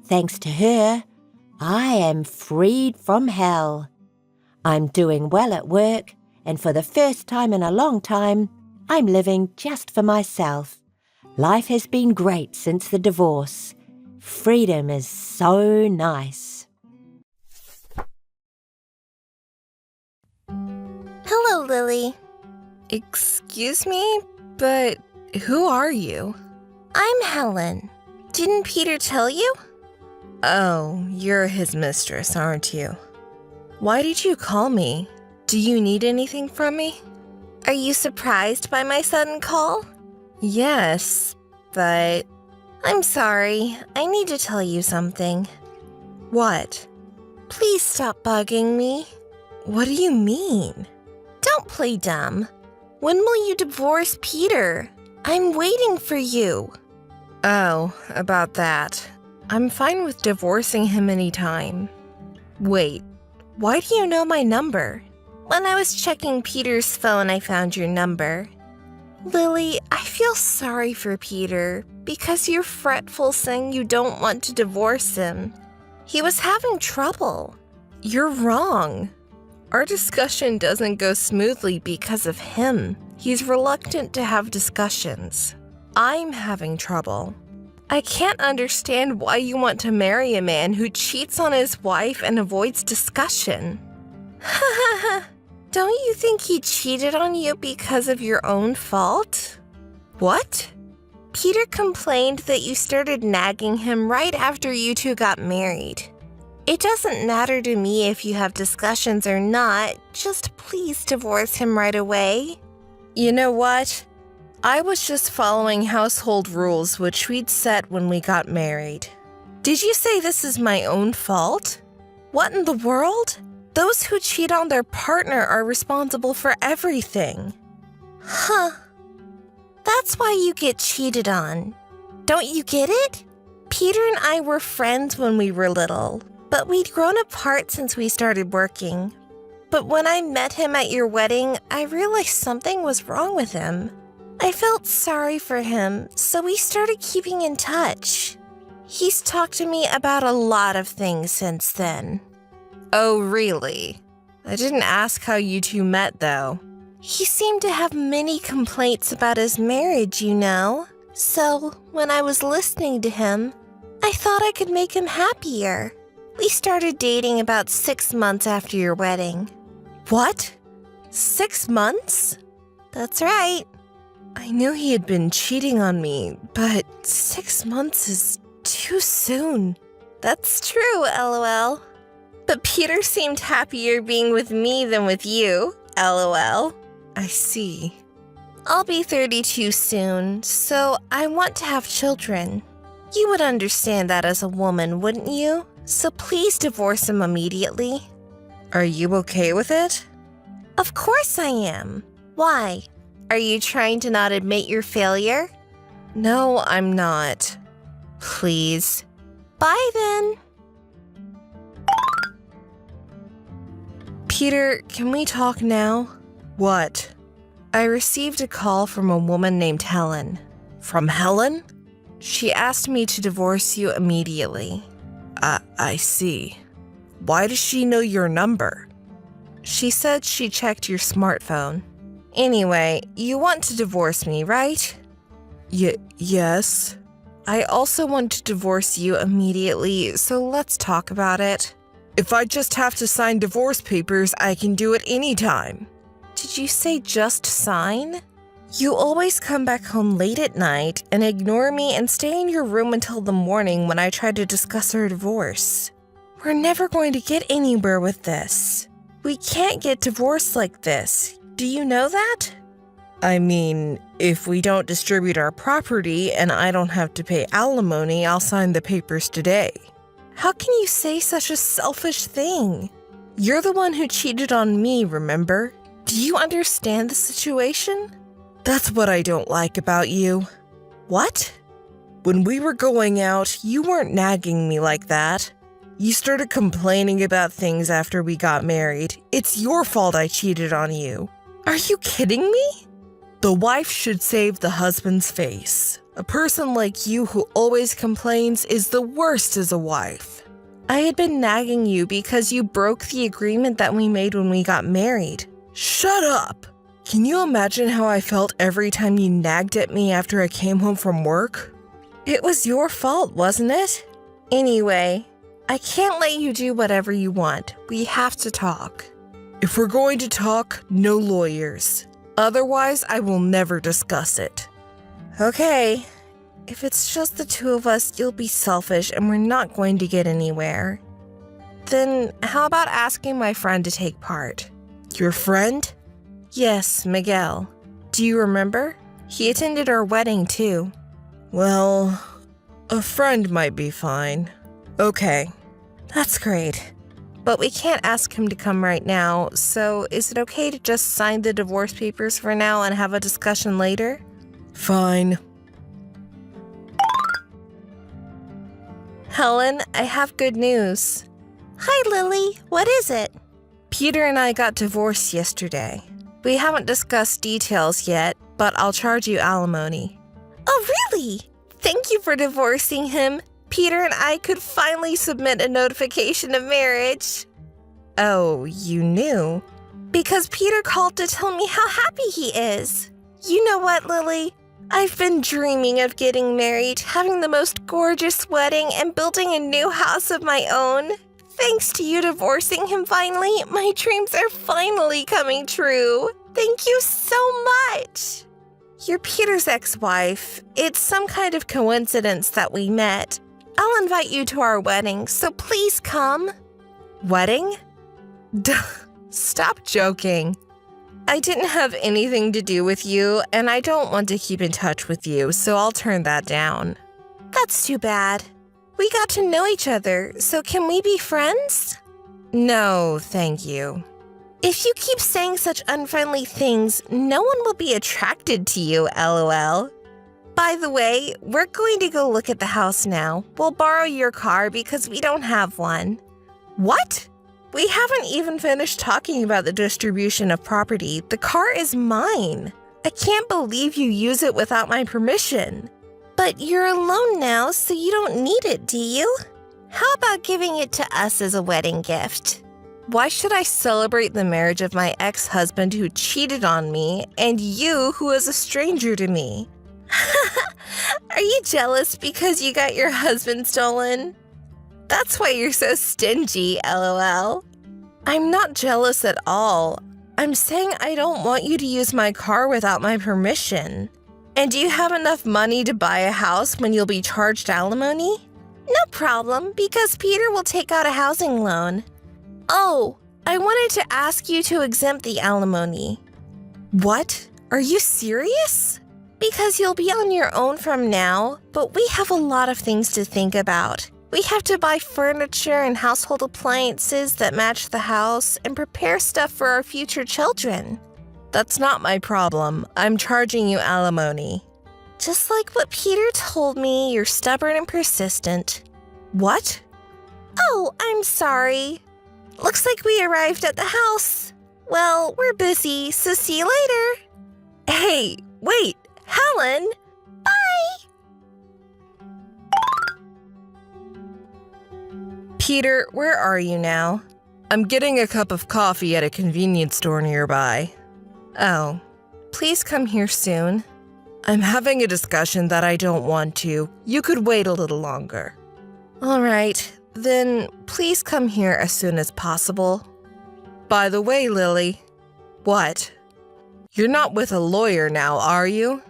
Thanks to her, I am freed from hell. I'm doing well at work, and for the first time in a long time, I'm living just for myself. Life has been great since the divorce. Freedom is so nice. Hello, Lily. Excuse me, but who are you? I'm Helen. Didn't Peter tell you? Oh, you're his mistress, aren't you? Why did you call me? Do you need anything from me? Are you surprised by my sudden call? Yes, but... I'm sorry. I need to tell you something. What? Please stop bugging me. What do you mean? Don't play dumb. When will you divorce Peter? I'm waiting for you. Oh, about that. I'm fine with divorcing him anytime. Wait, why do you know my number? When I was checking Peter's phone, I found your number. Lily, I feel sorry for Peter, Because you're fretful saying you don't want to divorce him. He was having trouble. You're wrong. Our discussion doesn't go smoothly because of him. He's reluctant to have discussions. I'm having trouble. I can't understand why you want to marry a man who cheats on his wife and avoids discussion. Don't you think he cheated on you because of your own fault? What? Peter complained that you started nagging him right after you two got married. It doesn't matter to me if you have discussions or not, just please divorce him right away. You know what? I was just following household rules which we'd set when we got married. Did you say this is my own fault? What in the world? Those who cheat on their partner are responsible for everything. Huh. That's why you get cheated on. Don't you get it? Peter and I were friends when we were little, but we'd grown apart since we started working. But when I met him at your wedding, I realized something was wrong with him. I felt sorry for him, so we started keeping in touch. He's talked to me about a lot of things since then. Oh, really? I didn't ask how you two met, though. He seemed to have many complaints about his marriage, you know. So, when I was listening to him, I thought I could make him happier. We started dating about 6 months after your wedding. What? 6 months? That's right. I knew he had been cheating on me, but 6 months is too soon. That's true, LOL. But Peter seemed happier being with me than with you, LOL. I see. I'll be 32 soon, so I want to have children. You would understand that as a woman, wouldn't you? So please divorce him immediately. Are you okay with it? Of course I am. Why? Are you trying to not admit your failure? No, I'm not. Please. Bye then. Peter, can we talk now? What? I received a call from a woman named Helen. From Helen? She asked me to divorce you immediately. I see. Why does she know your number? She said she checked your smartphone. Anyway, you want to divorce me, right? Yes. I also want to divorce you immediately, so let's talk about it. If I just have to sign divorce papers, I can do it anytime. Did you say just sign? You always come back home late at night and ignore me and stay in your room until the morning when I try to discuss our divorce. We're never going to get anywhere with this. We can't get divorced like this. Do you know that? I mean, if we don't distribute our property and I don't have to pay alimony, I'll sign the papers today. How can you say such a selfish thing? You're the one who cheated on me, remember? Do you understand the situation? That's what I don't like about you. What? When we were going out, you weren't nagging me like that. You started complaining about things after we got married. It's your fault I cheated on you. Are you kidding me? The wife should save the husband's face. A person like you who always complains is the worst as a wife. I had been nagging you because you broke the agreement that we made when we got married. Shut up! Can you imagine how I felt every time you nagged at me after I came home from work? It was your fault, wasn't it? Anyway, I can't let you do whatever you want. We have to talk. If we're going to talk, no lawyers. Otherwise, I will never discuss it. Okay, if it's just the two of us, you'll be selfish and we're not going to get anywhere. Then how about asking my friend to take part? Your friend? Yes, Miguel. Do you remember? He attended our wedding too. Well, a friend might be fine. Okay, that's great. But we can't ask him to come right now, so is it okay to just sign the divorce papers for now and have a discussion later? Fine. Helen, I have good news. Hi, Lily. What is it? Peter and I got divorced yesterday. We haven't discussed details yet, but I'll charge you alimony. Oh, really? Thank you for divorcing him. Peter and I could finally submit a notification of marriage. Oh, you knew? Because Peter called to tell me how happy he is. You know what, Lily? I've been dreaming of getting married, having the most gorgeous wedding, and building a new house of my own. Thanks to you divorcing him finally, my dreams are finally coming true. Thank you so much. You're Peter's ex-wife. It's some kind of coincidence that we met. I'll invite you to our wedding, so please come. Wedding? Duh, stop joking. I didn't have anything to do with you, and I don't want to keep in touch with you, so I'll turn that down. That's too bad. We got to know each other, so can we be friends? No, thank you. If you keep saying such unfriendly things, no one will be attracted to you, LOL. By the way, we're going to go look at the house now. We'll borrow your car because we don't have one. What? We haven't even finished talking about the distribution of property. The car is mine. I can't believe you use it without my permission. But you're alone now, so you don't need it, do you? How about giving it to us as a wedding gift? Why should I celebrate the marriage of my ex-husband who cheated on me and you who is a stranger to me? Are you jealous because you got your husband stolen? That's why you're so stingy, LOL. I'm not jealous at all. I'm saying I don't want you to use my car without my permission. And do you have enough money to buy a house when you'll be charged alimony? No problem, because Peter will take out a housing loan. Oh, I wanted to ask you to exempt the alimony. What? Are you serious? Because you'll be on your own from now, but we have a lot of things to think about. We have to buy furniture and household appliances that match the house and prepare stuff for our future children. That's not my problem. I'm charging you alimony. Just like what Peter told me, you're stubborn and persistent. What? Oh, I'm sorry. Looks like we arrived at the house. Well, we're busy, so see you later. Hey, wait, Helen! Bye! Peter, where are you now? I'm getting a cup of coffee at a convenience store nearby. Oh, please come here soon. I'm having a discussion that I don't want to. You could wait a little longer. All right, then please come here as soon as possible. By the way, Lily. What? You're not with a lawyer now, are you?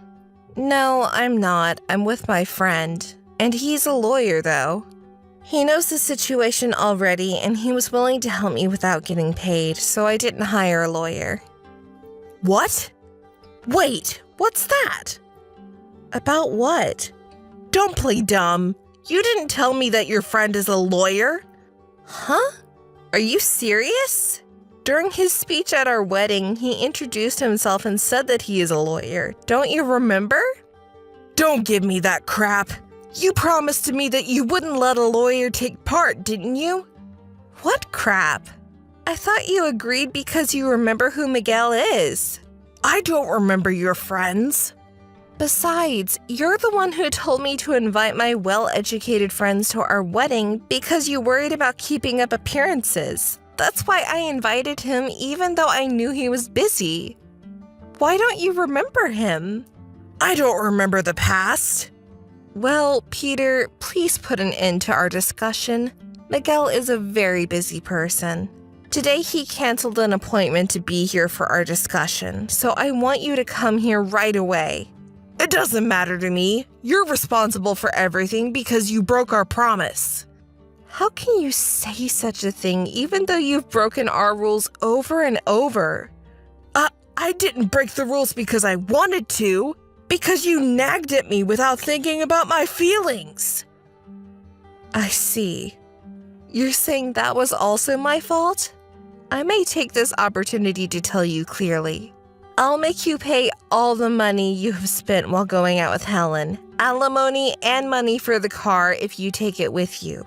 No, I'm not. I'm with my friend. And he's a lawyer, though. He knows the situation already, and he was willing to help me without getting paid, so I didn't hire a lawyer. What? Wait, what's that? About what? Don't play dumb. You didn't tell me that your friend is a lawyer. Huh? Are you serious? During his speech at our wedding, he introduced himself and said that he is a lawyer. Don't you remember? Don't give me that crap. You promised to me that you wouldn't let a lawyer take part, didn't you? What crap? I thought you agreed because you remember who Miguel is. I don't remember your friends. Besides, you're the one who told me to invite my well-educated friends to our wedding because you worried about keeping up appearances. That's why I invited him even though I knew he was busy. Why don't you remember him? I don't remember the past. Well, Peter, please put an end to our discussion. Miguel is a very busy person. Today he canceled an appointment to be here for our discussion, so I want you to come here right away. It doesn't matter to me. You're responsible for everything because you broke our promise. How can you say such a thing even though you've broken our rules over and over? I didn't break the rules because I wanted to. Because you nagged at me without thinking about my feelings. I see. You're saying that was also my fault? I may take this opportunity to tell you clearly. I'll make you pay all the money you have spent while going out with Helen, alimony and money for the car if you take it with you.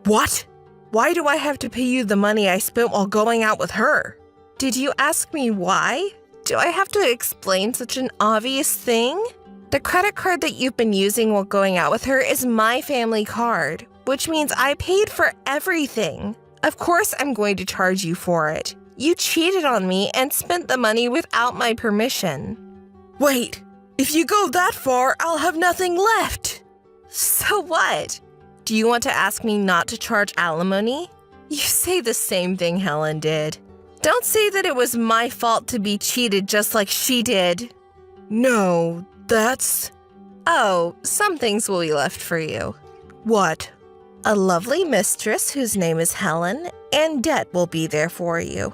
What? Why do I have to pay you the money I spent while going out with her? Did you ask me why? Do I have to explain such an obvious thing? The credit card that you've been using while going out with her is my family card, which means I paid for everything. Of course I'm going to charge you for it. You cheated on me and spent the money without my permission. Wait, if you go that far, I'll have nothing left. So what? Do you want to ask me not to charge alimony? You say the same thing Helen did. Don't say that it was my fault to be cheated just like she did. No, that's... Oh, some things will be left for you. What? A lovely mistress whose name is Helen, and debt will be there for you.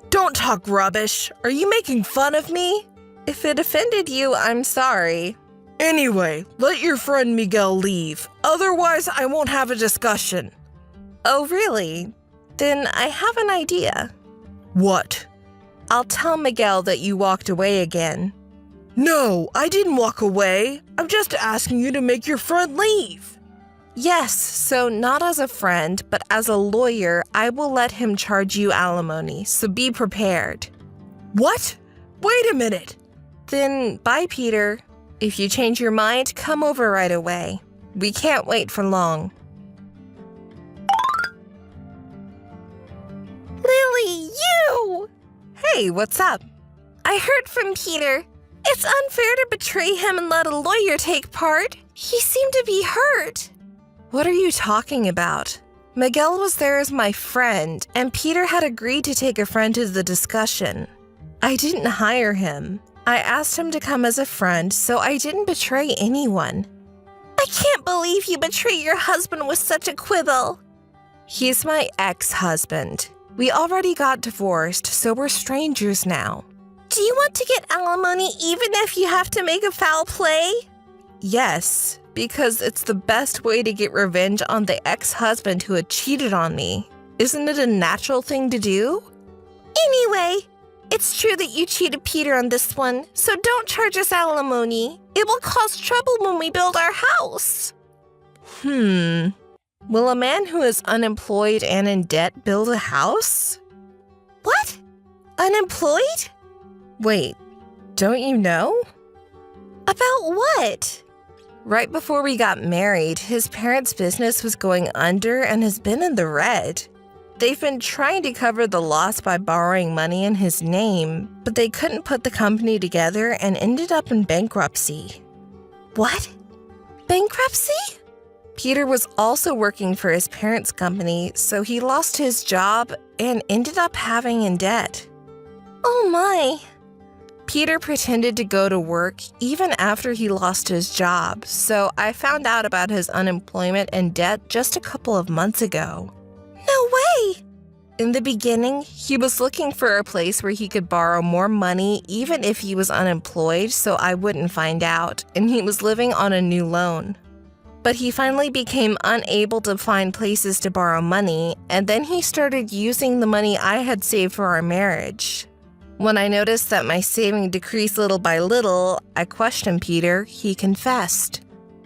Don't talk rubbish. Are you making fun of me? If it offended you, I'm sorry. Anyway, let your friend Miguel leave. Otherwise, I won't have a discussion. Oh, really? Then I have an idea. What? I'll tell Miguel that you walked away again. No, I didn't walk away. I'm just asking you to make your friend leave. Yes, so not as a friend, but as a lawyer, I will let him charge you alimony, so be prepared. What? Wait a minute. Then bye, Peter. If you change your mind, come over right away. We can't wait for long. Lily, you! Hey, what's up? I heard from Peter. It's unfair to betray him and let a lawyer take part. He seemed to be hurt. What are you talking about? Miguel was there as my friend, and Peter had agreed to take a friend to the discussion. I didn't hire him. I asked him to come as a friend, so I didn't betray anyone. I can't believe you betrayed your husband with such a quibble. He's my ex-husband. We already got divorced, so we're strangers now. Do you want to get alimony even if you have to make a foul play? Yes, because it's the best way to get revenge on the ex-husband who had cheated on me. Isn't it a natural thing to do? Anyway, it's true that you cheated Peter on this one, so don't charge us alimony. It will cause trouble when we build our house. Will a man who is unemployed and in debt build a house? What? Unemployed? Wait, don't you know? About what? Right before we got married, his parents' business was going under and has been in the red. They've been trying to cover the loss by borrowing money in his name, but they couldn't put the company together and ended up in bankruptcy. What? Bankruptcy? Peter was also working for his parents' company, so he lost his job and ended up having in debt. Oh my. Peter pretended to go to work even after he lost his job, so I found out about his unemployment and debt just a couple of months ago. No way! In the beginning, he was looking for a place where he could borrow more money even if he was unemployed so I wouldn't find out, and he was living on a new loan. But he finally became unable to find places to borrow money, and then he started using the money I had saved for our marriage. When I noticed that my saving decreased little by little, I questioned Peter. He confessed.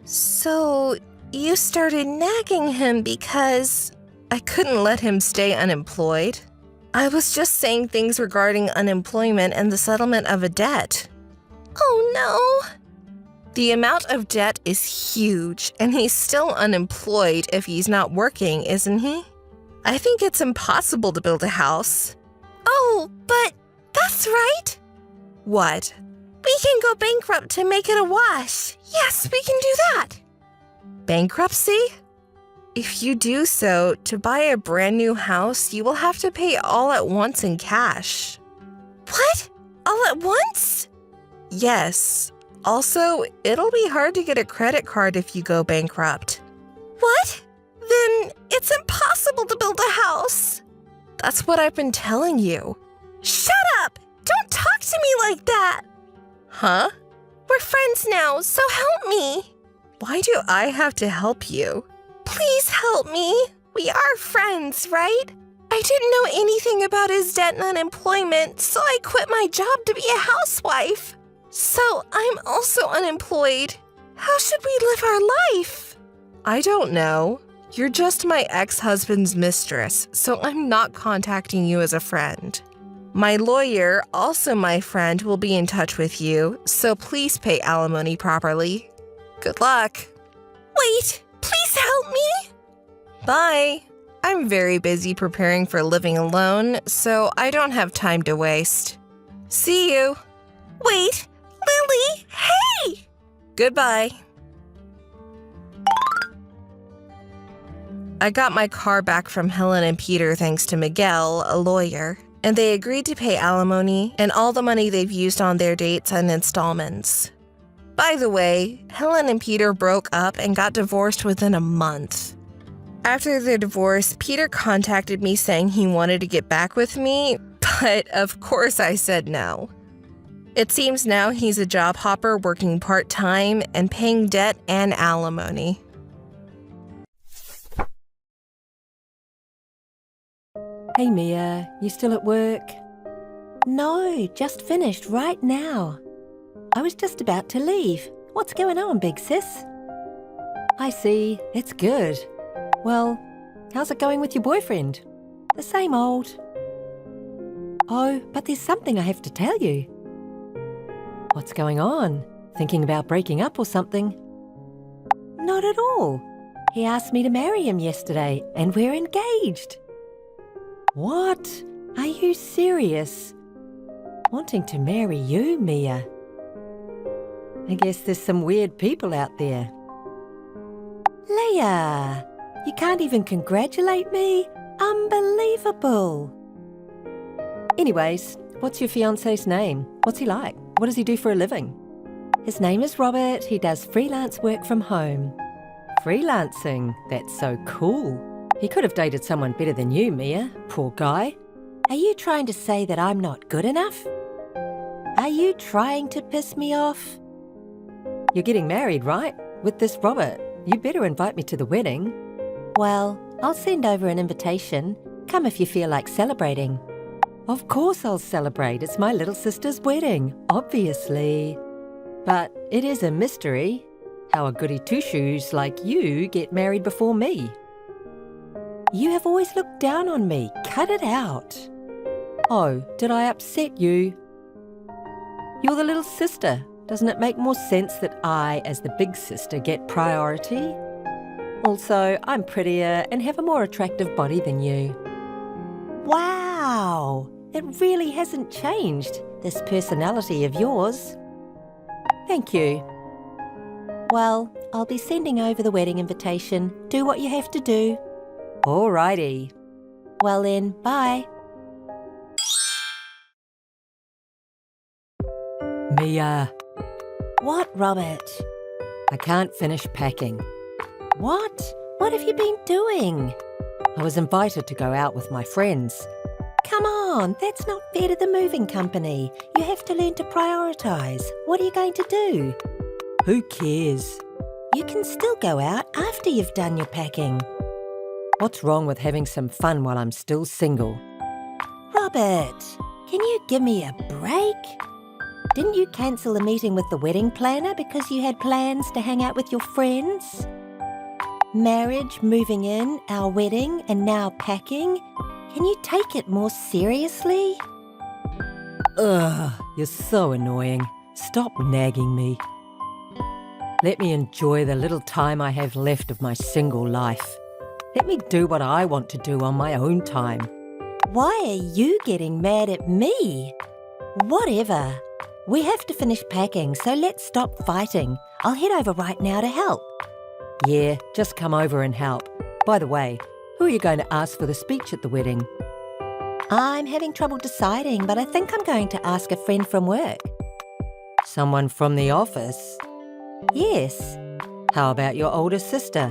So, you started nagging him because... I couldn't let him stay unemployed. I was just saying things regarding unemployment and the settlement of a debt. Oh no! The amount of debt is huge, and he's still unemployed if he's not working, isn't he? I think it's impossible to build a house. Oh, but that's right. What? We can go bankrupt to make it a wash. Yes, we can do that. Bankruptcy? If you do so, to buy a brand new house, you will have to pay all at once in cash. What? All at once? Yes. Also, it'll be hard to get a credit card if you go bankrupt. What? Then it's impossible to build a house. That's what I've been telling you. Shut up! Don't talk to me like that! Huh? We're friends now, so help me. Why do I have to help you? Please help me. We are friends, right? I didn't know anything about his debt and unemployment, so I quit my job to be a housewife. So I'm also unemployed. How should we live our life? I don't know. You're just my ex-husband's mistress, so I'm not contacting you as a friend. My lawyer, also my friend, will be in touch with you, so please pay alimony properly. Good luck. Wait, please help me. Bye. I'm very busy preparing for living alone, so I don't have time to waste. See you. Wait, Lily, hey! Goodbye. I got my car back from Helen and Peter thanks to Miguel, a lawyer, and they agreed to pay alimony and all the money they've used on their dates in installments. By the way, Helen and Peter broke up and got divorced within a month. After their divorce, Peter contacted me saying he wanted to get back with me, but of course I said no. It seems now he's a job hopper working part-time and paying debt and alimony. Hey Mia, you still at work? No, just finished right now. I was just about to leave. What's going on, big sis? I see, that's good. Well, how's it going with your boyfriend? The same old. Oh, but there's something I have to tell you. What's going on? Thinking about breaking up or something? Not at all. He asked me to marry him yesterday, and we're engaged. What? Are you serious? Wanting to marry you, Mia? I guess there's some weird people out there. Leah, you can't even congratulate me? Unbelievable. Anyways, what's your fiancé's name? What's he like? What does he do for a living? His name is Robert. He does freelance work from home. Freelancing? That's so cool. He could have dated someone better than you, Mia. Poor guy. Are you trying to say that I'm not good enough? Are you trying to piss me off? You're getting married, right? With this Robert. You better invite me to the wedding. Well, I'll send over an invitation. Come if you feel like celebrating. Of course I'll celebrate. It's my little sister's wedding, obviously. But it is a mystery how a goody two-shoes like you get married before me. You have always looked down on me. Cut it out. Oh, did I upset you? You're the little sister. Doesn't it make more sense that I, as the big sister, get priority? Also, I'm prettier and have a more attractive body than you. Wow! It really hasn't changed, this personality of yours. Thank you. Well, I'll be sending over the wedding invitation. Do what you have to do. Alrighty. Well then, bye. Mia. What, Robert? I can't finish packing. What? What have you been doing? I was invited to go out with my friends. Come on, that's not fair to the moving company. You have to learn to prioritise. What are you going to do? Who cares? You can still go out after you've done your packing. What's wrong with having some fun while I'm still single? Robert, can you give me a break? Didn't you cancel a meeting with the wedding planner because you had plans to hang out with your friends? Marriage, moving in, our wedding, and now packing. Can you take it more seriously? Ugh, you're so annoying. Stop nagging me. Let me enjoy the little time I have left of my single life. Let me do what I want to do on my own time. Why are you getting mad at me? Whatever. We have to finish packing, so let's stop fighting. I'll head over right now to help. Yeah, just come over and help. By the way, who are you going to ask for the speech at the wedding? I'm having trouble deciding, but I think I'm going to ask a friend from work. Someone from the office? Yes. How about your older sister?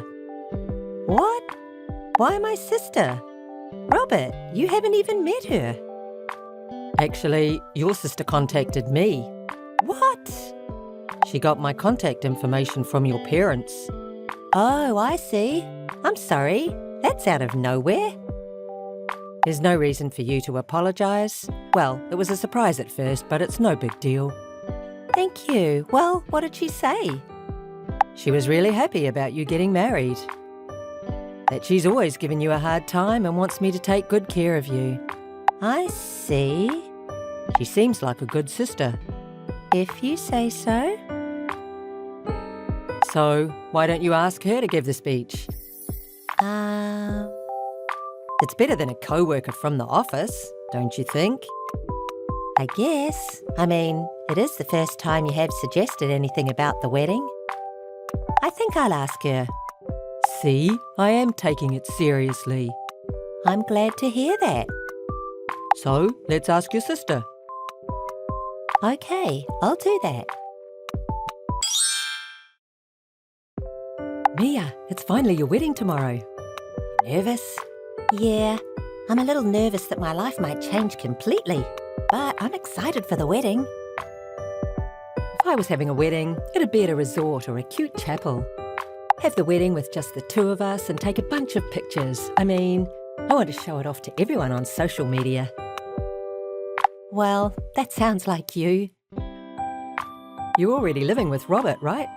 What? Why my sister? Robert, you haven't even met her. Actually, your sister contacted me. What? She got my contact information from your parents. Oh, I see. I'm sorry. That's out of nowhere. There's no reason for you to apologise. Well, it was a surprise at first, but it's no big deal. Thank you. Well, what did she say? She was really happy about you getting married. That she's always given you a hard time and wants me to take good care of you. I see. She seems like a good sister. If you say so. So, why don't you ask her to give the speech? It's better than a co-worker from the office, don't you think? I guess. I mean, it is the first time you have suggested anything about the wedding. I think I'll ask her. See, I am taking it seriously. I'm glad to hear that. So, let's ask your sister. Okay, I'll do that. Mia, it's finally your wedding tomorrow. Nervous? Yeah, I'm a little nervous that my life might change completely, but I'm excited for the wedding. If I was having a wedding, it'd be at a resort or a cute chapel. Have the wedding with just the two of us and take a bunch of pictures. I mean, I want to show it off to everyone on social media. Well, that sounds like you. You're already living with Robert, right?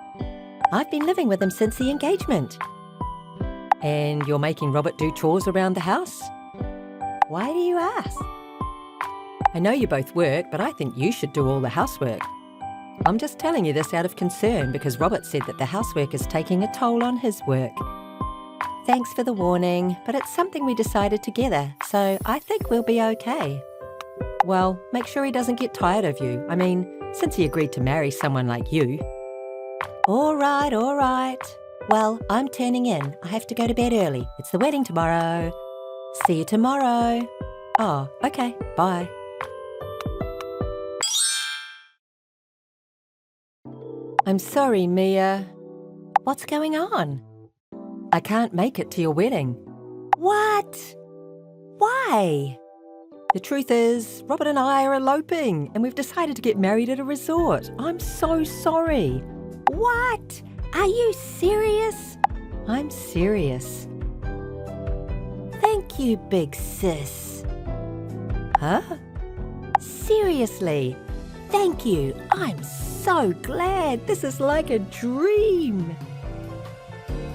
I've been living with him since the engagement. And you're making Robert do chores around the house? Why do you ask? I know you both work, but I think you should do all the housework. I'm just telling you this out of concern because Robert said that the housework is taking a toll on his work. Thanks for the warning, but it's something we decided together, so I think we'll be okay. Well, make sure he doesn't get tired of you. I mean, since he agreed to marry someone like you. All right. Well, I'm turning in. I have to go to bed early. It's the wedding tomorrow. See you tomorrow. Oh, okay. Bye. I'm sorry, Mia. What's going on? I can't make it to your wedding. What? Why? The truth is, Robert and I are eloping, and we've decided to get married at a resort. I'm so sorry. What? Are you serious? I'm serious. Thank you, big sis. Huh? Seriously, thank you. I'm so glad. This is like a dream.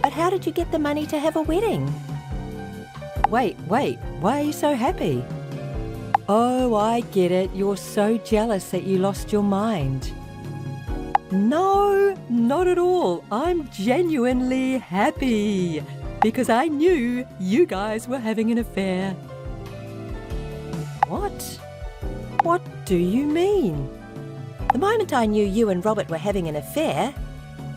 But how did you get the money to have a wedding? Wait, why are you so happy? Oh, I get it. You're so jealous that you lost your mind. No, not at all. I'm genuinely happy because I knew you guys were having an affair. What? What do you mean? The moment I knew you and Robert were having an affair,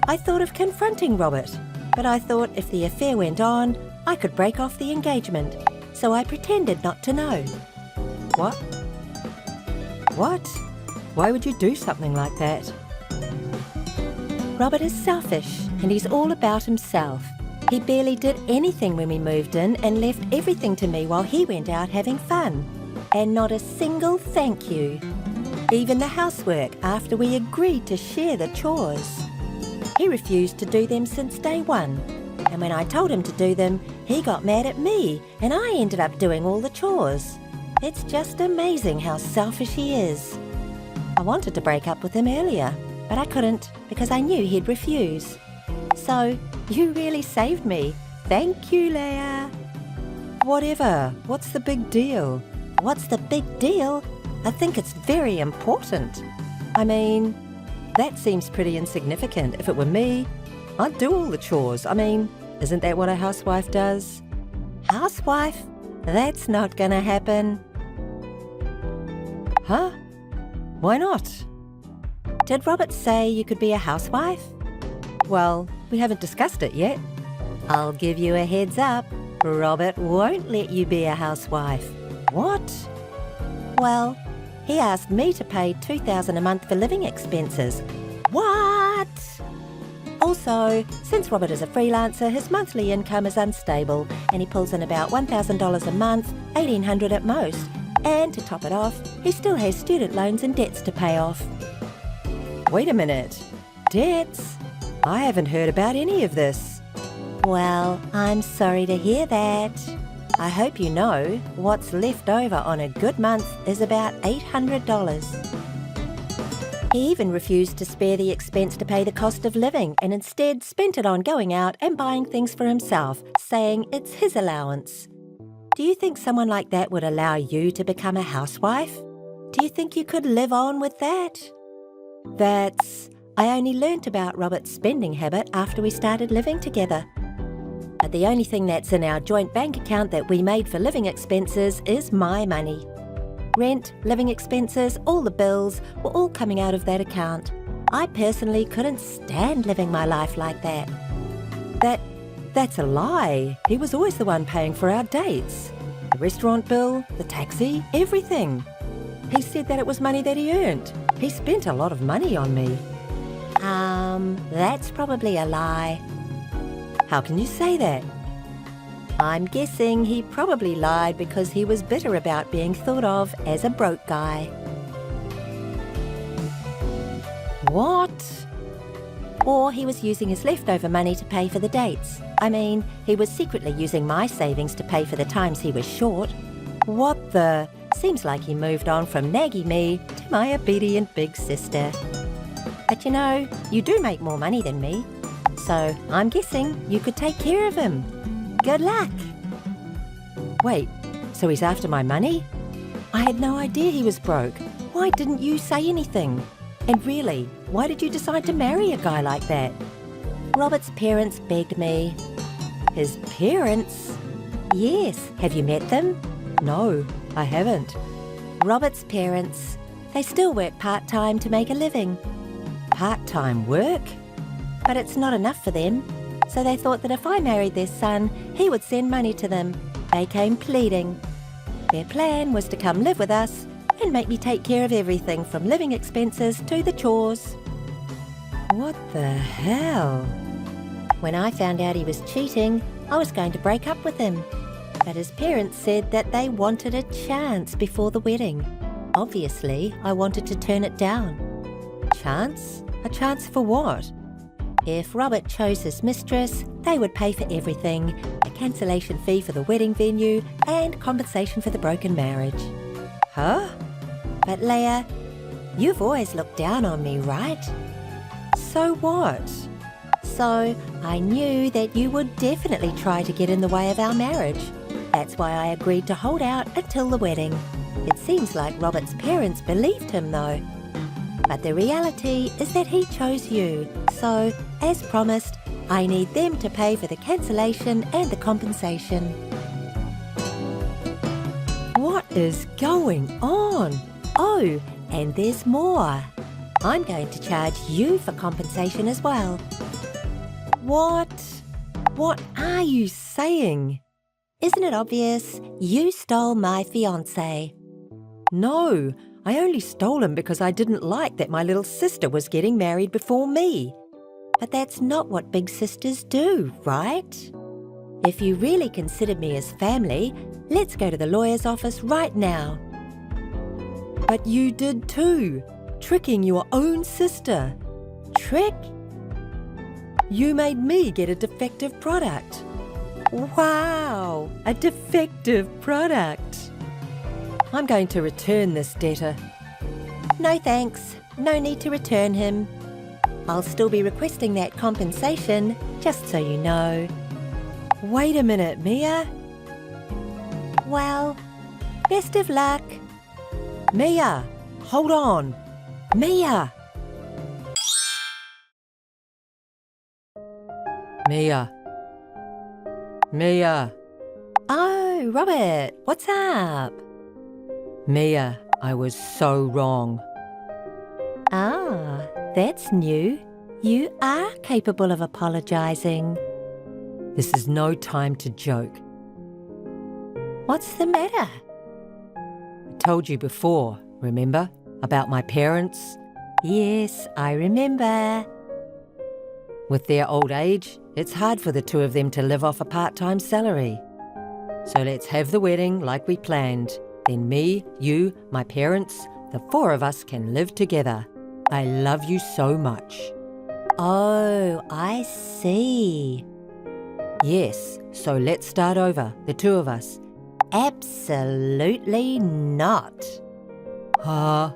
I thought of confronting Robert. But I thought if the affair went on, I could break off the engagement. So I pretended not to know. What? What? Why would you do something like that? Robert is selfish and he's all about himself. He barely did anything when we moved in and left everything to me while he went out having fun. And not a single thank you. Even the housework after we agreed to share the chores. He refused to do them since day one. And when I told him to do them, he got mad at me and I ended up doing all the chores. It's just amazing how selfish he is. I wanted to break up with him earlier, but I couldn't because I knew he'd refuse. So, you really saved me. Thank you, Leah. Whatever. What's the big deal? What's the big deal? I think it's very important. I mean, that seems pretty insignificant. If it were me, I'd do all the chores. I mean, isn't that what a housewife does? Housewife? That's not gonna happen. Huh? Why not? Did Robert say you could be a housewife? Well, we haven't discussed it yet. I'll give you a heads up. Robert won't let you be a housewife. What? Well, he asked me to pay $2,000 a month for living expenses. What? Also, since Robert is a freelancer, his monthly income is unstable and he pulls in about $1,000 a month, $1,800 at most. And to top it off, he still has student loans and debts to pay off. Wait a minute. Debts? I haven't heard about any of this. Well, I'm sorry to hear that. I hope you know what's left over on a good month is about $800. He even refused to spare the expense to pay the cost of living and instead spent it on going out and buying things for himself, saying it's his allowance. Do you think someone like that would allow you to become a housewife? Do you think you could live on with that? I only learnt about Robert's spending habit after we started living together. But the only thing that's in our joint bank account that we made for living expenses is my money. Rent, living expenses, all the bills were all coming out of that account. I personally couldn't stand living my life like that. That's a lie. He was always the one paying for our dates. The restaurant bill, the taxi, everything. He said that it was money that he earned. He spent a lot of money on me. That's probably a lie. How can you say that? I'm guessing he probably lied because he was bitter about being thought of as a broke guy. What? Or he was using his leftover money to pay for the dates. I mean, he was secretly using my savings to pay for the times he was short. What the? Seems like he moved on from naggy me to my obedient big sister. But you know, you do make more money than me. So I'm guessing you could take care of him. Good luck. Wait, so he's after my money? I had no idea he was broke. Why didn't you say anything? And really, why did you decide to marry a guy like that? Robert's parents begged me. His parents? Yes, have you met them? No, I haven't. Robert's parents. They still work part-time to make a living. Part-time work? But it's not enough for them. So they thought that if I married their son, he would send money to them. They came pleading. Their plan was to come live with us and make me take care of everything from living expenses to the chores. What the hell? When I found out he was cheating, I was going to break up with him. But his parents said that they wanted a chance before the wedding. Obviously, I wanted to turn it down. Chance? A chance for what? If Robert chose his mistress, they would pay for everything, a cancellation fee for the wedding venue and compensation for the broken marriage. Huh? But Leia, you've always looked down on me, right? So what? So I knew that you would definitely try to get in the way of our marriage. That's why I agreed to hold out until the wedding. It seems like Robert's parents believed him though. But the reality is that he chose you. So, as promised, I need them to pay for the cancellation and the compensation. What is going on? Oh, and there's more. I'm going to charge you for compensation as well. What? What are you saying? Isn't it obvious? You stole my fiancé. No, I only stole him because I didn't like that my little sister was getting married before me. But that's not what big sisters do, right? If you really considered me as family, let's go to the lawyer's office right now. But you did too, tricking your own sister. Trick? You made me get a defective product. Wow, a defective product. I'm going to return this debtor. No thanks, no need to return him. I'll still be requesting that compensation, just so you know. Wait a minute, Mia. Well, best of luck. Mia, hold on. Mia. Mia. Mia. Oh, Robert, what's up? Mia, I was so wrong. Ah, that's new. You are capable of apologising. This is no time to joke. What's the matter? I told you before, remember? About my parents? Yes, I remember. With their old age, it's hard for the two of them to live off a part-time salary. So let's have the wedding like we planned. Then me, you, my parents, the four of us can live together. I love you so much. Oh, I see. Yes, so let's start over, the two of us. Absolutely not. Huh?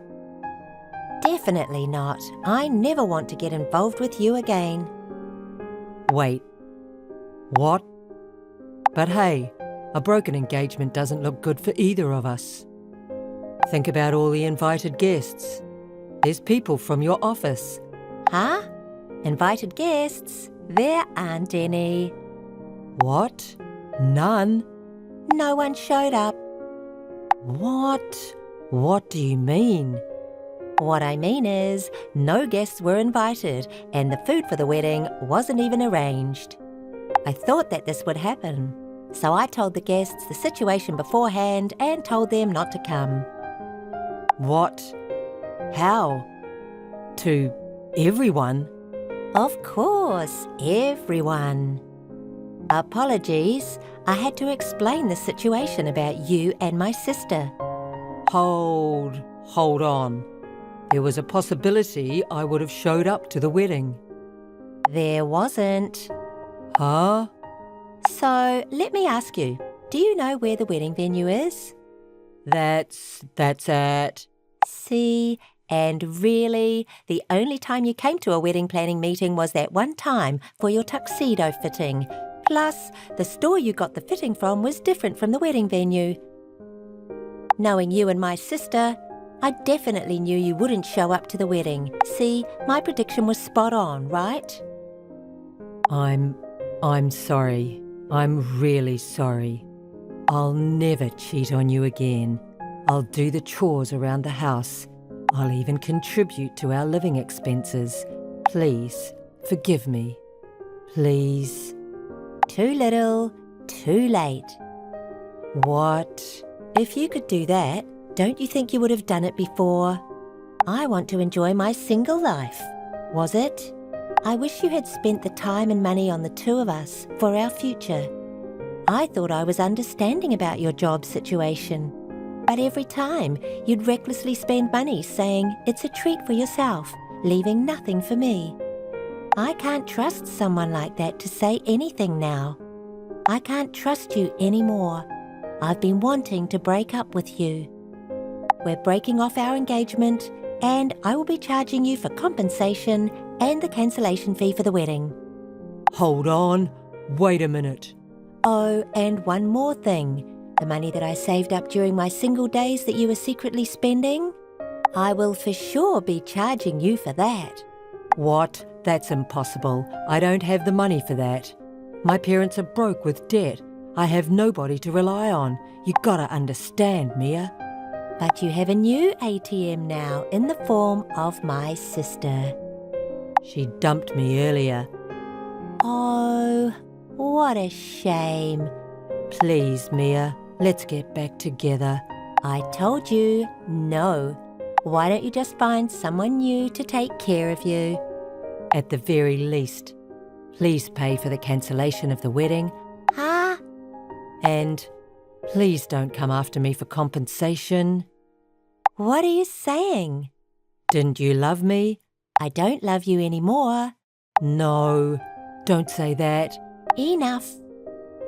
Definitely not. I never want to get involved with you again. Wait. What? But hey, a broken engagement doesn't look good for either of us. Think about all the invited guests. There's people from your office. Huh? Invited guests? There aren't any. What? None? No one showed up. What? What do you mean? What I mean is, no guests were invited, and the food for the wedding wasn't even arranged. I thought that this would happen, so I told the guests the situation beforehand and told them not to come. What? How? To everyone? Of course, everyone. Apologies, I had to explain the situation about you and my sister. Hold on. There was a possibility I would have showed up to the wedding. There wasn't. Huh? So, let me ask you, do you know where the wedding venue is? That's at... See, and really, the only time you came to a wedding planning meeting was that one time for your tuxedo fitting. Plus, the store you got the fitting from was different from the wedding venue. Knowing you and my sister, I definitely knew you wouldn't show up to the wedding. See, my prediction was spot on, right? I'm sorry. I'm really sorry. I'll never cheat on you again. I'll do the chores around the house. I'll even contribute to our living expenses. Please, forgive me. Please. Too little, too late. What? If you could do that, don't you think you would have done it before? I want to enjoy my single life. Was it? I wish you had spent the time and money on the two of us for our future. I thought I was understanding about your job situation. But every time, you'd recklessly spend money saying it's a treat for yourself, leaving nothing for me. I can't trust someone like that to say anything now. I can't trust you anymore. I've been wanting to break up with you. We're breaking off our engagement, and I will be charging you for compensation and the cancellation fee for the wedding. Hold on. Wait a minute. Oh, and one more thing. The money that I saved up during my single days that you were secretly spending, I will for sure be charging you for that. What? That's impossible. I don't have the money for that. My parents are broke with debt. I have nobody to rely on. You gotta understand, Mia. But you have a new ATM now in the form of my sister. She dumped me earlier. Oh, what a shame. Please, Mia, let's get back together. I told you, no. Why don't you just find someone new to take care of you? At the very least, please pay for the cancellation of the wedding. Huh? And please don't come after me for compensation. What are you saying? Didn't you love me? I don't love you anymore. No, don't say that. Enough.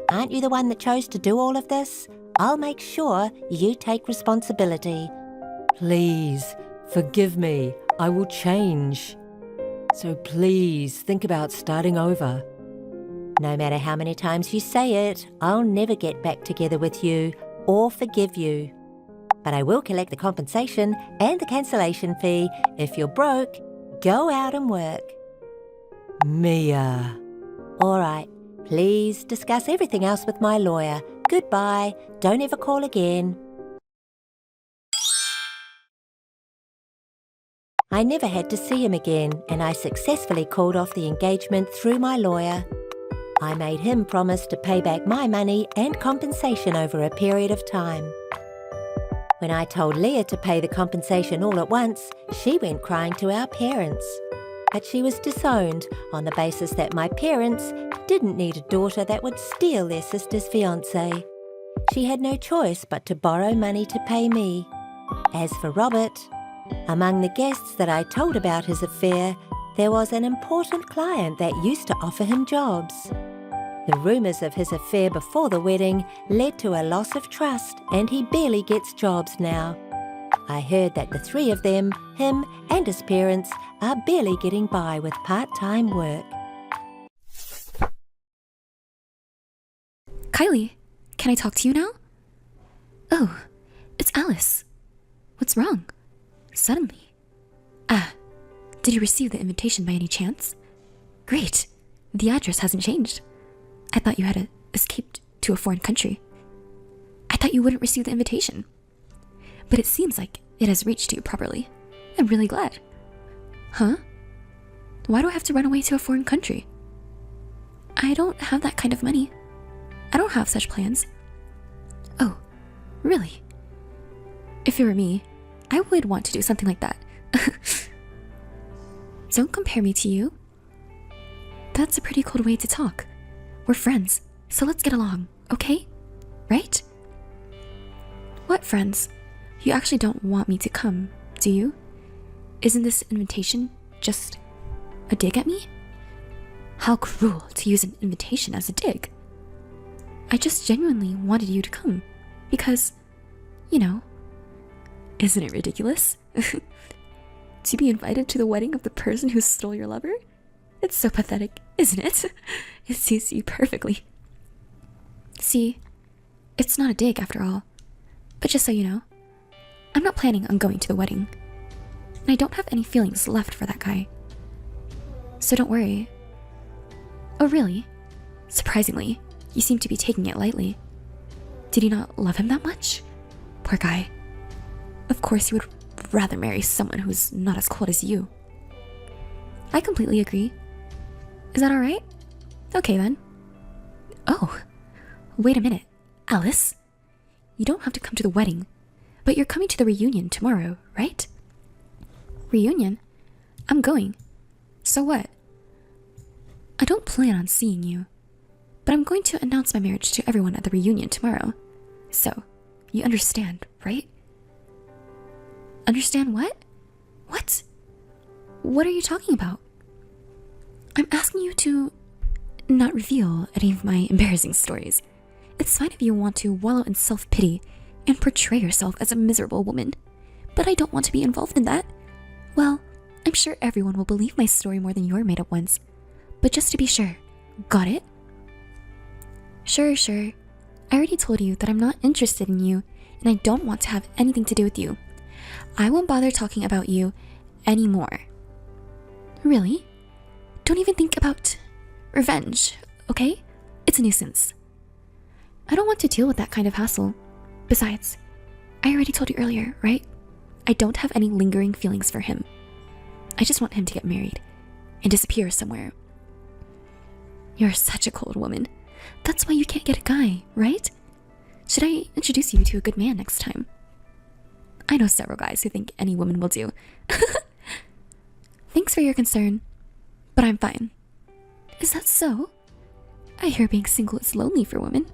Aren't you the one that chose to do all of this? I'll make sure you take responsibility. Please, forgive me. I will change. So please think about starting over. No matter how many times you say it, I'll never get back together with you or forgive you. But I will collect the compensation and the cancellation fee. If you're broke, go out and work. Mia. All right. Please discuss everything else with my lawyer. Goodbye. Don't ever call again. I never had to see him again, and I successfully called off the engagement through my lawyer. I made him promise to pay back my money and compensation over a period of time. When I told Leah to pay the compensation all at once, she went crying to our parents. But she was disowned on the basis that my parents didn't need a daughter that would steal their sister's fiancé. She had no choice but to borrow money to pay me. As for Robert, among the guests that I told about his affair, there was an important client that used to offer him jobs. The rumours of his affair before the wedding led to a loss of trust, and he barely gets jobs now. I heard that the three of them, him and his parents, are barely getting by with part-time work. Kylie, can I talk to you now? Oh, it's Alice. What's wrong? Suddenly. Did you receive the invitation by any chance? Great. The address hasn't changed. I thought you had escaped to a foreign country. I thought you wouldn't receive the invitation. But it seems like it has reached you properly. I'm really glad. Huh? Why do I have to run away to a foreign country? I don't have that kind of money. I don't have such plans. Oh, really? If it were me, I would want to do something like that. Don't compare me to you. That's a pretty cold way to talk. We're friends, so let's get along, okay? Right? What friends? You actually don't want me to come, do you? Isn't this invitation just a dig at me? How cruel to use an invitation as a dig. I just genuinely wanted you to come because, you know, isn't it ridiculous? To be invited to the wedding of the person who stole your lover? It's so pathetic, isn't it? It suits you perfectly. See, it's not a dig after all. But just so you know, I'm not planning on going to the wedding. And I don't have any feelings left for that guy. So don't worry. Oh really? Surprisingly, you seem to be taking it lightly. Did you not love him that much? Poor guy. Of course you would rather marry someone who's not as cold as you. I completely agree. Is that alright? Okay then. Oh, wait a minute, Alice. You don't have to come to the wedding, but you're coming to the reunion tomorrow, right? Reunion? I'm going. So what? I don't plan on seeing you, but I'm going to announce my marriage to everyone at the reunion tomorrow. So, you understand, right? Understand what? What? What are you talking about? I'm asking you to not reveal any of my embarrassing stories. It's fine if you want to wallow in self-pity and portray yourself as a miserable woman, but I don't want to be involved in that. Well, I'm sure everyone will believe my story more than your made-up ones. But just to be sure, got it? Sure. I already told you that I'm not interested in you, and I don't want to have anything to do with you. I won't bother talking about you anymore. Really? Don't even think about revenge, okay? It's a nuisance. I don't want to deal with that kind of hassle. Besides, I already told you earlier, right? I don't have any lingering feelings for him. I just want him to get married and disappear somewhere. You're such a cold woman. That's why you can't get a guy, right? Should I introduce you to a good man next time? I know several guys who think any woman will do. Thanks for your concern, but I'm fine. Is that so? I hear being single is lonely for women.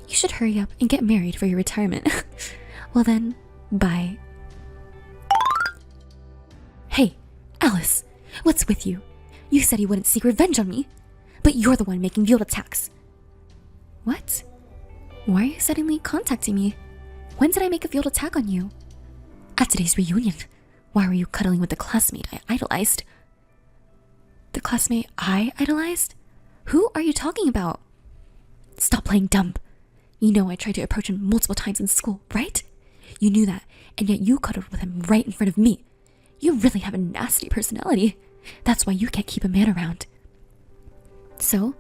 You should hurry up and get married for your retirement. Well then, bye. Hey, Alice, what's with you? You said you wouldn't seek revenge on me, but you're the one making veiled attacks. What? Why are you suddenly contacting me? When did I make a veiled attack on you? At today's reunion, why were you cuddling with the classmate I idolized? The classmate I idolized? Who are you talking about? Stop playing dumb. You know I tried to approach him multiple times in school, right? You knew that, and yet you cuddled with him right in front of me. You really have a nasty personality. That's why you can't keep a man around. So,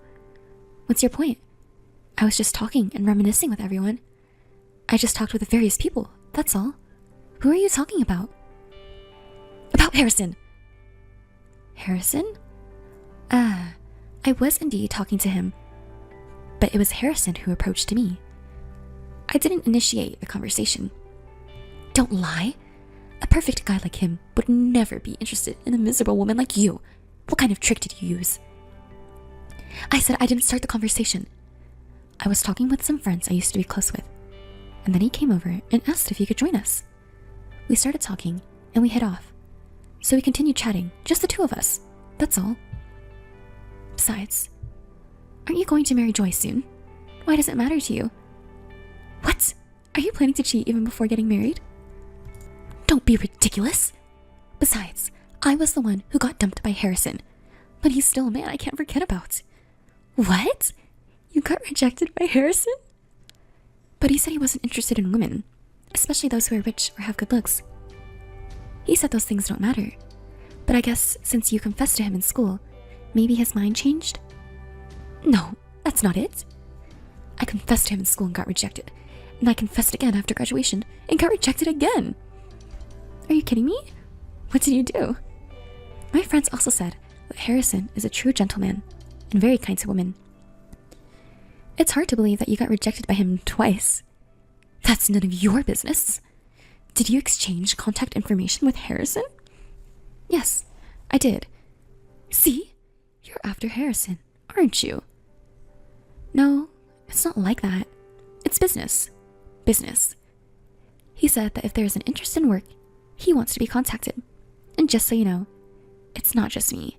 what's your point? I was just talking and reminiscing with everyone. I just talked with various people, that's all. Who are you talking about? About Harrison. Harrison? I was indeed talking to him, but it was Harrison who approached me. I didn't initiate the conversation. Don't lie. A perfect guy like him would never be interested in a miserable woman like you. What kind of trick did you use? I said I didn't start the conversation. I was talking with some friends I used to be close with, and then he came over and asked if he could join us. We started talking, and we hit off. So we continued chatting, just the two of us. That's all. Besides, aren't you going to marry Joy soon? Why does it matter to you? What? Are you planning to cheat even before getting married? Don't be ridiculous. Besides, I was the one who got dumped by Harrison, but he's still a man I can't forget about. What? You got rejected by Harrison? But he said he wasn't interested in women, especially those who are rich or have good looks. He said those things don't matter. But I guess since you confessed to him in school, maybe his mind changed? No, that's not it. I confessed to him in school and got rejected. And I confessed again after graduation and got rejected again. Are you kidding me? What did you do? My friends also said that Harrison is a true gentleman and very kind to women. It's hard to believe that you got rejected by him twice. That's none of your business. Did you exchange contact information with Harrison? Yes, I did. See? You're after Harrison, aren't you? No, it's not like that. It's business. Business. He said that if there is an interest in work, he wants to be contacted. And just so you know, it's not just me.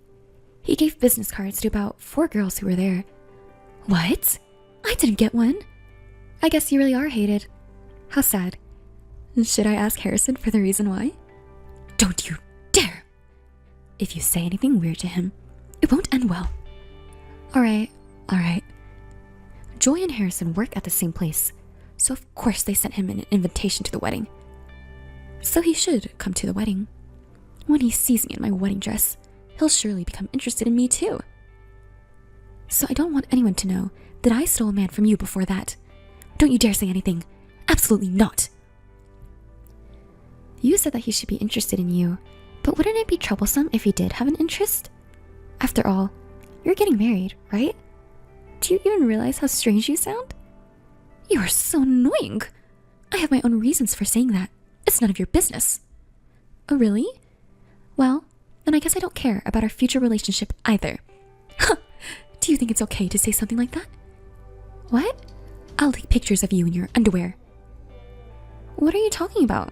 He gave business cards to about 4 girls who were there. What? I didn't get one. I guess you really are hated. How sad. Should I ask Harrison for the reason why? Don't you dare! If you say anything weird to him, it won't end well. Alright. Joy and Harrison work at the same place, so of course they sent him an invitation to the wedding. So he should come to the wedding. When he sees me in my wedding dress, he'll surely become interested in me too. So I don't want anyone to know that I stole a man from you before that. Don't you dare say anything. Absolutely not. You said that he should be interested in you, but wouldn't it be troublesome if he did have an interest? After all, you're getting married, right? Do you even realize how strange you sound? You are so annoying. I have my own reasons for saying that. It's none of your business. Oh, really? Well, then I guess I don't care about our future relationship either. Huh. Do you think it's okay to say something like that? What? I'll take pictures of you in your underwear. What are you talking about?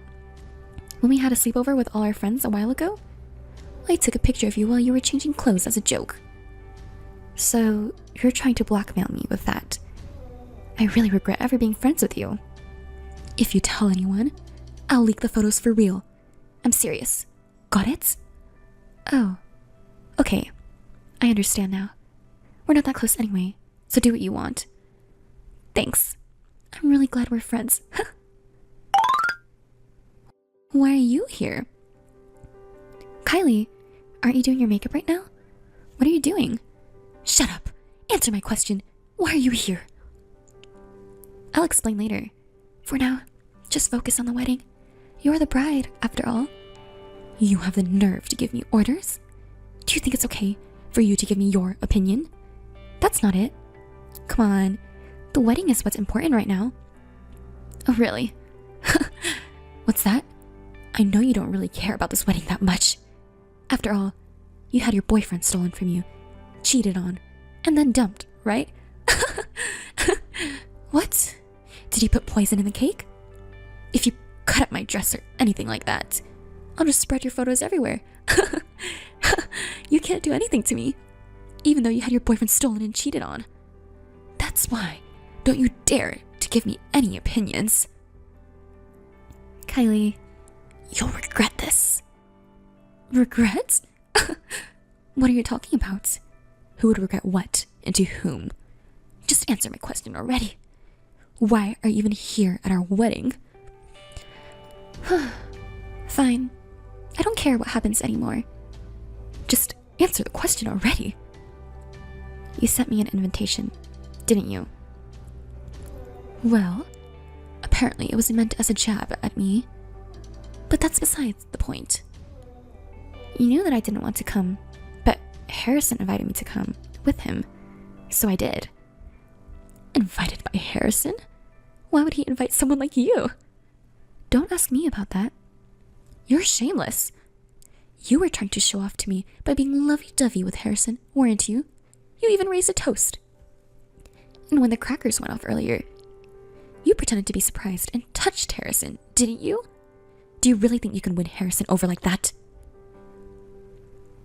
When we had a sleepover with all our friends a while ago, I took a picture of you while you were changing clothes as a joke. So, you're trying to blackmail me with that. I really regret ever being friends with you. If you tell anyone, I'll leak the photos for real. I'm serious. Got it? Oh. Okay. I understand now. We're not that close anyway, so do what you want. Thanks. I'm really glad we're friends. Why are you here? Kylie, aren't you doing your makeup right now? What are you doing? Shut up. Answer my question. Why are you here? I'll explain later. For now, just focus on the wedding. You're the bride, after all. You have the nerve to give me orders? Do you think it's okay for you to give me your opinion? That's not it. Come on. The wedding is what's important right now. Oh, really? What's that? I know you don't really care about this wedding that much. After all, you had your boyfriend stolen from you, cheated on, and then dumped, right? What? Did he put poison in the cake? If you cut up my dress or anything like that, I'll just spread your photos everywhere. You can't do anything to me, even though you had your boyfriend stolen and cheated on. That's why don't you dare to give me any opinions. Kylie, you'll regret this. Regret? What are you talking about? Who would regret what and to whom? Just answer my question already. Why are you even here at our wedding? Fine. I don't care what happens anymore. Just answer the question already. You sent me an invitation, didn't you? Well, apparently it was meant as a jab at me. But that's besides the point. You knew that I didn't want to come, but Harrison invited me to come with him, so I did. Invited by Harrison? Why would he invite someone like you? Don't ask me about that. You're shameless. You were trying to show off to me by being lovey-dovey with Harrison, weren't you? You even raised a toast. And when the crackers went off earlier, you pretended to be surprised and touched Harrison, didn't you? Do you really think you can win Harrison over like that?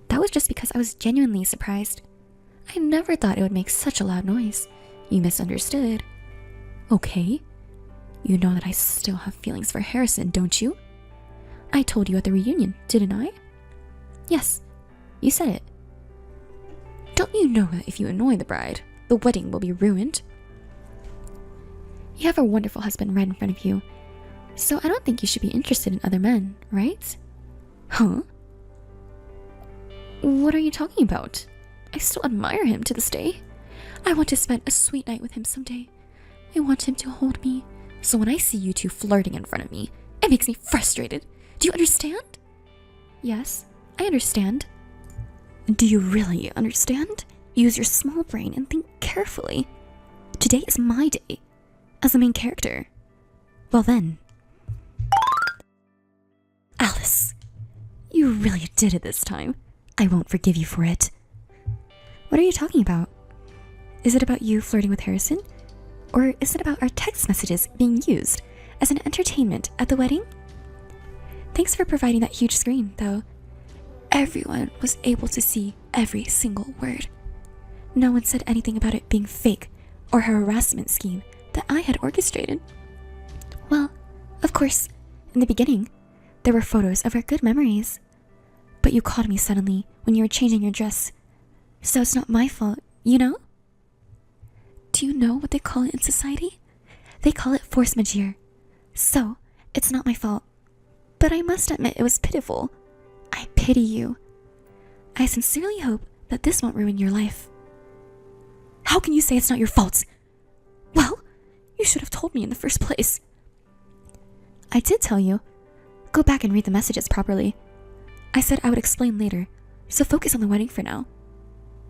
That was just because I was genuinely surprised. I never thought it would make such a loud noise. You misunderstood. Okay. You know that I still have feelings for Harrison, don't you? I told you at the reunion, didn't I? Yes, you said it. Don't you know that if you annoy the bride, the wedding will be ruined? You have a wonderful husband right in front of you, so I don't think you should be interested in other men, right? Huh? What are you talking about? I still admire him to this day. I want to spend a sweet night with him someday. I want him to hold me, so when I see you two flirting in front of me, it makes me frustrated. Do you understand? Yes, I understand. Do you really understand? Use your small brain and think carefully. Today is my day, as the main character. Well then. Alice, you really did it this time. I won't forgive you for it. What are you talking about? Is it about you flirting with Harrison? Or is it about our text messages being used as an entertainment at the wedding? Thanks for providing that huge screen, though. Everyone was able to see every single word. No one said anything about it being fake or a harassment scheme that I had orchestrated. Well, of course, in the beginning, there were photos of our good memories. But you called me suddenly when you were changing your dress. So it's not my fault, you know? Do you know what they call it in society? They call it force majeure. So, it's not my fault. But I must admit it was pitiful. I pity you. I sincerely hope that this won't ruin your life. How can you say it's not your fault? Well, you should have told me in the first place. I did tell you. Go back and read the messages properly. I said I would explain later, so focus on the wedding for now.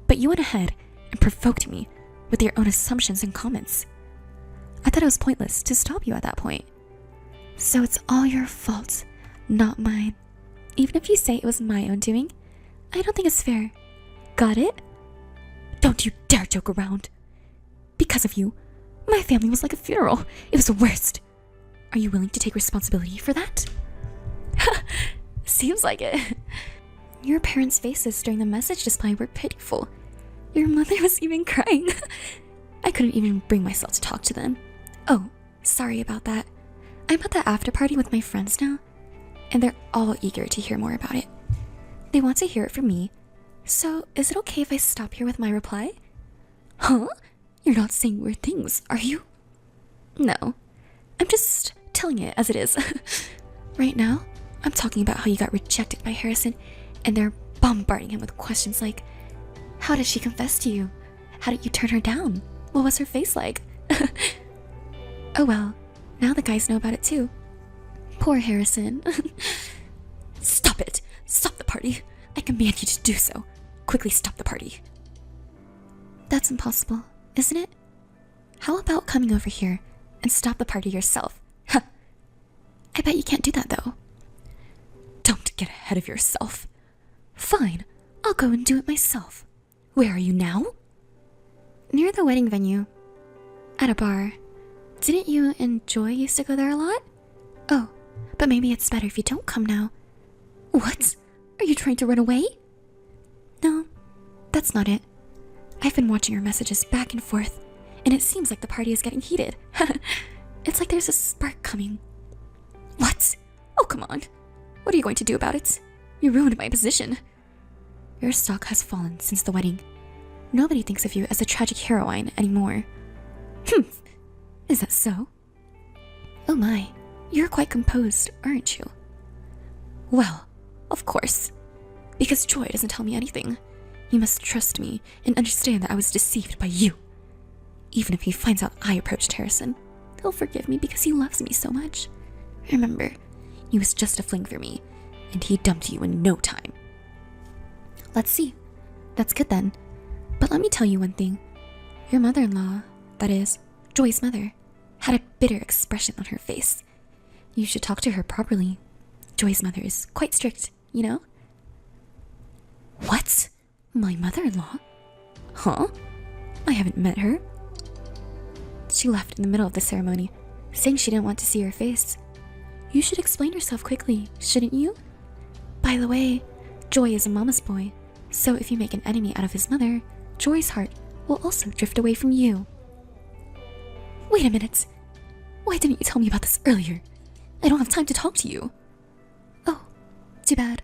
But you went ahead and provoked me with your own assumptions and comments. I thought it was pointless to stop you at that point. So it's all your fault, not mine. Even if you say it was my own doing, I don't think it's fair. Got it? Don't you dare joke around. Because of you, my family was like a funeral. It was the worst. Are you willing to take responsibility for that? Seems like it. Your parents' faces during the message display were pitiful. Your mother was even crying. I couldn't even bring myself to talk to them. Oh, sorry about that. I'm at the after party with my friends now, and they're all eager to hear more about it. They want to hear it from me. So, is it okay if I stop here with my reply? Huh? You're not saying weird things, are you? No. I'm just telling it as it is. Right now, I'm talking about how you got rejected by Harrison, and they're bombarding him with questions like, how did she confess to you? How did you turn her down? What was her face like? Oh well, now the guys know about it too. Poor Harrison. Stop it! Stop the party! I command you to do so. Quickly stop the party. That's impossible, isn't it? How about coming over here and stop the party yourself? Huh. I bet you can't do that though. Don't get ahead of yourself. Fine, I'll go and do it myself. Where are you now? Near the wedding venue. At a bar. Didn't you and Joy used to go there a lot? Oh, but maybe it's better if you don't come now. What? Are you trying to run away? No, that's not it. I've been watching your messages back and forth, and it seems like the party is getting heated. It's like there's a spark coming. What? Oh, come on. What are you going to do about it? You ruined my position. Your stock has fallen since the wedding. Nobody thinks of you as a tragic heroine anymore. Is that so? Oh my, you're quite composed, aren't you? Well, of course. Because Joy doesn't tell me anything. You must trust me and understand that I was deceived by you. Even if he finds out I approached Harrison, he'll forgive me because he loves me so much. Remember, he was just a fling for me, and he dumped you in no time. Let's see. That's good then. But let me tell you one thing. Your mother-in-law, that is, Joy's mother, had a bitter expression on her face. You should talk to her properly. Joy's mother is quite strict, you know? What? My mother-in-law? Huh? I haven't met her. She left in the middle of the ceremony, saying she didn't want to see her face. You should explain yourself quickly, shouldn't you? By the way, Joy is a mama's boy, so if you make an enemy out of his mother, Joy's heart will also drift away from you. Wait a minute. Why didn't you tell me about this earlier? I don't have time to talk to you. Oh, too bad.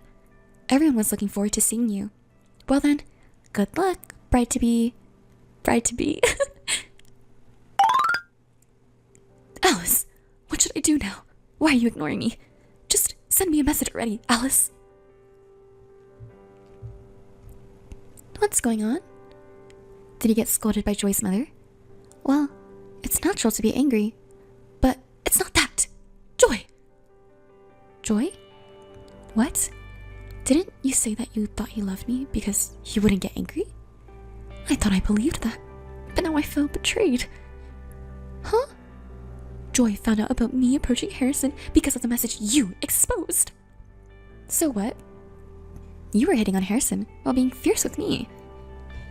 Everyone was looking forward to seeing you. Well then, good luck, bride-to-be. Bride-to-be. Alice, what should I do now? Why are you ignoring me? Just send me a message already, Alice. What's going on? Did he get scolded by Joy's mother? Well, it's natural to be angry, but it's not that. Joy! Joy? What? Didn't you say that you thought he loved me because he wouldn't get angry? I thought I believed that, but now I feel betrayed. Huh? Joy found out about me approaching Harrison because of the message you exposed. So what? You were hitting on Harrison while being fierce with me.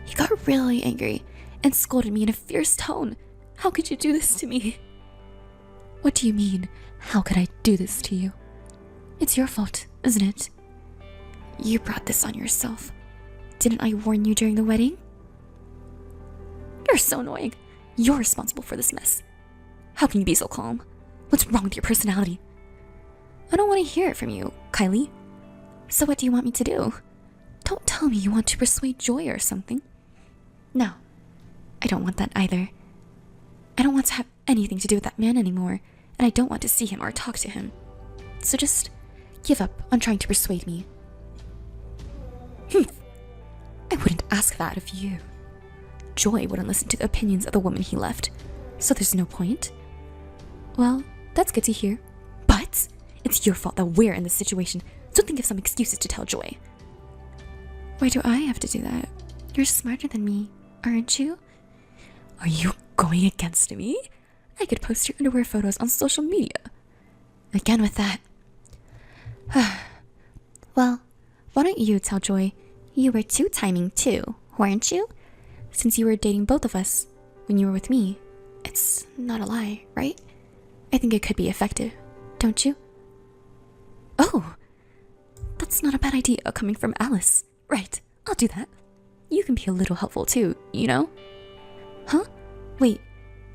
He got really angry and scolded me in a fierce tone. How could you do this to me? What do you mean, how could I do this to you? It's your fault, isn't it? You brought this on yourself. Didn't I warn you during the wedding? You're so annoying. You're responsible for this mess. How can you be so calm? What's wrong with your personality? I don't want to hear it from you, Kylie. So what do you want me to do? Don't tell me you want to persuade Joy or something. No, I don't want that either. I don't want to have anything to do with that man anymore, and I don't want to see him or talk to him. So just give up on trying to persuade me. I wouldn't ask that of you. Joy wouldn't listen to the opinions of the woman he left, so there's no point. Well, that's good to hear. But it's your fault that we're in this situation, so think of some excuses to tell Joy. Why do I have to do that? You're smarter than me, aren't you? Are you going against me? I could post your underwear photos on social media. Again with that. Well, why don't you tell Joy you were two-timing too, weren't you? Since you were dating both of us when you were with me. It's not a lie, right? I think it could be effective, don't you? Oh, that's not a bad idea coming from Alice. Right, I'll do that. You can be a little helpful too, you know? Huh? Wait,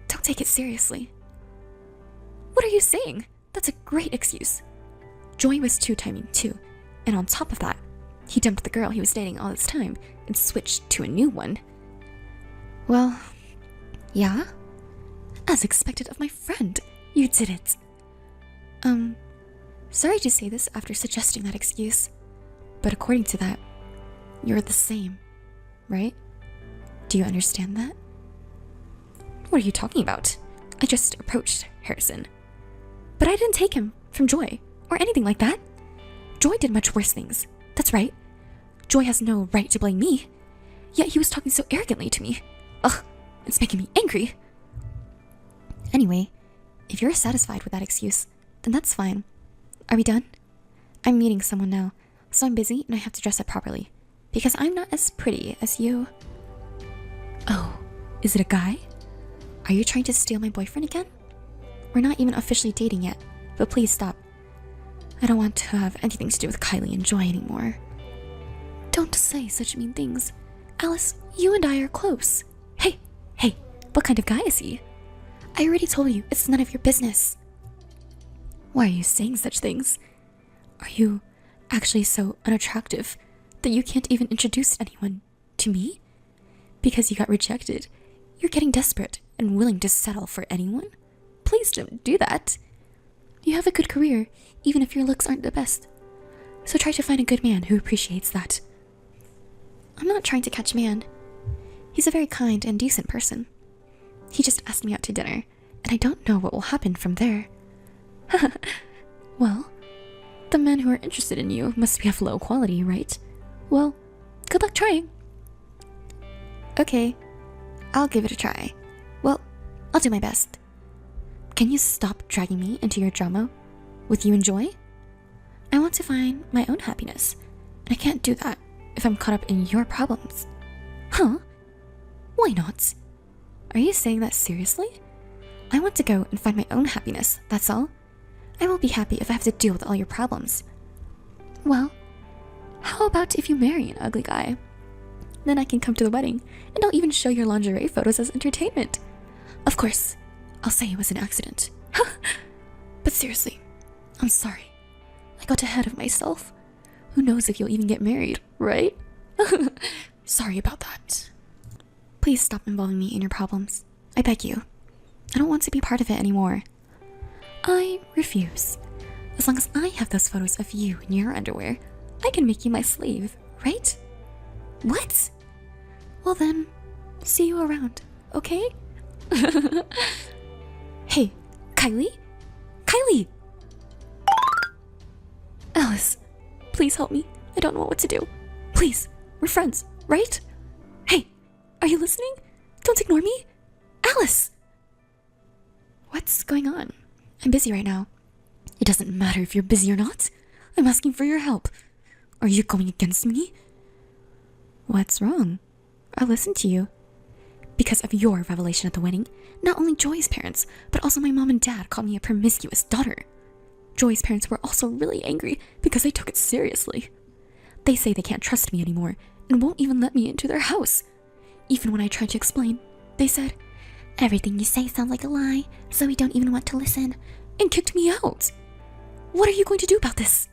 don't take it seriously. What are you saying? That's a great excuse. Joy was two-timing too, and on top of that, he dumped the girl he was dating all this time and switched to a new one. Well, yeah? As expected of my friend, you did it. Sorry to say this after suggesting that excuse, but according to that, you're the same, right? Do you understand that? What are you talking about? I just approached Harrison. But I didn't take him from Joy, or anything like that. Joy did much worse things. That's right. Joy has no right to blame me. Yet he was talking so arrogantly to me. Ugh, it's making me angry. Anyway, if you're satisfied with that excuse, then that's fine. Are we done? I'm meeting someone now, so I'm busy and I have to dress up properly. Because I'm not as pretty as you. Oh, is it a guy? Are you trying to steal my boyfriend again? We're not even officially dating yet, but please stop. I don't want to have anything to do with Kylie and Joy anymore. Don't say such mean things. Alice, you and I are close. Hey, what kind of guy is he? I already told you, it's none of your business. Why are you saying such things? Are you actually so unattractive that you can't even introduce anyone to me? Because you got rejected, you're getting desperate and willing to settle for anyone? Please don't do that. You have a good career, even if your looks aren't the best. So try to find a good man who appreciates that. I'm not trying to catch man. He's a very kind and decent person. He just asked me out to dinner, and I don't know what will happen from there. Well, the men who are interested in you must be of low quality, right? Well, good luck trying. Okay, I'll give it a try. Well, I'll do my best. Can you stop dragging me into your drama with you and Joy? I want to find my own happiness, and I can't do that if I'm caught up in your problems. Huh? Why not? Are you saying that seriously? I want to go and find my own happiness, that's all. I will be happy if I have to deal with all your problems. Well, how about if you marry an ugly guy? Then I can come to the wedding, and I'll even show your lingerie photos as entertainment. Of course, I'll say it was an accident. But seriously, I'm sorry. I got ahead of myself. Who knows if you'll even get married, right? Sorry about that. Please stop involving me in your problems. I beg you. I don't want to be part of it anymore. I refuse. As long as I have those photos of you in your underwear, I can make you my slave, right? What? Well then, see you around, okay? Hey, Kylie? Kylie! Alice, please help me. I don't know what to do. Please, we're friends, right? Hey, are you listening? Don't ignore me. Alice! What's going on? I'm busy right now. It doesn't matter if you're busy or not. I'm asking for your help. Are you going against me? What's wrong? I'll listen to you. Because of your revelation at the wedding, not only Joy's parents, but also my mom and dad called me a promiscuous daughter. Joy's parents were also really angry because I took it seriously. They say they can't trust me anymore and won't even let me into their house. Even when I tried to explain, they said, "Everything you say sounds like a lie, so we don't even want to listen," and kicked me out. What are you going to do about this?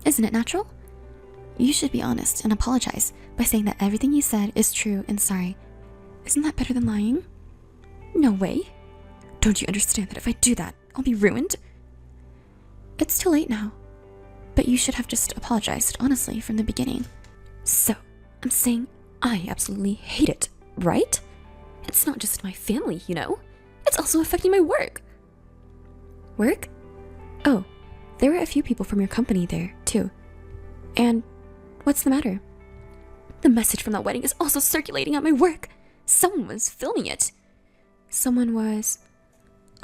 Isn't it natural? You should be honest and apologize by saying that everything you said is true and sorry. Isn't that better than lying? No way. Don't you understand that if I do that, I'll be ruined? It's too late now. But you should have just apologized honestly from the beginning. So, I'm saying I absolutely hate it, right? It's not just my family, you know? It's also affecting my work. Work? Oh, there were a few people from your company there, too. And what's the matter? The message from that wedding is also circulating at my work. Someone was filming it. Someone was...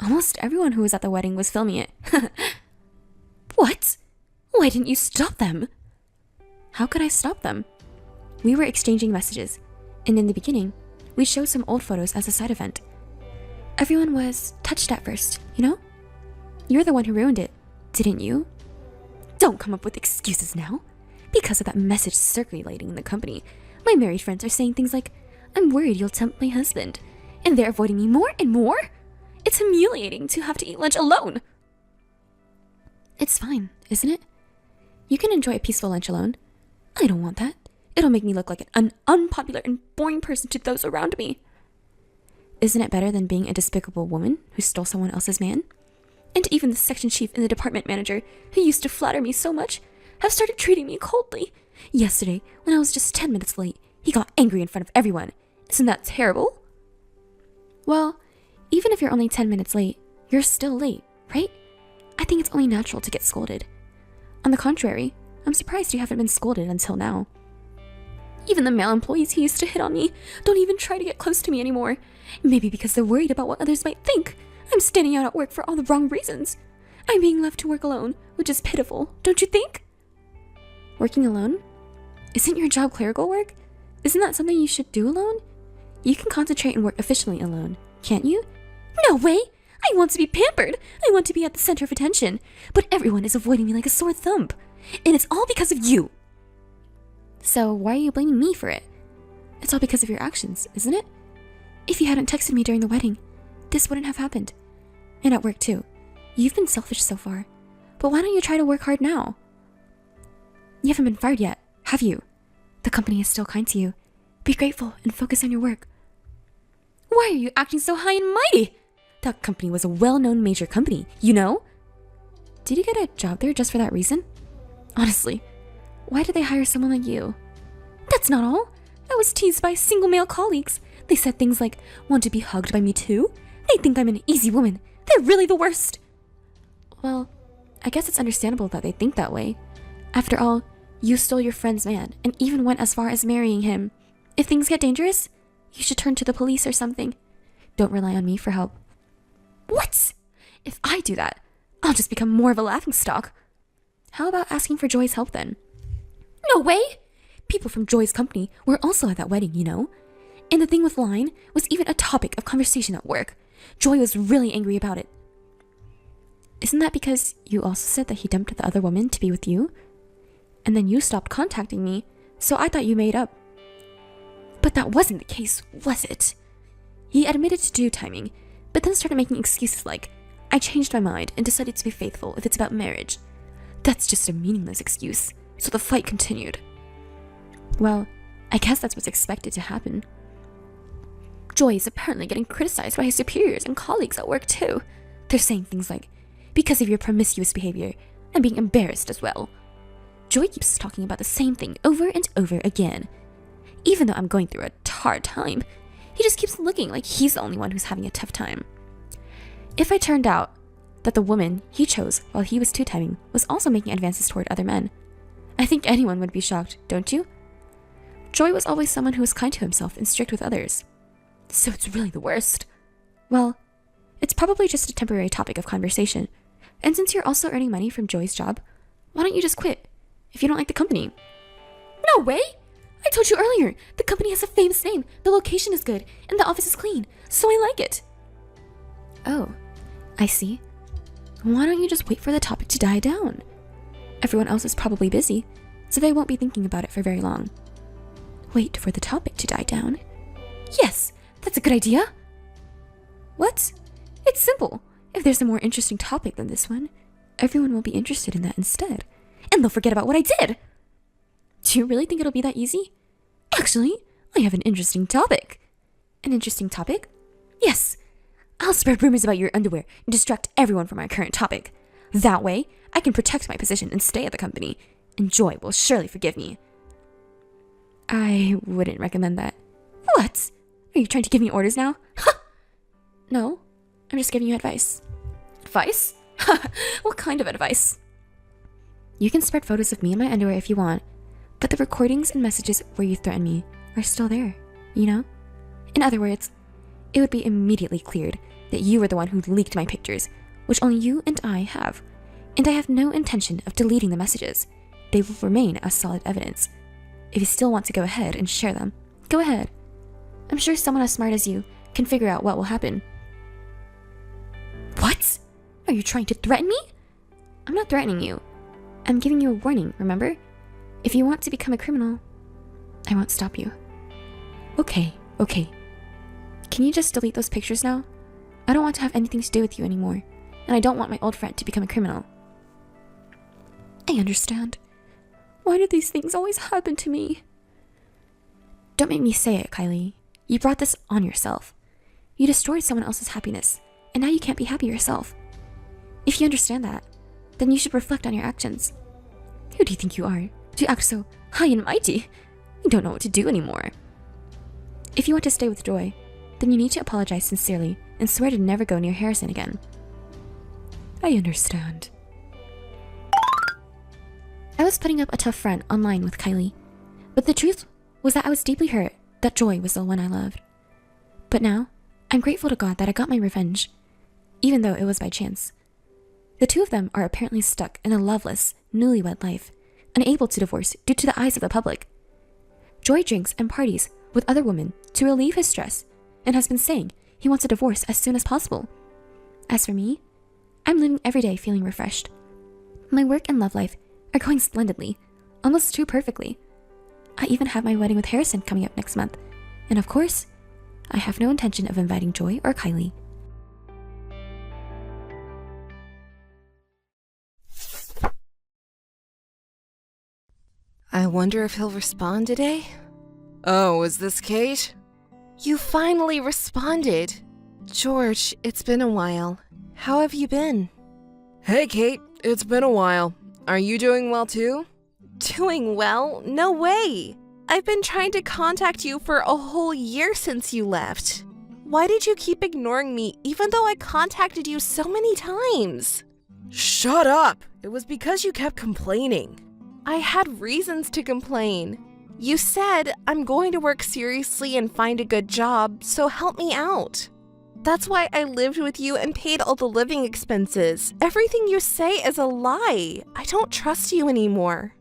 Almost everyone who was at the wedding was filming it. What? Why didn't you stop them? How could I stop them? We were exchanging messages, and in the beginning, we showed some old photos as a side event. Everyone was touched at first, you know? You're the one who ruined it, didn't you? Don't come up with excuses now. Because of that message circulating in the company, my married friends are saying things like, "I'm worried you'll tempt my husband," and they're avoiding me more and more. It's humiliating to have to eat lunch alone. It's fine, isn't it? You can enjoy a peaceful lunch alone. I don't want that. It'll make me look like an unpopular and boring person to those around me. Isn't it better than being a despicable woman who stole someone else's man? And even the section chief and the department manager, who used to flatter me so much, have started treating me coldly. Yesterday, when I was just 10 minutes late, he got angry in front of everyone. Isn't that terrible? Well, even if you're only 10 minutes late, you're still late, right? I think it's only natural to get scolded. On the contrary, I'm surprised you haven't been scolded until now. Even the male employees who used to hit on me don't even try to get close to me anymore. Maybe because they're worried about what others might think. I'm standing out at work for all the wrong reasons. I'm being left to work alone, which is pitiful, don't you think? Working alone? Isn't your job clerical work? Isn't that something you should do alone? You can concentrate and work efficiently alone, can't you? No way! I want to be pampered! I want to be at the center of attention. But everyone is avoiding me like a sore thumb. And it's all because of you! So why are you blaming me for it? It's all because of your actions, isn't it? If you hadn't texted me during the wedding, this wouldn't have happened. And at work too. You've been selfish so far. But why don't you try to work hard now? You haven't been fired yet, have you? The company is still kind to you. Be grateful and focus on your work. Why are you acting so high and mighty? That company was a well-known major company, you know? Did you get a job there just for that reason? Honestly, why did they hire someone like you? That's not all. I was teased by single male colleagues. They said things like, "Want to be hugged by me too?" They think I'm an easy woman. They're really the worst. Well, I guess it's understandable that they think that way. After all, you stole your friend's man and even went as far as marrying him. If things get dangerous, you should turn to the police or something. Don't rely on me for help. What? If I do that, I'll just become more of a laughingstock. How about asking for Joy's help then? No way! People from Joy's company were also at that wedding, you know? And the thing with lying was even a topic of conversation at work. Joy was really angry about it. Isn't that because you also said that he dumped the other woman to be with you? And then you stopped contacting me, so I thought you made up. But that wasn't the case, was it? He admitted to due timing, but then started making excuses like, "I changed my mind and decided to be faithful if it's about marriage." That's just a meaningless excuse, so the fight continued. Well, I guess that's what's expected to happen. Joy is apparently getting criticized by his superiors and colleagues at work too. They're saying things like, "Because of your promiscuous behavior, I'm being embarrassed as well." Joy keeps talking about the same thing over and over again. even though I'm going through a hard time. He just keeps looking like he's the only one who's having a tough time. If it turned out that the woman he chose while he was two-timing was also making advances toward other men, I think anyone would be shocked, don't you? Joy was always someone who was kind to himself and strict with others. So it's really the worst. Well, it's probably just a temporary topic of conversation. And since you're also earning money from Joy's job, why don't you just quit if you don't like the company? No way! I told you earlier, the company has a famous name, the location is good, and the office is clean, so I like it. Oh, I see. Why don't you just wait for the topic to die down? Everyone else is probably busy, so they won't be thinking about it for very long. Wait for the topic to die down? Yes, that's a good idea. What? It's simple. If there's a more interesting topic than this one, everyone will be interested in that instead, and they'll forget about what I did. Do you really think it'll be that easy? Actually, I have an interesting topic. An interesting topic? Yes. I'll spread rumors about your underwear and distract everyone from our current topic. That way, I can protect my position and stay at the company, and Joy will surely forgive me. I wouldn't recommend that. What? Are you trying to give me orders now? No, I'm just giving you advice. Advice? What kind of advice? You can spread photos of me in my underwear if you want, but the recordings and messages where you threaten me are still there, you know? In other words, it would be immediately cleared that you were the one who leaked my pictures, which only you and I have. And I have no intention of deleting the messages. They will remain as solid evidence. If you still want to go ahead and share them, go ahead. I'm sure someone as smart as you can figure out what will happen. What? Are you trying to threaten me? I'm not threatening you. I'm giving you a warning, remember? If you want to become a criminal, I won't stop you. Okay. Can you just delete those pictures now? I don't want to have anything to do with you anymore, and I don't want my old friend to become a criminal. I understand. Why do these things always happen to me? Don't make me say it, Kylie. You brought this on yourself. You destroyed someone else's happiness, and now you can't be happy yourself. If you understand that, then you should reflect on your actions. Who do you think you are to act so high and mighty? You don't know what to do anymore. If you want to stay with Joy, then you need to apologize sincerely and swear to never go near Harrison again. I understand. I was putting up a tough front online with Kylie, but the truth was that I was deeply hurt that Joy was the one I loved. But now, I'm grateful to God that I got my revenge, even though it was by chance. The two of them are apparently stuck in a loveless, newlywed life, unable to divorce due to the eyes of the public. Joy drinks and parties with other women to relieve his stress, and has been saying he wants a divorce as soon as possible. As for me, I'm living every day feeling refreshed. My work and love life are going splendidly, almost too perfectly. I even have my wedding with Harrison coming up next month, and of course, I have no intention of inviting Joy or Kylie. I wonder if he'll respond today? Oh, is this Kate? You finally responded. George, it's been a while. How have you been? Hey, Kate, it's been a while. Are you doing well too? Doing well? No way! I've been trying to contact you for a whole year since you left. Why did you keep ignoring me even though I contacted you so many times? Shut up! It was because you kept complaining. I had reasons to complain. You said I'm going to work seriously and find a good job, so help me out. That's why I lived with you and paid all the living expenses. Everything you say is a lie. I don't trust you anymore.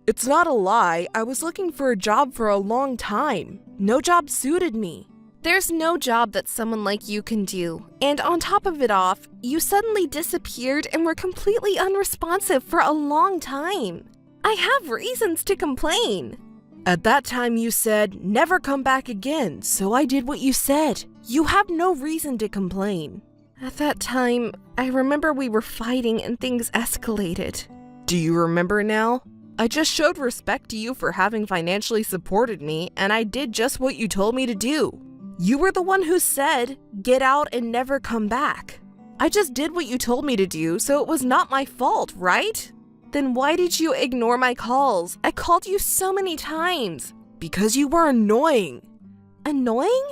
It's not a lie. I was looking for a job for a long time. No job suited me. There's no job that someone like you can do. And on top of it off, you suddenly disappeared and were completely unresponsive for a long time. I have reasons to complain. At that time you said, never come back again, so I did what you said. You have no reason to complain. At that time, I remember we were fighting and things escalated. Do you remember now? I just showed respect to you for having financially supported me, and I did just what you told me to do. You were the one who said, get out and never come back. I just did what you told me to do, so it was not my fault, right? Then why did you ignore my calls? I called you so many times. because you were annoying. Annoying?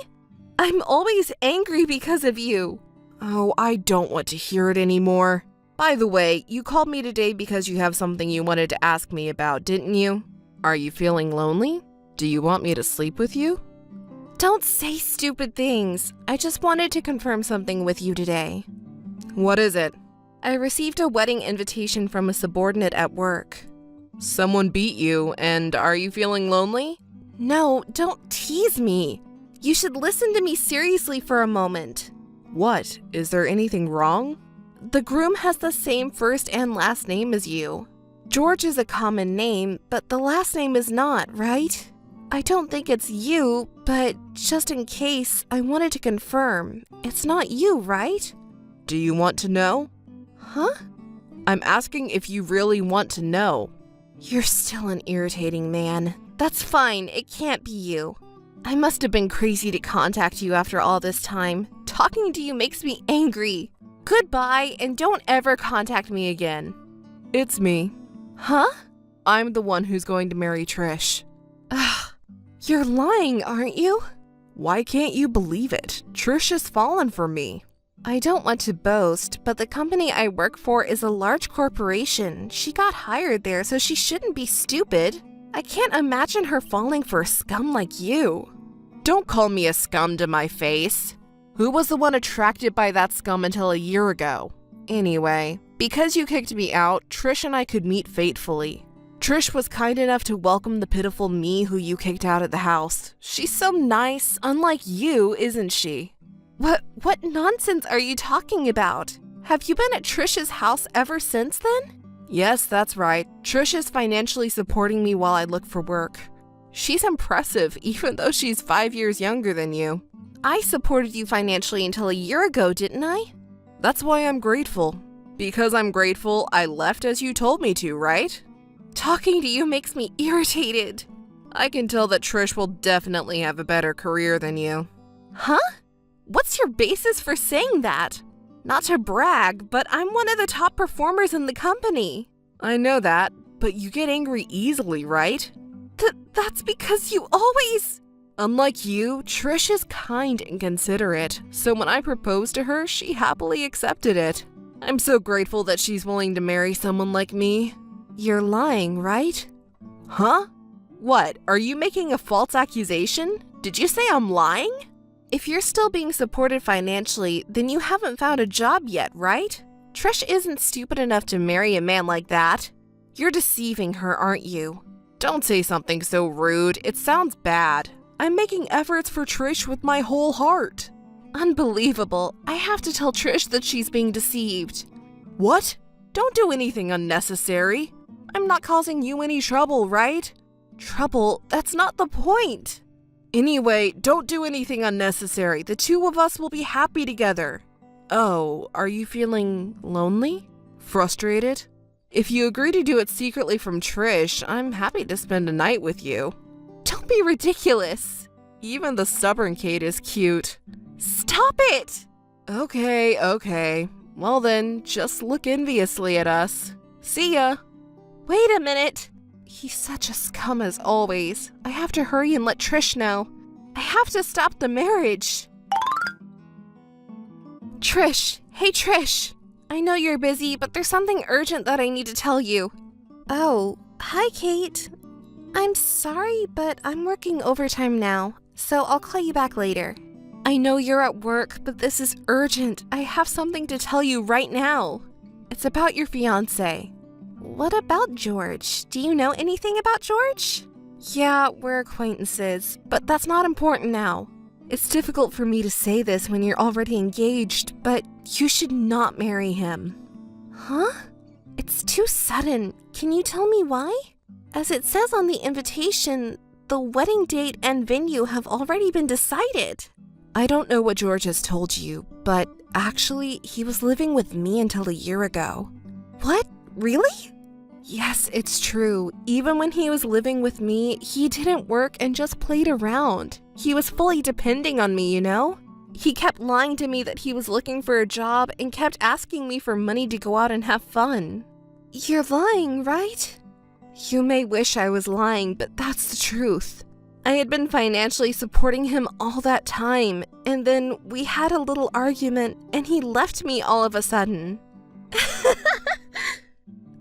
I'm always angry because of you. Oh, I don't want to hear it anymore. By the way, you called me today because you have something you wanted to ask me about, didn't you? Are you feeling lonely? Do you want me to sleep with you? Don't say stupid things. I just wanted to confirm something with you today. What is it? I received a wedding invitation from a subordinate at work. Someone beat you, and are you feeling lonely? No, don't tease me. You should listen to me seriously for a moment. What? Is there anything wrong? The groom has the same first and last name as you. George is a common name, but the last name is not, right? I don't think it's you, but just in case, I wanted to confirm. It's not you, right? Do you want to know? Huh? I'm asking if you really want to know. You're still an irritating man. That's fine, it can't be you. I must have been crazy to contact you after all this time. Talking to you makes me angry. Goodbye, and don't ever contact me again. It's me. Huh? I'm the one who's going to marry Trish. Ugh. You're lying, aren't you? Why can't you believe it? Trish has fallen for me. I don't want to boast, but the company I work for is a large corporation. She got hired there, so she shouldn't be stupid. I can't imagine her falling for a scum like you. Don't call me a scum to my face. Who was the one attracted by that scum until a year ago? Anyway, because you kicked me out, Trish and I could meet fatefully. Trish was kind enough to welcome the pitiful me who you kicked out of the house. She's so nice, unlike you, isn't she? What nonsense are you talking about? Have you been at Trish's house ever since then? Yes, that's right. Trish is financially supporting me while I look for work. She's impressive, even though she's 5 years younger than you. I supported you financially until a year ago, didn't I? That's why I'm grateful. Because I'm grateful, I left as you told me to, right? Talking to you makes me irritated. I can tell that Trish will definitely have a better career than you. Huh? What's your basis for saying that? Not to brag, but I'm one of the top performers in the company. I know that, but you get angry easily, right? That's because you always... Unlike you, Trish is kind and considerate, so when I proposed to her, she happily accepted it. I'm so grateful that she's willing to marry someone like me. You're lying, right? Huh? What, are you making a false accusation? Did you say I'm lying? If you're still being supported financially, then you haven't found a job yet, right? Trish isn't stupid enough to marry a man like that. You're deceiving her, aren't you? Don't say something so rude. It sounds bad. I'm making efforts for Trish with my whole heart. Unbelievable. I have to tell Trish that she's being deceived. What? Don't do anything unnecessary. I'm not causing you any trouble, right? Trouble? That's not the point. Anyway, don't do anything unnecessary. The two of us will be happy together. Oh, are you feeling lonely? Frustrated? If you agree to do it secretly from Trish, I'm happy to spend a night with you. Don't be ridiculous. Even the stubborn Kate is cute. Stop it! Okay. Well then, just look enviously at us. See ya! Wait a minute. He's such a scum as always. I have to hurry and let Trish know. I have to stop the marriage. Trish. Hey, Trish. I know you're busy, but there's something urgent that I need to tell you. Oh, hi, Kate. I'm sorry, but I'm working overtime now, so I'll call you back later. I know you're at work, but this is urgent. I have something to tell you right now. It's about your fiancé. What about George? Do you know anything about George? Yeah, we're acquaintances, but that's not important now. It's difficult for me to say this when you're already engaged, but you should not marry him. Huh? It's too sudden. Can you tell me why? As it says on the invitation, the wedding date and venue have already been decided. I don't know what George has told you, but actually, he was living with me until a year ago. What? Really? Yes, it's true. Even when he was living with me, he didn't work and just played around. He was fully depending on me, you know? He kept lying to me that he was looking for a job and kept asking me for money to go out and have fun. You're lying, right? You may wish I was lying, but that's the truth. I had been financially supporting him all that time, and then we had a little argument, and he left me all of a sudden.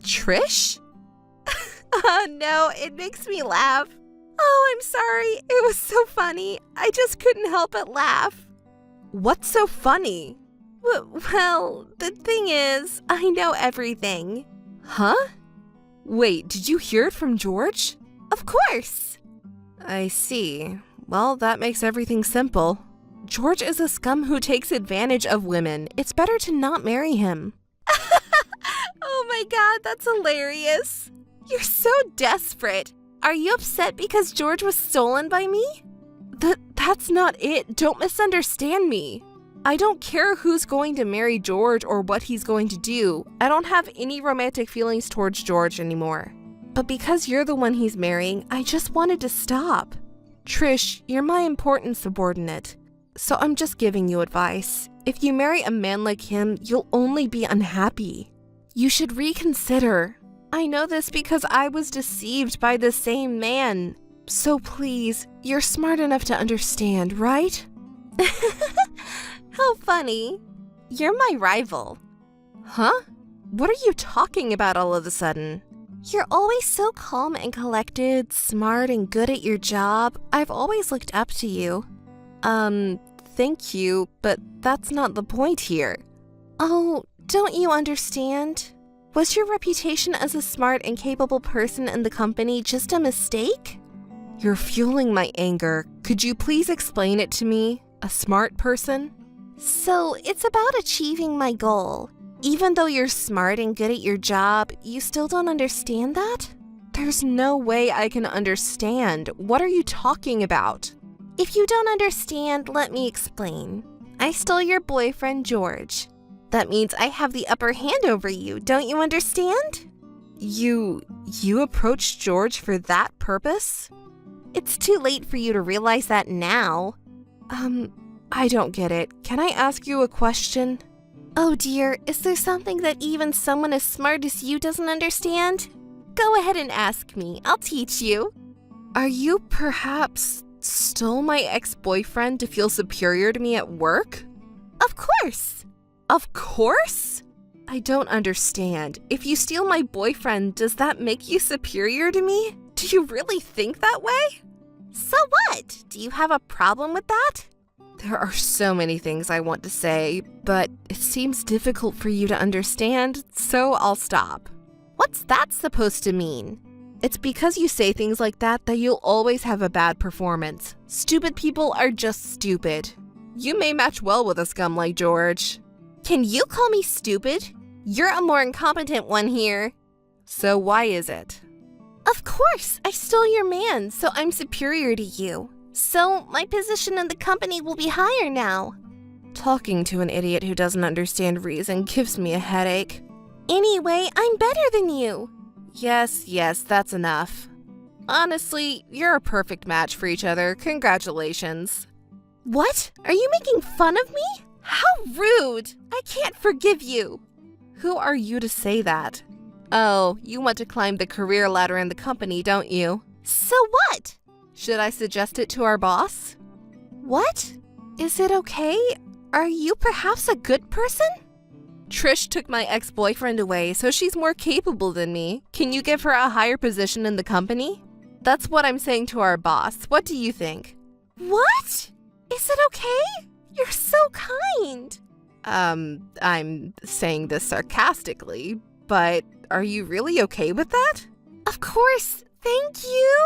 Trish? Oh no, it makes me laugh. Oh, I'm sorry. It was so funny. I just couldn't help but laugh. What's so funny? Well, the thing is, I know everything. Huh? Wait, did you hear it from George? Of course. I see. Well, that makes everything simple. George is a scum who takes advantage of women. It's better to not marry him. Oh my god, that's hilarious. You're so desperate. Are you upset because George was stolen by me? That's not it. Don't misunderstand me. I don't care who's going to marry George or what he's going to do. I don't have any romantic feelings towards George anymore. But because you're the one he's marrying, I just wanted to stop. Trish, you're my important subordinate. So I'm just giving you advice. If you marry a man like him, you'll only be unhappy. You should reconsider. I know this because I was deceived by the same man. So please, you're smart enough to understand, right? How funny. You're my rival. Huh? What are you talking about all of a sudden? You're always so calm and collected, smart and good at your job. I've always looked up to you. Thank you, but that's not the point here. Oh, don't you understand? Was your reputation as a smart and capable person in the company just a mistake? You're fueling my anger. Could you please explain it to me? A smart person? So, it's about achieving my goal. Even though you're smart and good at your job, you still don't understand that? There's no way I can understand. What are you talking about? If you don't understand, let me explain. I stole your boyfriend, George. That means I have the upper hand over you, don't you understand? You approached George for that purpose? It's too late for you to realize that now. I don't get it. Can I ask you a question? Oh dear, is there something that even someone as smart as you doesn't understand? Go ahead and ask me. I'll teach you. Are you perhaps stole my ex-boyfriend to feel superior to me at work? Of course. Of course? I don't understand. If you steal my boyfriend, does that make you superior to me? Do you really think that way? So what? Do you have a problem with that? There are so many things I want to say, but it seems difficult for you to understand, so I'll stop. What's that supposed to mean? It's because you say things like that you'll always have a bad performance. Stupid people are just stupid. You may match well with a scum like George. Can you call me stupid? You're a more incompetent one here. So why is it? Of course, I stole your man, so I'm superior to you. So my position in the company will be higher now. Talking to an idiot who doesn't understand reason gives me a headache. Anyway, I'm better than you. Yes, that's enough. Honestly, you're a perfect match for each other. Congratulations. What? Are you making fun of me? How rude! I can't forgive you. Who are you to say that? Oh, you want to climb the career ladder in the company, don't you? So what? Should I suggest it to our boss? What? Is it okay? Are you perhaps a good person? Trish took my ex-boyfriend away, so she's more capable than me. Can you give her a higher position in the company? That's what I'm saying to our boss. What do you think? What? Is it okay? You're so kind. I'm saying this sarcastically, but are you really okay with that? Of course. Thank you.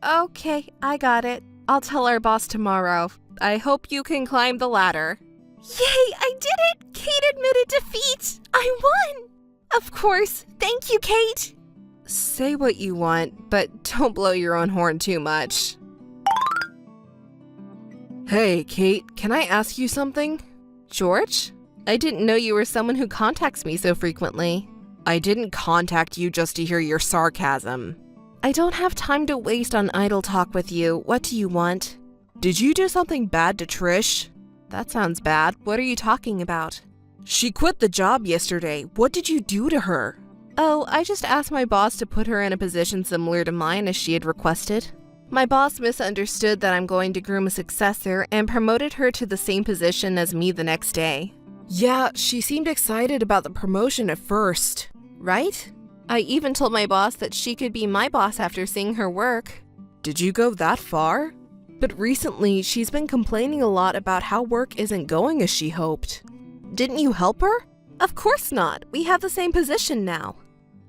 Okay, I got it. I'll tell our boss tomorrow. I hope you can climb the ladder. Yay, I did it! Kate admitted defeat! I won! Of course. Thank you, Kate. Say what you want, but don't blow your own horn too much. Hey, Kate, can I ask you something? George? I didn't know you were someone who contacts me so frequently. I didn't contact you just to hear your sarcasm. I don't have time to waste on idle talk with you. What do you want? Did you do something bad to Trish? That sounds bad. What are you talking about? She quit the job yesterday. What did you do to her? Oh, I just asked my boss to put her in a position similar to mine as she had requested. My boss misunderstood that I'm going to groom a successor and promoted her to the same position as me the next day. Yeah, she seemed excited about the promotion at first, right? I even told my boss that she could be my boss after seeing her work. Did you go that far? But recently, she's been complaining a lot about how work isn't going as she hoped. Didn't you help her? Of course not. We have the same position now.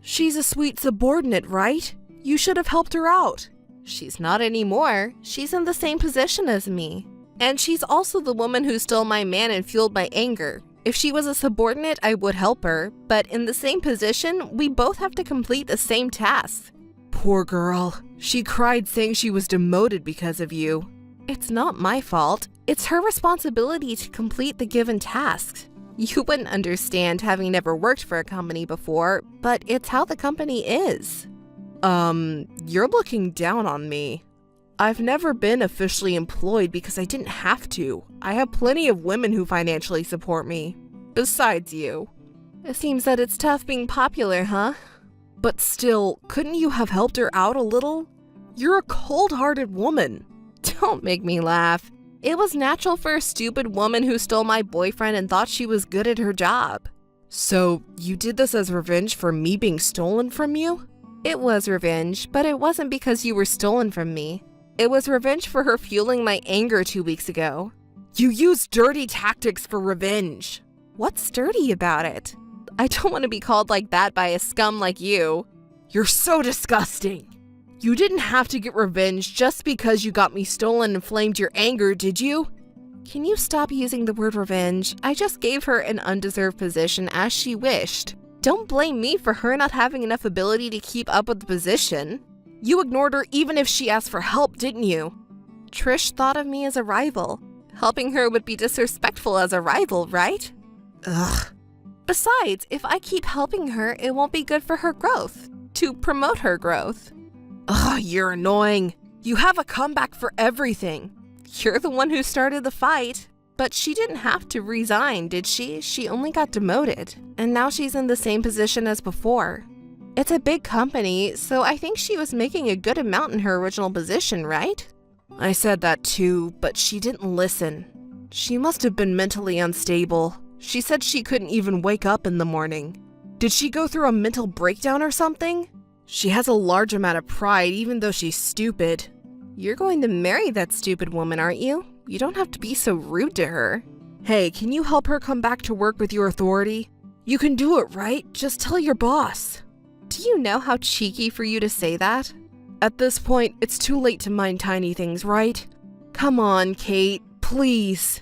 She's a sweet subordinate, right? You should have helped her out. She's not anymore. She's in the same position as me. And she's also the woman who stole my man and fueled my anger. If she was a subordinate, I would help her, but in the same position, we both have to complete the same task. Poor girl. She cried saying she was demoted because of you. It's not my fault. It's her responsibility to complete the given tasks. You wouldn't understand having never worked for a company before, but it's how the company is. You're looking down on me. I've never been officially employed because I didn't have to. I have plenty of women who financially support me. Besides you. It seems that it's tough being popular, huh? But still, couldn't you have helped her out a little? You're a cold-hearted woman. Don't make me laugh. It was natural for a stupid woman who stole my boyfriend and thought she was good at her job. So, you did this as revenge for me being stolen from you? It was revenge, but it wasn't because you were stolen from me. It was revenge for her fueling my anger 2 weeks ago. You used dirty tactics for revenge. What's dirty about it? I don't want to be called like that by a scum like you. You're so disgusting. You didn't have to get revenge just because you got me stolen and flamed your anger, did you? Can you stop using the word revenge? I just gave her an undeserved position as she wished. Don't blame me for her not having enough ability to keep up with the position. You ignored her even if she asked for help, didn't you? Trish thought of me as a rival. Helping her would be disrespectful as a rival, right? Ugh. Besides, if I keep helping her, it won't be good for her growth. To promote her growth. Ugh, you're annoying. You have a comeback for everything. You're the one who started the fight. But she didn't have to resign, did she? She only got demoted. And now she's in the same position as before. It's a big company, so I think she was making a good amount in her original position, right? I said that too, but she didn't listen. She must have been mentally unstable. She said she couldn't even wake up in the morning. Did she go through a mental breakdown or something? She has a large amount of pride even though she's stupid. You're going to marry that stupid woman, aren't you? You don't have to be so rude to her. Hey, can you help her come back to work with your authority? You can do it, right? Just tell your boss. Do you know how cheeky for you to say that? At this point, it's too late to mind tiny things, right? Come on, Kate, please.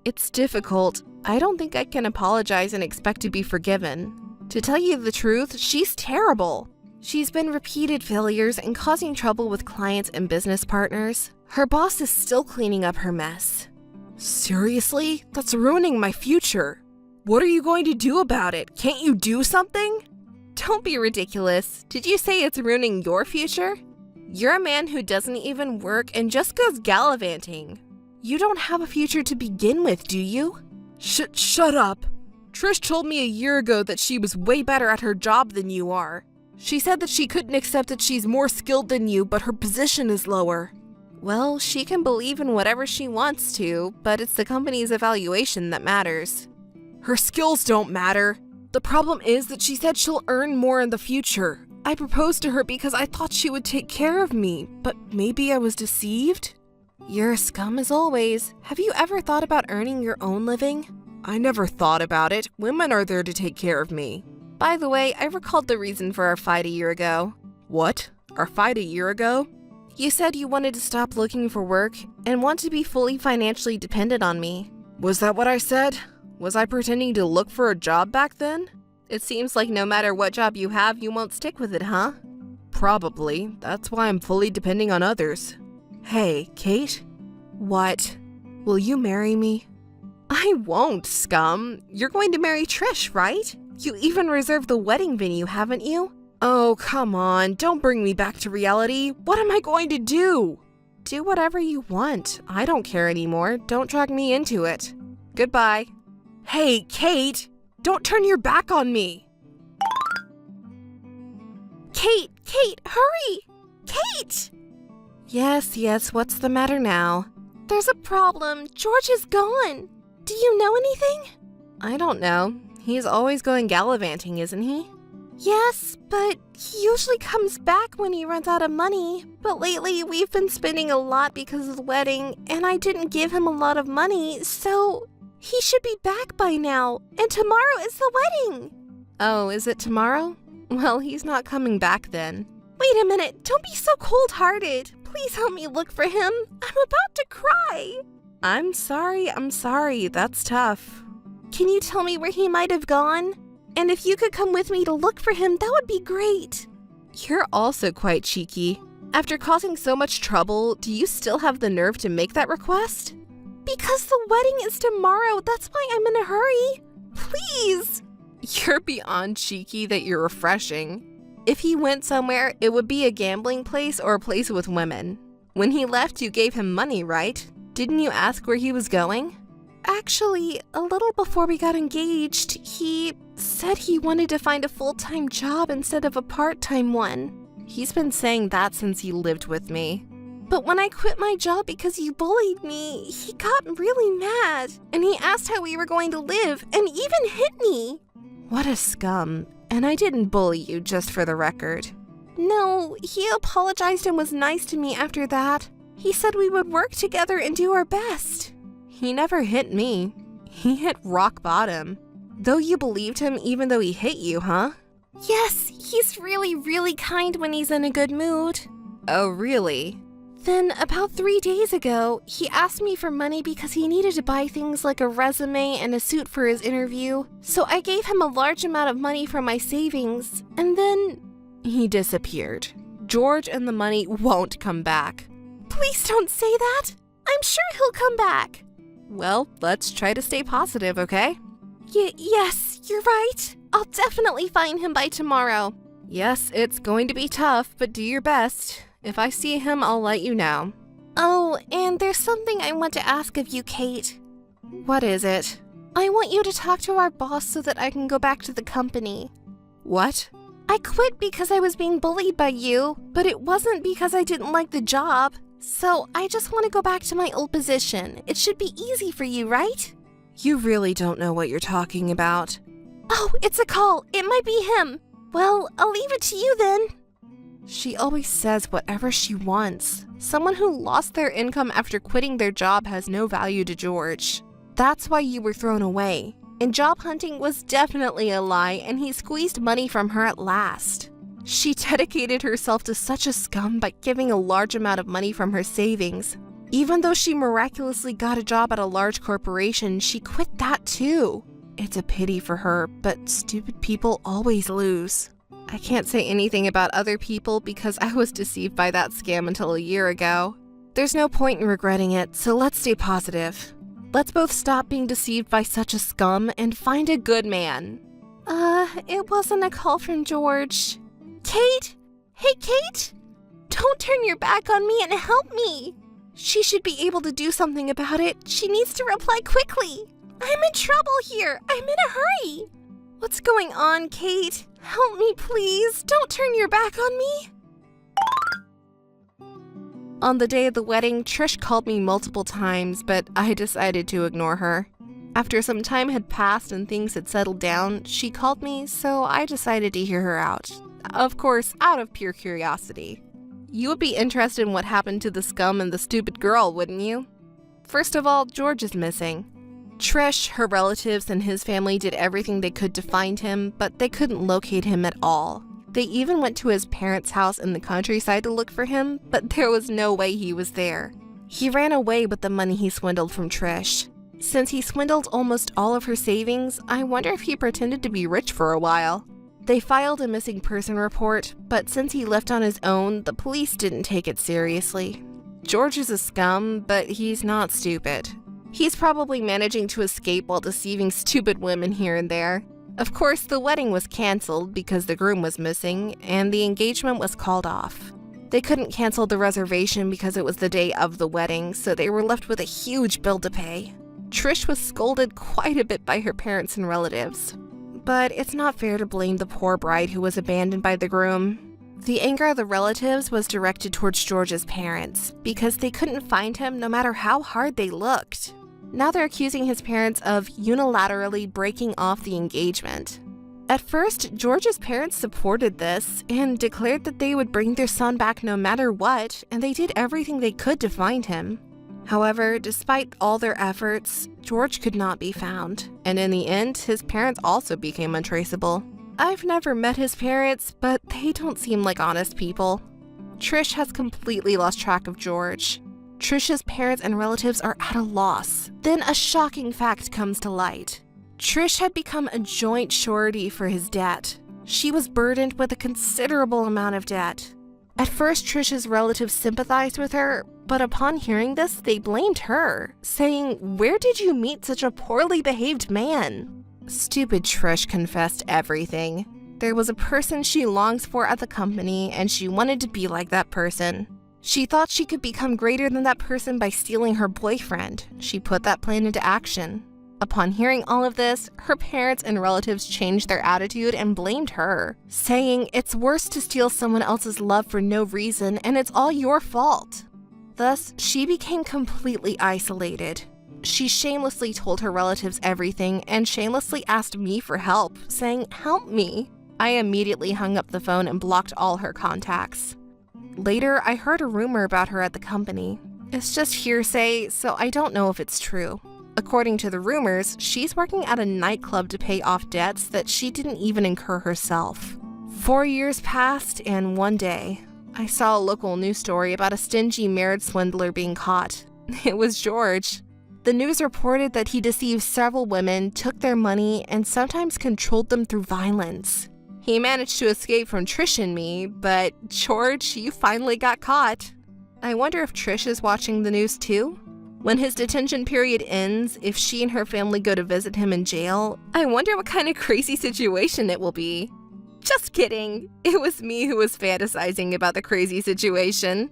It's difficult. I don't think I can apologize and expect to be forgiven. To tell you the truth, she's terrible. She's been repeated failures and causing trouble with clients and business partners. Her boss is still cleaning up her mess. Seriously? That's ruining my future. What are you going to do about it? Can't you do something? Don't be ridiculous. Did you say it's ruining your future? You're a man who doesn't even work and just goes gallivanting. You don't have a future to begin with, do you? Shut up. Trish told me a year ago that she was way better at her job than you are. She said that she couldn't accept that she's more skilled than you, but her position is lower. Well, she can believe in whatever she wants to, but it's the company's evaluation that matters. Her skills don't matter. The problem is that she said she'll earn more in the future. I proposed to her because I thought she would take care of me, but maybe I was deceived? You're a scum as always. Have you ever thought about earning your own living? I never thought about it. Women are there to take care of me. By the way, I recalled the reason for our fight a year ago. What? Our fight a year ago? You said you wanted to stop looking for work and want to be fully financially dependent on me. Was that what I said? Was I pretending to look for a job back then? It seems like no matter what job you have, you won't stick with it, huh? Probably. That's why I'm fully depending on others. Hey, Kate? What? Will you marry me? I won't, scum. You're going to marry Trish, right? You even reserved the wedding venue, haven't you? Oh, come on. Don't bring me back to reality. What am I going to do? Do whatever you want. I don't care anymore. Don't drag me into it. Goodbye. Hey, Kate! Don't turn your back on me! Kate, hurry! Kate! Yes, what's the matter now? There's a problem. George is gone. Do you know anything? I don't know. He's always going gallivanting, isn't he? Yes, but he usually comes back when he runs out of money. But lately, we've been spending a lot because of the wedding, and I didn't give him a lot of money, so he should be back by now. And tomorrow is the wedding. Oh, is it tomorrow? Well, he's not coming back then. Wait a minute, don't be so cold-hearted. Please help me look for him. I'm about to cry. I'm sorry. That's tough. Can you tell me where he might have gone? And if you could come with me to look for him, that would be great. You're also quite cheeky. After causing so much trouble, do you still have the nerve to make that request? Because the wedding is tomorrow, that's why I'm in a hurry. Please. You're beyond cheeky that you're refreshing. If he went somewhere, it would be a gambling place or a place with women. When he left, you gave him money, right? Didn't you ask where he was going? Actually, a little before we got engaged, he said he wanted to find a full-time job instead of a part-time one. He's been saying that since he lived with me. But when I quit my job because you bullied me, he got really mad. And he asked how we were going to live and even hit me. What a scum. And I didn't bully you, just for the record. No, he apologized and was nice to me after that. He said we would work together and do our best. He never hit me. He hit rock bottom. Though you believed him even though he hit you, huh? Yes, he's really kind when he's in a good mood. Oh, really? Then, about 3 days ago, he asked me for money because he needed to buy things like a resume and a suit for his interview. So I gave him a large amount of money from my savings, and then he disappeared. George and the money won't come back. Please don't say that. I'm sure he'll come back. Well, let's try to stay positive, okay? Yes, you're right. I'll definitely find him by tomorrow. Yes, it's going to be tough, but do your best. If I see him, I'll let you know. Oh, and there's something I want to ask of you, Kate. What is it? I want you to talk to our boss so that I can go back to the company. What? I quit because I was being bullied by you, but it wasn't because I didn't like the job. So I just want to go back to my old position. It should be easy for you, right? You really don't know what you're talking about. Oh, it's a call. It might be him. Well, I'll leave it to you then. She always says whatever she wants. Someone who lost their income after quitting their job has no value to George. That's why you were thrown away. And job hunting was definitely a lie, and he squeezed money from her at last. She dedicated herself to such a scum by giving a large amount of money from her savings. Even though she miraculously got a job at a large corporation, she quit that too. It's a pity for her, but stupid people always lose. I can't say anything about other people because I was deceived by that scam until a year ago. There's no point in regretting it, so let's stay positive. Let's both stop being deceived by such a scum and find a good man. It wasn't a call from George. Kate? Hey, Kate? Don't turn your back on me and help me. She should be able to do something about it. She needs to reply quickly. I'm in trouble here. I'm in a hurry. What's going on, Kate? Help me, please. Don't turn your back on me. On the day of the wedding, Trish called me multiple times, but I decided to ignore her. After some time had passed and things had settled down, she called me, so I decided to hear her out. Of course, out of pure curiosity. You would be interested in what happened to the scum and the stupid girl, wouldn't you? First of all, George is missing. Trish, her relatives, and his family did everything they could to find him, but they couldn't locate him at all. They even went to his parents' house in the countryside to look for him, but there was no way he was there. He ran away with the money he swindled from Trish. Since he swindled almost all of her savings, I wonder if he pretended to be rich for a while. They filed a missing person report, but since he left on his own, the police didn't take it seriously. George is a scum, but he's not stupid. He's probably managing to escape while deceiving stupid women here and there. Of course, the wedding was canceled because the groom was missing, and the engagement was called off. They couldn't cancel the reservation because it was the day of the wedding, so they were left with a huge bill to pay. Trish was scolded quite a bit by her parents and relatives. But it's not fair to blame the poor bride who was abandoned by the groom. The anger of the relatives was directed towards George's parents because they couldn't find him no matter how hard they looked. Now they're accusing his parents of unilaterally breaking off the engagement. At first, George's parents supported this and declared that they would bring their son back no matter what, and they did everything they could to find him. However, despite all their efforts, George could not be found, and in the end, his parents also became untraceable. I've never met his parents, but they don't seem like honest people. Trish has completely lost track of George. Trish's parents and relatives are at a loss. Then a shocking fact comes to light. Trish had become a joint surety for his debt. She was burdened with a considerable amount of debt. At first, Trish's relatives sympathized with her, but upon hearing this, they blamed her, saying, "Where did you meet such a poorly behaved man?" Stupid Trish confessed everything. There was a person she longs for at the company, and she wanted to be like that person. She thought she could become greater than that person by stealing her boyfriend. She put that plan into action. Upon hearing all of this, her parents and relatives changed their attitude and blamed her, saying it's worse to steal someone else's love for no reason and it's all your fault. Thus, she became completely isolated. She shamelessly told her relatives everything and shamelessly asked me for help, saying, "Help me." I immediately hung up the phone and blocked all her contacts. Later, I heard a rumor about her at the company. It's just hearsay, so I don't know if it's true. According to the rumors, she's working at a nightclub to pay off debts that she didn't even incur herself. 4 years passed, and one day, I saw a local news story about a stingy marriage swindler being caught. It was George. The news reported that he deceived several women, took their money, and sometimes controlled them through violence. He managed to escape from Trish and me, but George, you finally got caught. I wonder if Trish is watching the news too? When his detention period ends, if she and her family go to visit him in jail, I wonder what kind of crazy situation it will be. Just kidding. It was me who was fantasizing about the crazy situation.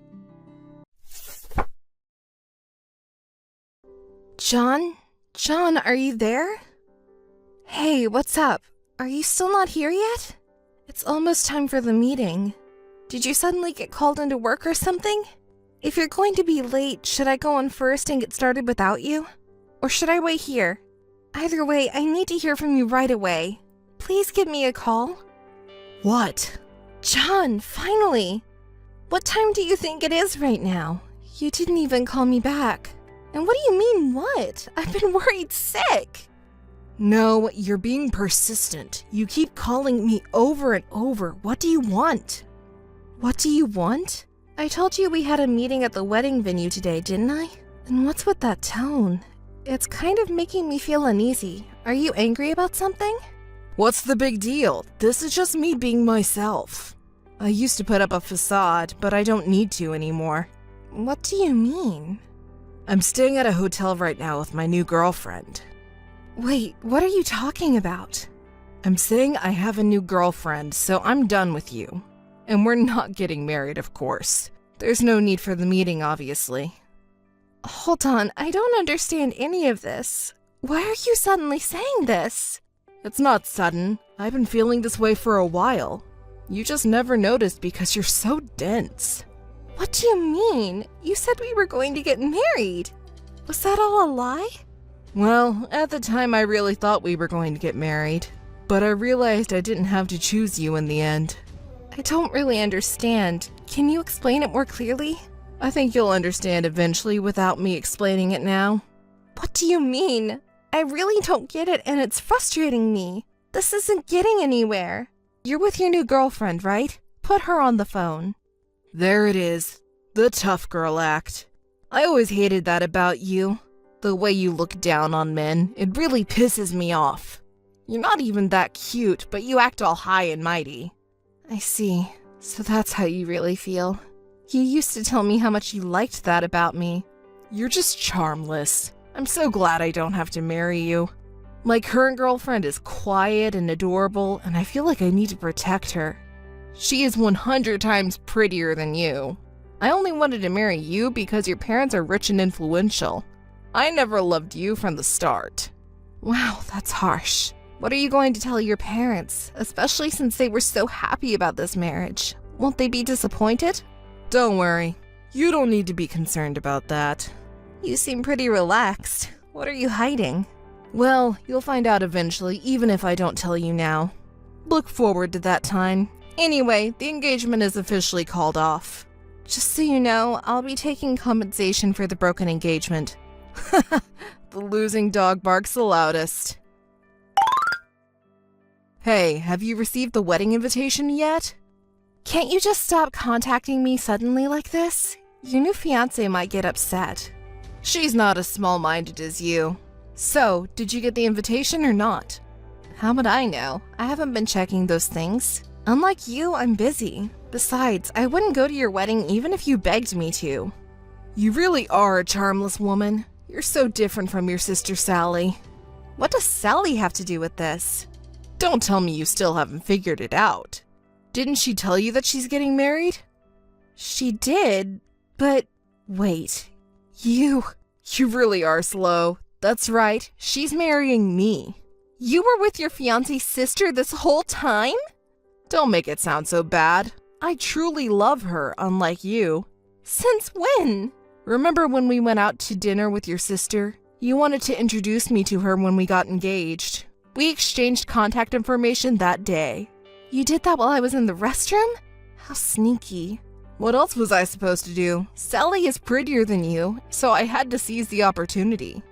John? John, are you there? Hey, what's up? Are you still not here yet? It's almost time for the meeting. Did you suddenly get called into work or something? If you're going to be late, should I go on first and get started without you? Or should I wait here? Either way, I need to hear from you right away. Please give me a call. What? John, finally! What time do you think it is right now? You didn't even call me back. And what do you mean, what? I've been worried sick. No, you're being persistent. You keep calling me over and over. What do you want? What do you want? I told you we had a meeting at the wedding venue today, didn't I? And what's with that tone? It's kind of making me feel uneasy. Are you angry about something? What's the big deal? This is just me being myself. I used to put up a facade, but I don't need to anymore. What do you mean? I'm staying at a hotel right now with my new girlfriend. Wait, what are you talking about? I'm saying I have a new girlfriend, so I'm done with you. And we're not getting married, of course. There's no need for the meeting, obviously. Hold on, I don't understand any of this. Why are you suddenly saying this? It's not sudden. I've been feeling this way for a while. You just never noticed because you're so dense. What do you mean? You said we were going to get married. Was that all a lie? Well, at the time I really thought we were going to get married. But I realized I didn't have to choose you in the end. I don't really understand. Can you explain it more clearly? I think you'll understand eventually without me explaining it now. What do you mean? I really don't get it and it's frustrating me. This isn't getting anywhere. You're with your new girlfriend, right? Put her on the phone. There it is. The tough girl act. I always hated that about you. The way you look down on men, it really pisses me off. You're not even that cute, but you act all high and mighty. I see. So that's how you really feel. You used to tell me how much you liked that about me. You're just charmless. I'm so glad I don't have to marry you. My current girlfriend is quiet and adorable, and I feel like I need to protect her. She is 100 times prettier than you. I only wanted to marry you because your parents are rich and influential. I never loved you from the start. Wow, that's harsh. What are you going to tell your parents, especially since they were so happy about this marriage? Won't they be disappointed? Don't worry. You don't need to be concerned about that. You seem pretty relaxed. What are you hiding? Well, you'll find out eventually, even if I don't tell you now. Look forward to that time. Anyway, the engagement is officially called off. Just so you know, I'll be taking compensation for the broken engagement. The losing dog barks the loudest. Hey, have you received the wedding invitation yet? Can't you just stop contacting me suddenly like this? Your new fiancé might get upset. She's not as small-minded as you. So, did you get the invitation or not? How would I know? I haven't been checking those things. Unlike you, I'm busy. Besides, I wouldn't go to your wedding even if you begged me to. You really are a charmless woman. You're so different from your sister Sally. What does Sally have to do with this? Don't tell me you still haven't figured it out. Didn't she tell you that she's getting married? She did, but wait. You really are slow. That's right, she's marrying me. You were with your fiancé's sister this whole time? Don't make it sound so bad. I truly love her, unlike you. Since when? Remember when we went out to dinner with your sister? You wanted to introduce me to her when we got engaged. We exchanged contact information that day. You did that while I was in the restroom? How sneaky. What else was I supposed to do? Sally is prettier than you, so I had to seize the opportunity.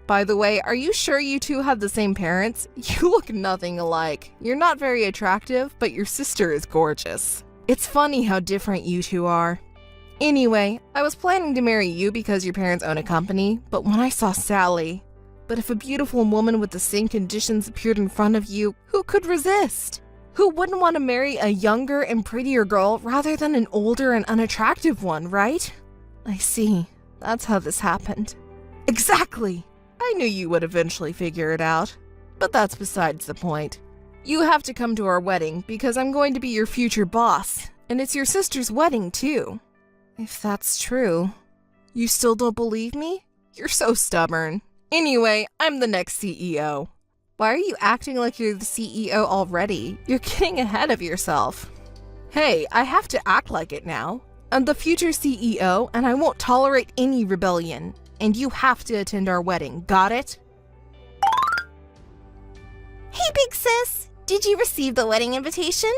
By the way, are you sure you two have the same parents? You look nothing alike. You're not very attractive, but your sister is gorgeous. It's funny how different you two are. Anyway, I was planning to marry you because your parents own a company, but when I saw Sally... But if a beautiful woman with the same conditions appeared in front of you, who could resist? Who wouldn't want to marry a younger and prettier girl rather than an older and unattractive one, right? I see. That's how this happened. Exactly! I knew you would eventually figure it out. But that's besides the point. You have to come to our wedding because I'm going to be your future boss, and it's your sister's wedding too. If that's true. You still don't believe me? You're so stubborn. Anyway, I'm the next CEO. Why are you acting like you're the CEO already? You're getting ahead of yourself. Hey, I have to act like it now. I'm the future CEO, and I won't tolerate any rebellion. And you have to attend our wedding, got it? Hey, big sis! Did you receive the wedding invitation?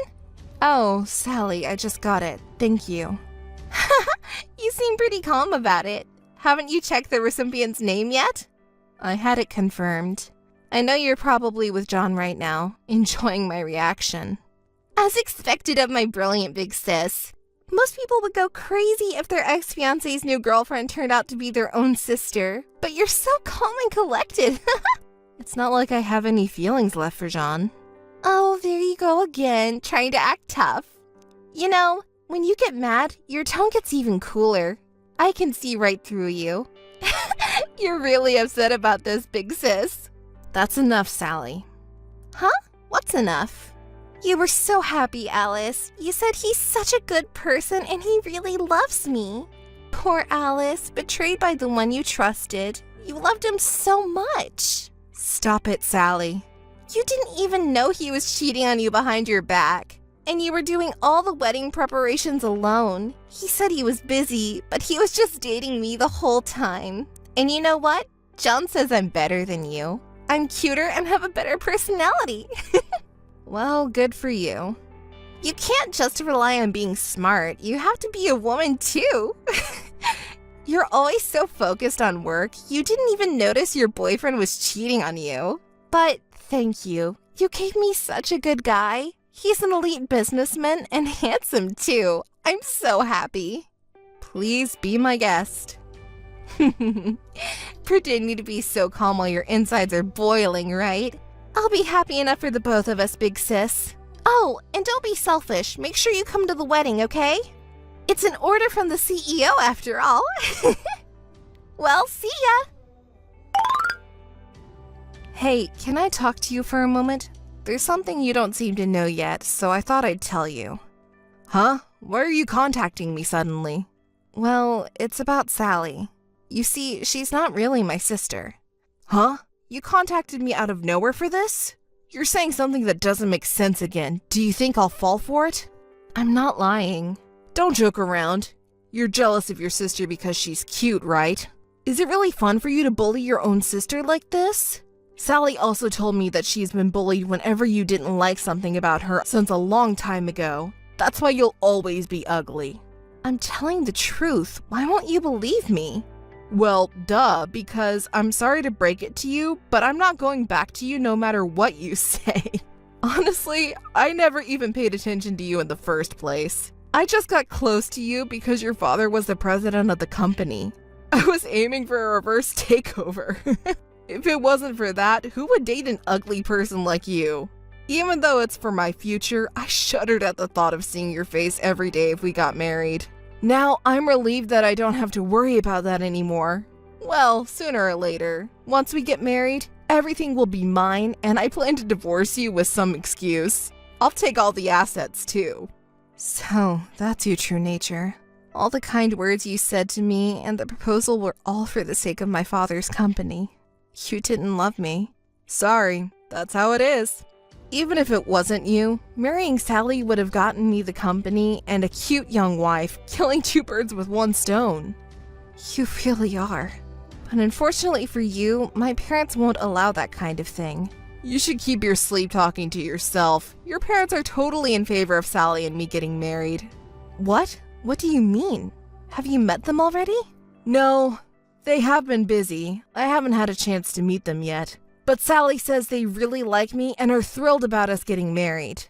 Oh, Sally, I just got it. Thank you. You seem pretty calm about it. Haven't you checked the recipient's name yet? I had it confirmed. I know you're probably with John right now, enjoying my reaction. As expected of my brilliant big sis. Most people would go crazy if their ex-fiancé's new girlfriend turned out to be their own sister. But you're so calm and collected. It's not like I have any feelings left for John. Oh, there you go again, trying to act tough. You know, when you get mad, your tone gets even cooler. I can see right through you. You're really upset about this, big sis. That's enough, Sally. Huh? What's enough? You were so happy, Alice. You said he's such a good person and he really loves me. Poor Alice, betrayed by the one you trusted. You loved him so much. Stop it, Sally. You didn't even know he was cheating on you behind your back. And you were doing all the wedding preparations alone. He said he was busy, but he was just dating me the whole time. And you know what? John says I'm better than you. I'm cuter and have a better personality. Well, good for you. You can't just rely on being smart. You have to be a woman too. You're always so focused on work, you didn't even notice your boyfriend was cheating on you. But thank you. You gave me such a good guy. He's an elite businessman and handsome too. I'm so happy. Please be my guest. Pretending to be so calm while your insides are boiling, right? I'll be happy enough for the both of us, big sis. Oh, and don't be selfish. Make sure you come to the wedding, okay? It's an order from the CEO after all. Well, see ya! Hey, can I talk to you for a moment? There's something you don't seem to know yet, so I thought I'd tell you. Huh? Why are you contacting me suddenly? Well, it's about Sally. You see, she's not really my sister. Huh? You contacted me out of nowhere for this? You're saying something that doesn't make sense again. Do you think I'll fall for it? I'm not lying. Don't joke around. You're jealous of your sister because she's cute, right? Is it really fun for you to bully your own sister like this? Sally also told me that she's been bullied whenever you didn't like something about her since a long time ago. That's why you'll always be ugly. I'm telling the truth. Why won't you believe me? Well, duh, because I'm sorry to break it to you, but I'm not going back to you no matter what you say. Honestly, I never even paid attention to you in the first place. I just got close to you because your father was the president of the company. I was aiming for a reverse takeover. If it wasn't for that, who would date an ugly person like you? Even though it's for my future, I shuddered at the thought of seeing your face every day if we got married. Now, I'm relieved that I don't have to worry about that anymore. Well, sooner or later, once we get married, everything will be mine, and I plan to divorce you with some excuse. I'll take all the assets, too. So, that's your true nature. All the kind words you said to me and the proposal were all for the sake of my father's company. You didn't love me. Sorry, that's how it is. Even if it wasn't you, marrying Sally would have gotten me the company and a cute young wife, killing two birds with one stone. You really are. But unfortunately for you, my parents won't allow that kind of thing. You should keep your sleep talking to yourself. Your parents are totally in favor of Sally and me getting married. What? What do you mean? Have you met them already? No, they have been busy. I haven't had a chance to meet them yet. But Sally says they really like me and are thrilled about us getting married.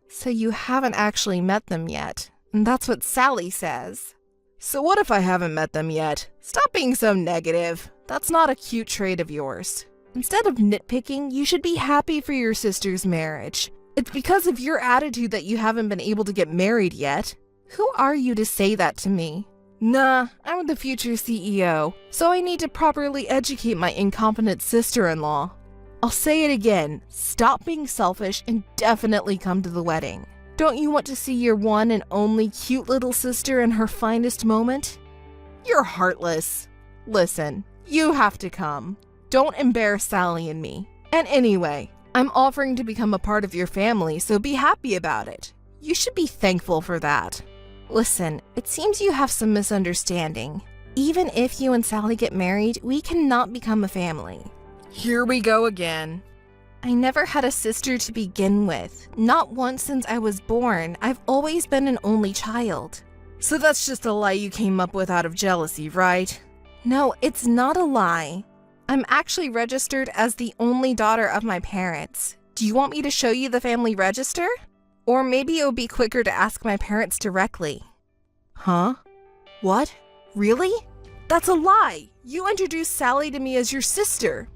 So you haven't actually met them yet. And that's what Sally says. So what if I haven't met them yet? Stop being so negative. That's not a cute trait of yours. Instead of nitpicking, you should be happy for your sister's marriage. It's because of your attitude that you haven't been able to get married yet. Who are you to say that to me? Nah, I'm the future CEO, so I need to properly educate my incompetent sister-in-law. I'll say it again, stop being selfish and definitely come to the wedding. Don't you want to see your one and only cute little sister in her finest moment? You're heartless. Listen, you have to come. Don't embarrass Sally and me. And anyway, I'm offering to become a part of your family, so be happy about it. You should be thankful for that. Listen, it seems you have some misunderstanding. Even if you and Sally get married, we cannot become a family. Here we go again. I never had a sister to begin with. Not once since I was born. I've always been an only child. So that's just a lie you came up with out of jealousy, right? No, it's not a lie. I'm actually registered as the only daughter of my parents. Do you want me to show you the family register? Or maybe it would be quicker to ask my parents directly. Huh? What? Really? That's a lie! You introduced Sally to me as your sister.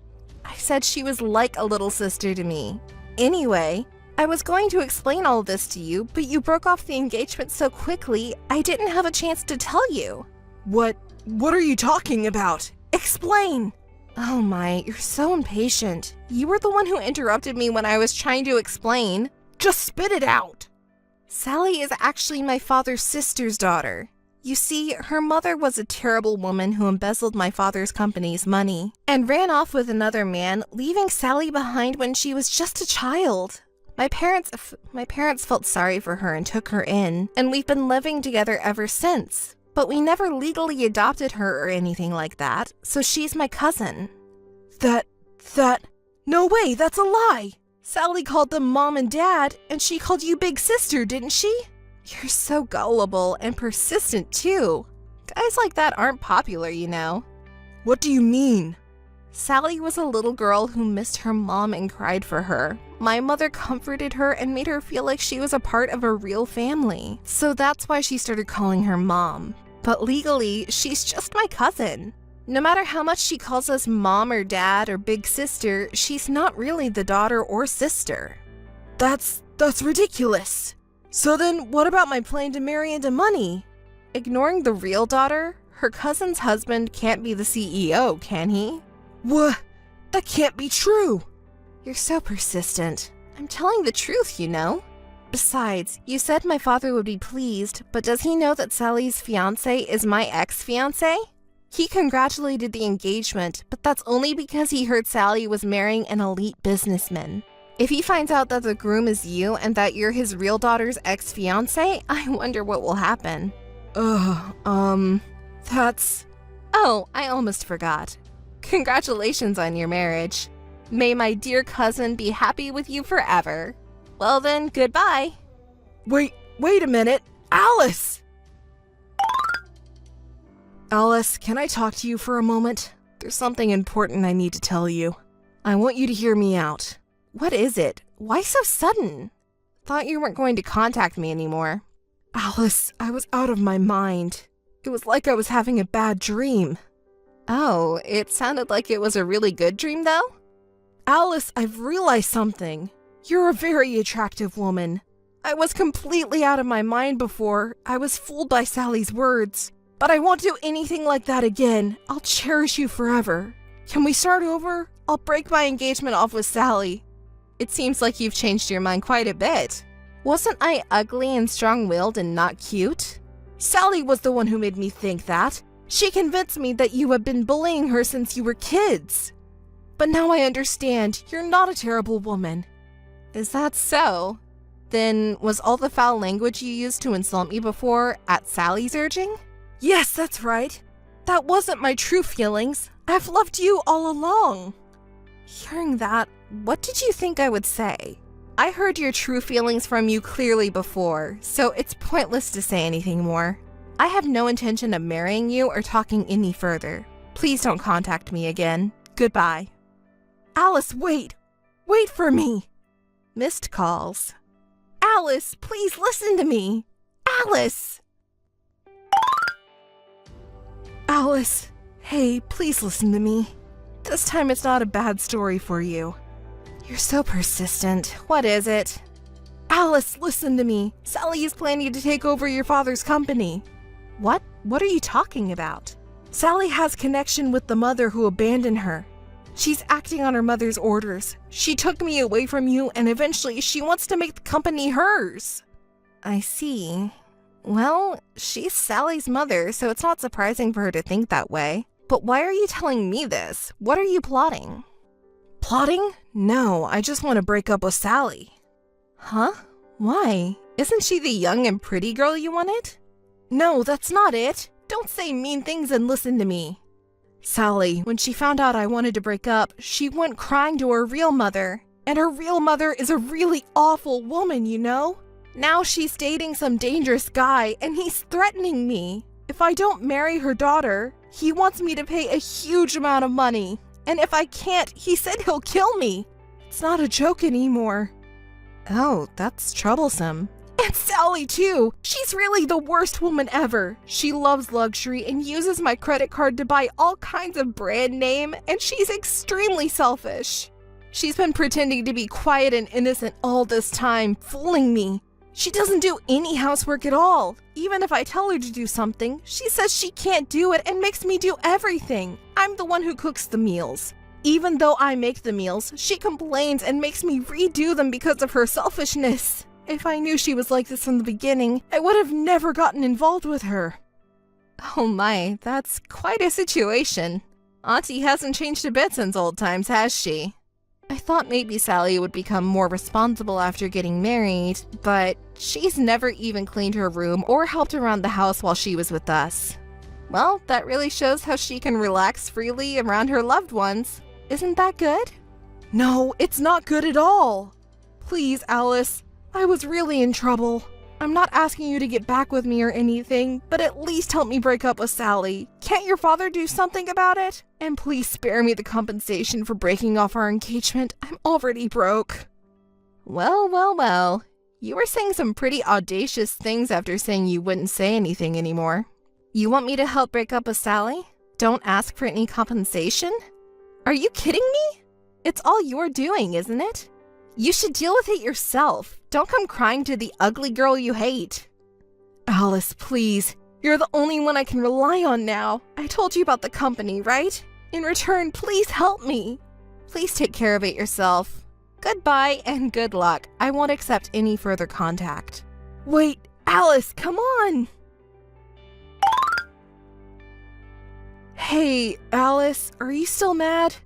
I said she was like a little sister to me. Anyway, I was going to explain all of this to you, but you broke off the engagement so quickly, I didn't have a chance to tell you. What are you talking about? Explain! Oh my, you're so impatient. You were the one who interrupted me when I was trying to explain. Just spit it out! Sally is actually my father's sister's daughter. You see, her mother was a terrible woman who embezzled my father's company's money and ran off with another man, leaving Sally behind when she was just a child. My parents felt sorry for her and took her in, and we've been living together ever since. But we never legally adopted her or anything like that, so she's my cousin. No way, that's a lie! Sally called them mom and dad, and she called you big sister, didn't she? You're so gullible and persistent, too. Guys like that aren't popular, you know. What do you mean? Sally was a little girl who missed her mom and cried for her. My mother comforted her and made her feel like she was a part of a real family. So that's why she started calling her mom. But legally, she's just my cousin. No matter how much she calls us mom or dad or big sister, she's not really the daughter or sister. That's ridiculous. So then, what about my plan to marry into money? Ignoring the real daughter, her cousin's husband can't be the CEO, can he? What? That can't be true! You're so persistent. I'm telling the truth, you know. Besides, you said my father would be pleased, but does he know that Sally's fiancé is my ex-fiancé? He congratulated the engagement, but that's only because he heard Sally was marrying an elite businessman. If he finds out that the groom is you and that you're his real daughter's ex-fiancé, I wonder what will happen. That's... Oh, I almost forgot. Congratulations on your marriage. May my dear cousin be happy with you forever. Well then, goodbye. Wait a minute. Alice! Alice, can I talk to you for a moment? There's something important I need to tell you. I want you to hear me out. What is it? Why so sudden? Thought you weren't going to contact me anymore. Alice, I was out of my mind. It was like I was having a bad dream. Oh, it sounded like it was a really good dream, though? Alice, I've realized something. You're a very attractive woman. I was completely out of my mind before. I was fooled by Sally's words. But I won't do anything like that again. I'll cherish you forever. Can we start over? I'll break my engagement off with Sally. It seems like you've changed your mind quite a bit. Wasn't I ugly and strong-willed and not cute? Sally was the one who made me think that. She convinced me that you have been bullying her since you were kids. But now I understand. You're not a terrible woman. Is that so? Then was all the foul language you used to insult me before at Sally's urging? Yes, that's right. That wasn't my true feelings. I've loved you all along. Hearing that, what did you think I would say? I heard your true feelings from you clearly before, so it's pointless to say anything more. I have no intention of marrying you or talking any further. Please don't contact me again. Goodbye. Alice, wait! Wait for me! Missed calls. Alice, please listen to me! Alice! Alice, hey, please listen to me. This time it's not a bad story for you. You're so persistent. What is it? Alice, listen to me. Sally is planning to take over your father's company. What? What are you talking about? Sally has connection with the mother who abandoned her. She's acting on her mother's orders. She took me away from you and eventually she wants to make the company hers. I see. Well, she's Sally's mother, so it's not surprising for her to think that way. But why are you telling me this? What are you plotting? Plotting? No, I just want to break up with Sally. Huh? Why? Isn't she the young and pretty girl you wanted? No, that's not it. Don't say mean things and listen to me. Sally, when she found out I wanted to break up, she went crying to her real mother. And her real mother is a really awful woman, you know? Now she's dating some dangerous guy and he's threatening me. If I don't marry her daughter, he wants me to pay a huge amount of money. And if I can't, he said he'll kill me. It's not a joke anymore. Oh, that's troublesome. And Sally too. She's really the worst woman ever. She loves luxury and uses my credit card to buy all kinds of brand name, and she's extremely selfish. She's been pretending to be quiet and innocent all this time, fooling me. She doesn't do any housework at all. Even if I tell her to do something, she says she can't do it and makes me do everything. I'm the one who cooks the meals. Even though I make the meals, she complains and makes me redo them because of her selfishness. If I knew she was like this from the beginning, I would have never gotten involved with her. Oh my, that's quite a situation. Auntie hasn't changed a bit since old times, has she? I thought maybe Sally would become more responsible after getting married, but she's never even cleaned her room or helped around the house while she was with us. Well, that really shows how she can relax freely around her loved ones. Isn't that good? No, it's not good at all. Please, Alice, I was really in trouble. I'm not asking you to get back with me or anything, but at least help me break up with Sally. Can't your father do something about it? And please spare me the compensation for breaking off our engagement. I'm already broke. Well. You were saying some pretty audacious things after saying you wouldn't say anything anymore. You want me to help break up with Sally? Don't ask for any compensation? Are you kidding me? It's all you're doing, isn't it? You should deal with it yourself. Don't come crying to the ugly girl you hate. Alice, please. You're the only one I can rely on now. I told you about the company, right? In return, please help me. Please take care of it yourself. Goodbye and good luck. I won't accept any further contact. Wait, Alice, come on! Hey, Alice, are you still mad?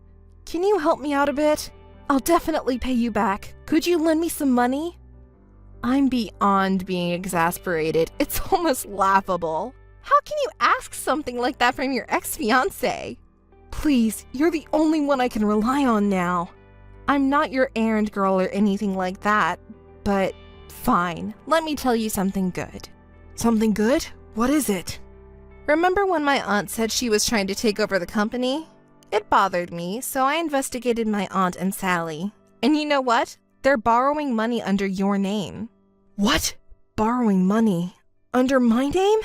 Can you help me out a bit? I'll definitely pay you back. Could you lend me some money? I'm beyond being exasperated. It's almost laughable. How can you ask something like that from your ex-fiancé? Please, you're the only one I can rely on now. I'm not your errand girl or anything like that, but fine. Let me tell you something good. Something good? What is it? Remember when my aunt said she was trying to take over the company? It bothered me, so I investigated my aunt and Sally. And you know what? They're borrowing money under your name. What? Borrowing money? Under my name?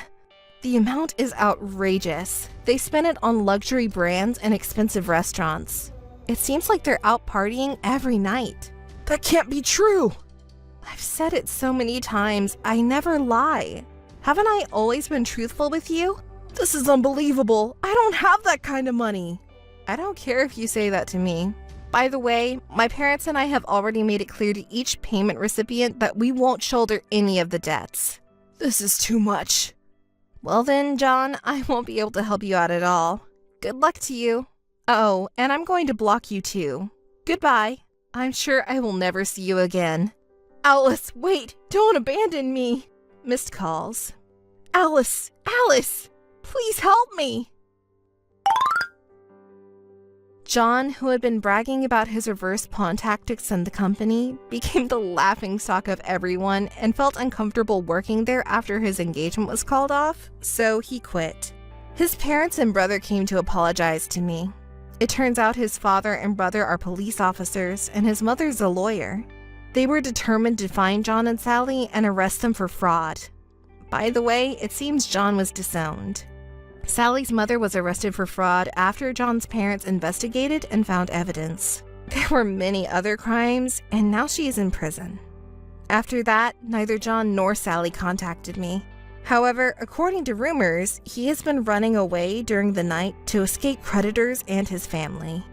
The amount is outrageous. They spend it on luxury brands and expensive restaurants. It seems like they're out partying every night. That can't be true! I've said it so many times, I never lie. Haven't I always been truthful with you? This is unbelievable. I don't have that kind of money. I don't care if you say that to me. By the way, my parents and I have already made it clear to each payment recipient that we won't shoulder any of the debts. This is too much. Well then, John, I won't be able to help you out at all. Good luck to you. Oh, and I'm going to block you too. Goodbye. I'm sure I will never see you again. Alice, wait! Don't abandon me! Missed calls. Alice! Alice! Please help me! John, who had been bragging about his reverse pawn tactics in the company, became the laughingstock of everyone and felt uncomfortable working there after his engagement was called off, so he quit. His parents and brother came to apologize to me. It turns out his father and brother are police officers, and his mother's a lawyer. They were determined to find John and Sally and arrest them for fraud. By the way, it seems John was disowned. Sally's mother was arrested for fraud after John's parents investigated and found evidence. There were many other crimes, and now she is in prison. After that, neither John nor Sally contacted me. However, according to rumors, he has been running away during the night to escape creditors and his family.